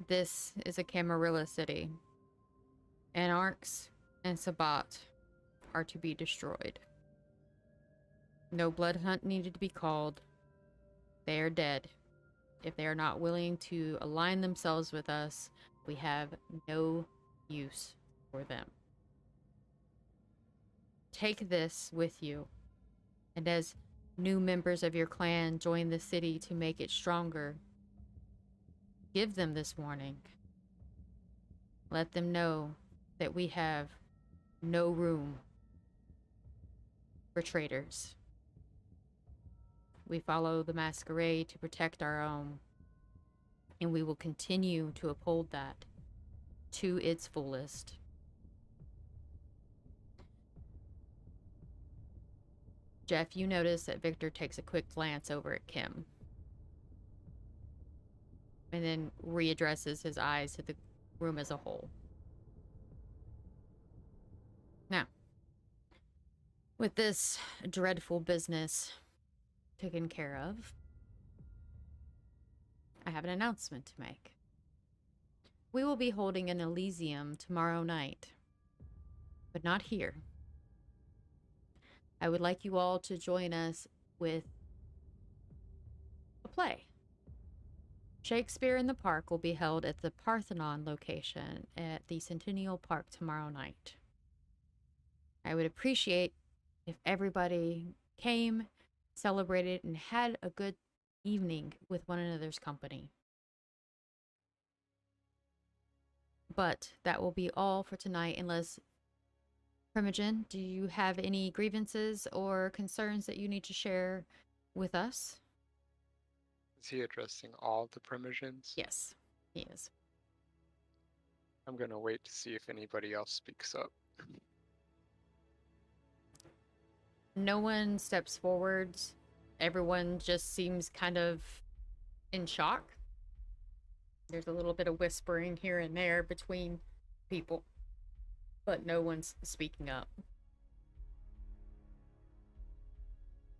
This is a Camarilla city. Anarchs and Sabat are to be destroyed. No blood hunt needed to be called. They are dead. If they are not willing to align themselves with us, we have no use for them. Take this with you, and as new members of your clan join the city to make it stronger, give them this warning. Let them know that we have no room for traitors. We follow the Masquerade to protect our own, and we will continue to uphold that to its fullest. Jeff, you notice that Victor takes a quick glance over at Kim. and then readdresses his eyes to the room as a whole. Now, with this dreadful business taken care of, I have an announcement to make. We will be holding an Elysium tomorrow night, but not here. I would like you all to join us with a play. Shakespeare in the Park will be held at the Parthenon location at the Centennial Park tomorrow night. I would appreciate if everybody came, celebrated, and had a good evening with one another's company. But that will be all for tonight, unless, Primogen, do you have any grievances or concerns that you need to share with us? Is he addressing all the Primogens? Yes, he is. I'm gonna wait to see if anybody else speaks up. No one steps forwards. Everyone just seems kind of in shock. There's a little bit of whispering here and there between people, but no one's speaking up.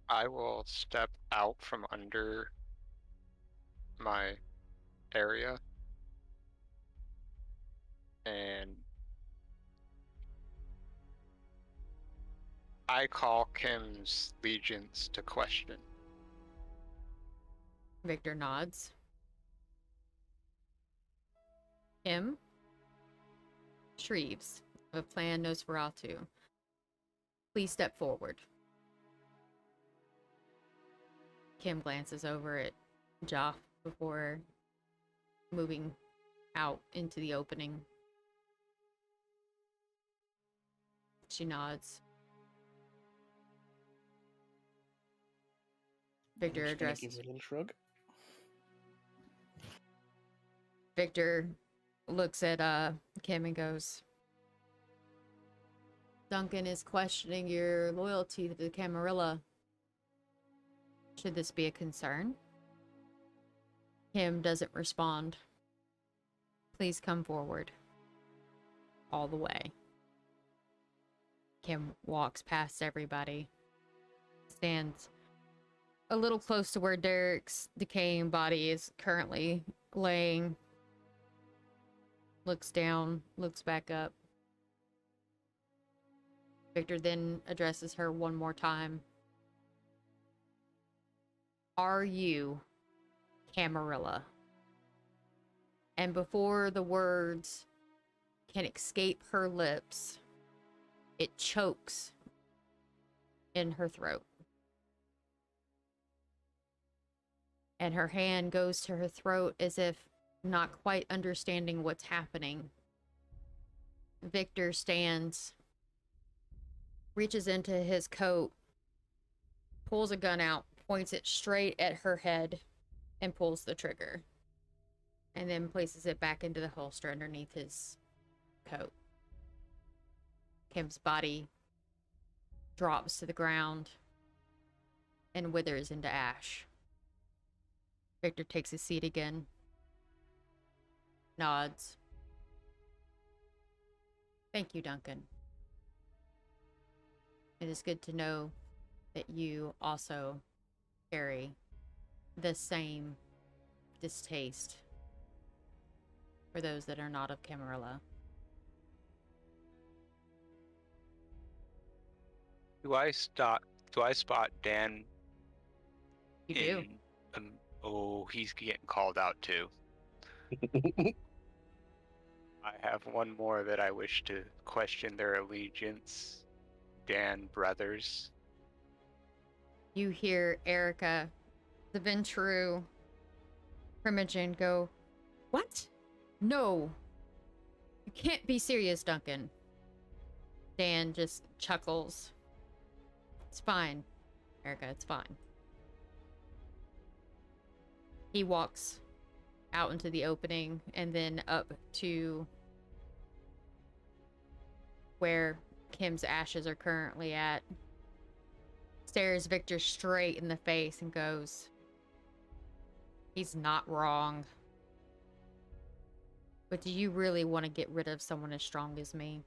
I will step out from under my area and I call Kim's legions to question. Victor nods. Kim? Shreves of Clan Nosferatu. Please step forward. Kim glances over at Joff before moving out into the opening. She nods. Victor I'm just gonna addresses. give her a little shrug. Victor looks at Kim and goes, Duncan is questioning your loyalty to the Camarilla. Should this be a concern? Kim doesn't respond. Please come forward. All the way. Kim walks past everybody. Stands a little close to where Derek's decaying body is currently laying. Looks down, looks back up. Victor then addresses her one more time. Are you Camarilla? And before the words can escape her lips, it chokes in her throat. And her hand goes to her throat as if not quite understanding what's happening. Victor stands, reaches into his coat, pulls a gun out, points it straight at her head, and pulls the trigger. And then places it back into the holster underneath his coat. Kim's body drops to the ground and withers into ash. Victor takes his seat again, nods. Thank you, Duncan. It is good to know that you also carry the same distaste for those that are not of Camarilla. Do I spot Dan? You do. Oh, he's getting called out too. I have one more that I wish to question their allegiance. Dan brothers. You hear Erica, the Ventru, Primogen go, What? No. You can't be serious, Duncan. Dan just chuckles. It's fine, Erica, it's fine. He walks out into the opening and then up to where Kim's ashes are currently at. Stares Victor straight in the face and goes, He's not wrong. But do you really want to get rid of someone as strong as me?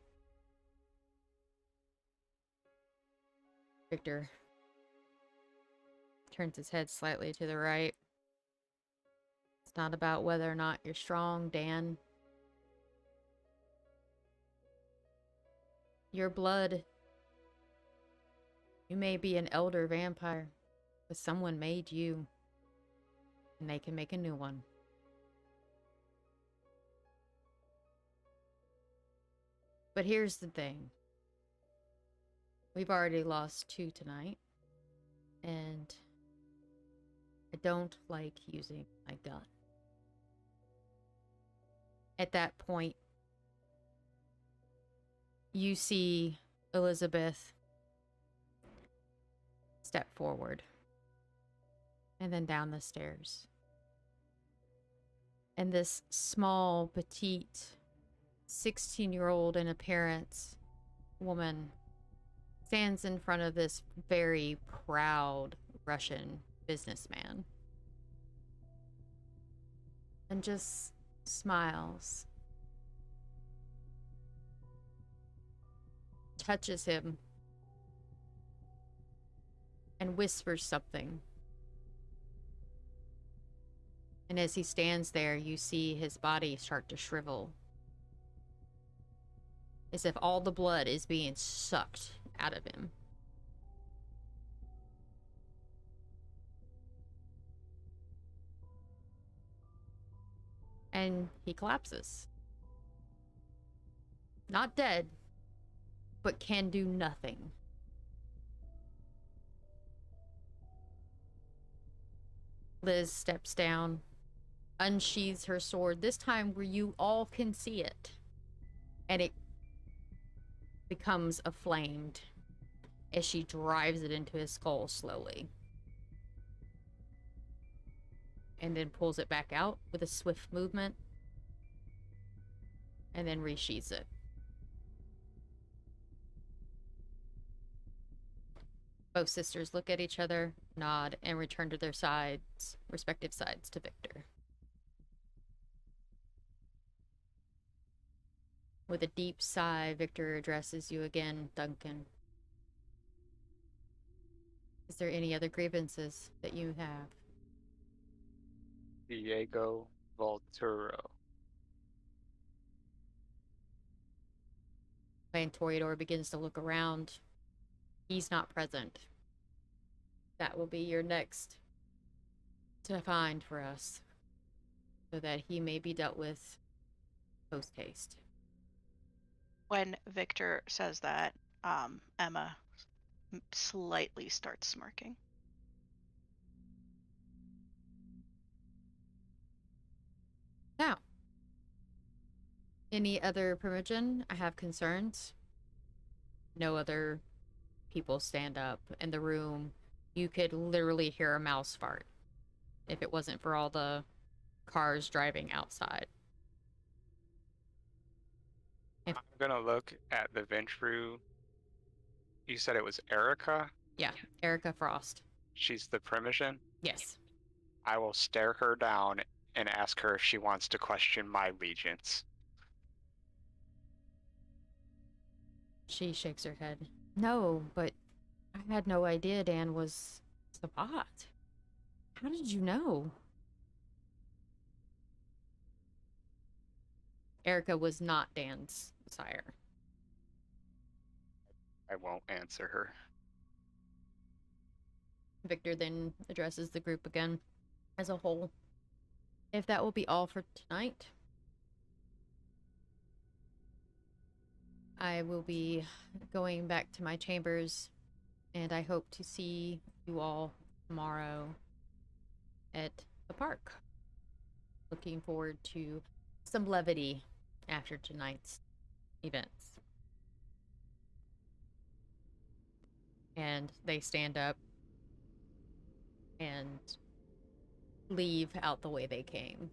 Victor turns his head slightly to the right. It's not about whether or not you're strong, Dan. Your blood. You may be an elder vampire, but someone made you, and they can make a new one. But here's the thing. We've already lost 2 tonight, and I don't like using my gun. At that point, you see Elizabeth step forward and then down the stairs. And this small, petite, 16-year-old in appearance woman stands in front of this very proud Russian businessman and just smiles, touches him, and whispers something. And as he stands there, you see his body start to shrivel, as if all the blood is being sucked out of him. And he collapses. Not dead, but can do nothing. Liz steps down, unsheathes her sword, this time where you all can see it. And it becomes aflamed as she drives it into his skull slowly. And then pulls it back out with a swift movement. And then resheathes it. Both sisters look at each other, nod, and return to their sides, respective sides, to Victor. With a deep sigh, Victor addresses you again, Duncan. Is there any other grievances that you have? Diego Volturo. When Toreador begins to look around, he's not present. That will be your next to find for us, so that he may be dealt with post haste. When Victor says that, Emma slightly starts smirking. Now, any other permission? I have concerns. No other people stand up in the room. You could literally hear a mouse fart if it wasn't for all the cars driving outside. I'm gonna look at the Ventru. You said it was Erica? Yeah, Erica Frost. She's the Primogen? Yes. I will stare her down and ask her if she wants to question my allegiance. She shakes her head. No, but I had no idea Dan was Sabat. How did you know? Erica was not Dan's sire. I won't answer her. Victor then addresses the group again as a whole. If that will be all for tonight, I will be going back to my chambers, and I hope to see you all tomorrow at the park. Looking forward to some levity after tonight's events. And they stand up and leave out the way they came.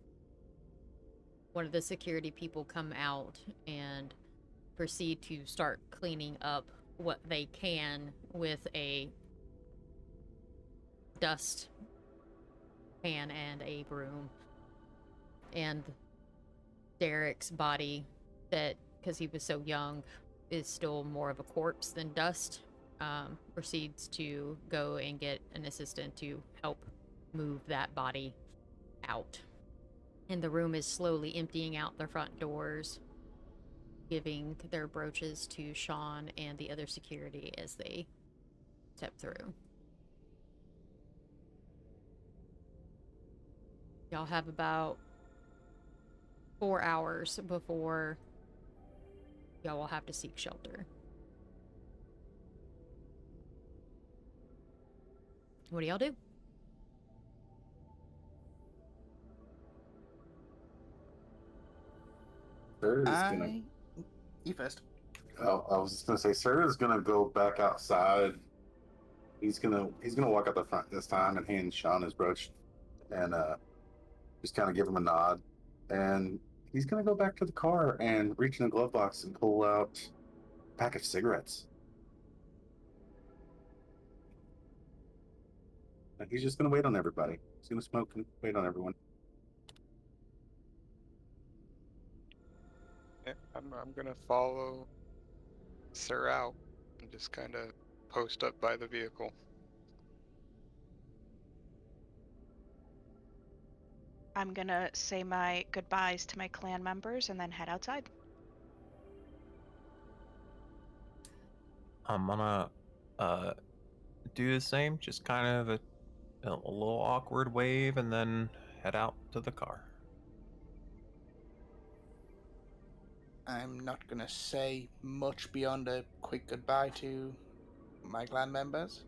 One of the security people come out and proceed to start cleaning up what they can with a dust pan and a broom. And Derek's body that, because he was so young, is still more of a corpse than dust, proceeds to go and get an assistant to help move that body out. And the room is slowly emptying out the front doors, giving their brooches to Sean and the other security as they step through. Y'all have about 4 hours before y'all will have to seek shelter. What do y'all do? Sir is gonna. You first. Oh, I was just gonna say, Sir is gonna go back outside. He's gonna walk out the front this time and hand Sean his brooch, and just kind of give him a nod, and he's gonna go back to the car and reach in the glove box and pull out a pack of cigarettes. And he's just gonna wait on everybody. He's gonna smoke and wait on everyone. Yeah, I'm gonna follow Sir out and just kind of post up by the vehicle. I'm gonna say my goodbyes to my clan members and then head outside. I'm gonna do the same, just kind of a little awkward wave and then head out to the car. I'm not gonna say much beyond a quick goodbye to my clan members.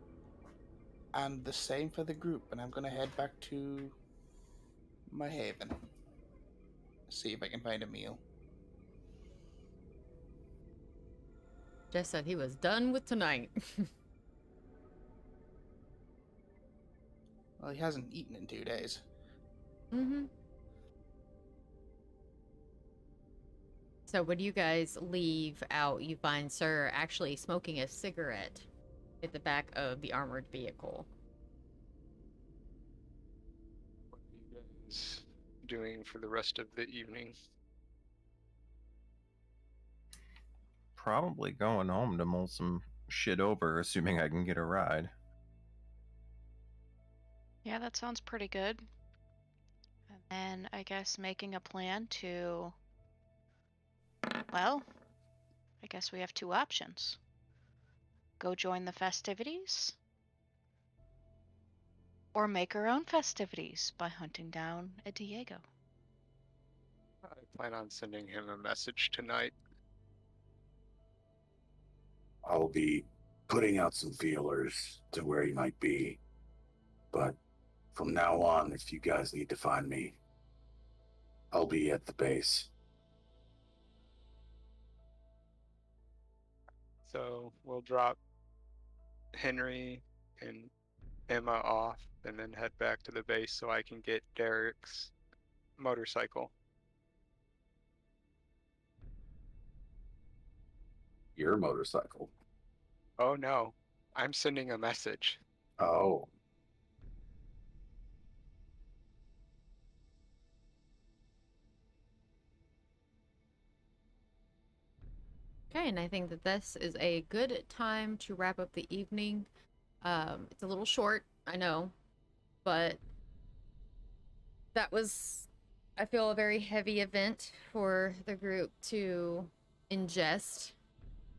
And the same for the group, and I'm gonna head back to my haven. See if I can find a meal. Jess said he was done with tonight. Well, he hasn't eaten in 2 days. Mm-hmm. So when you guys leave out, you find Sir actually smoking a cigarette at the back of the armored vehicle. What are you guys doing for the rest of the evening? Probably going home to mull some shit over, assuming I can get a ride. Yeah, that sounds pretty good. And then I guess making a plan to, well, I guess we have 2 options. Go join the festivities, or make our own festivities by hunting down a Diego. I plan on sending him a message tonight. I'll be putting out some feelers to where he might be. But from now on, if you guys need to find me, I'll be at the base. So we'll drop Henry and Emma off and then head back to the base so I can get Derek's motorcycle. Your motorcycle. Oh no, I'm sending a message. Oh. Okay, and I think that this is a good time to wrap up the evening. It's a little short, I know, but that was, I feel, a very heavy event for the group to ingest,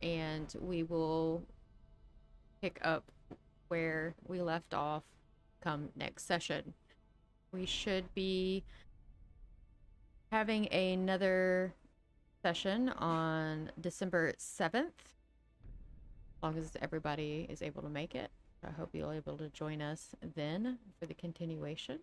and we will pick up where we left off come next session. We should be having another session on December 7th, as long as everybody is able to make it. I hope you'll be able to join us then for the continuation.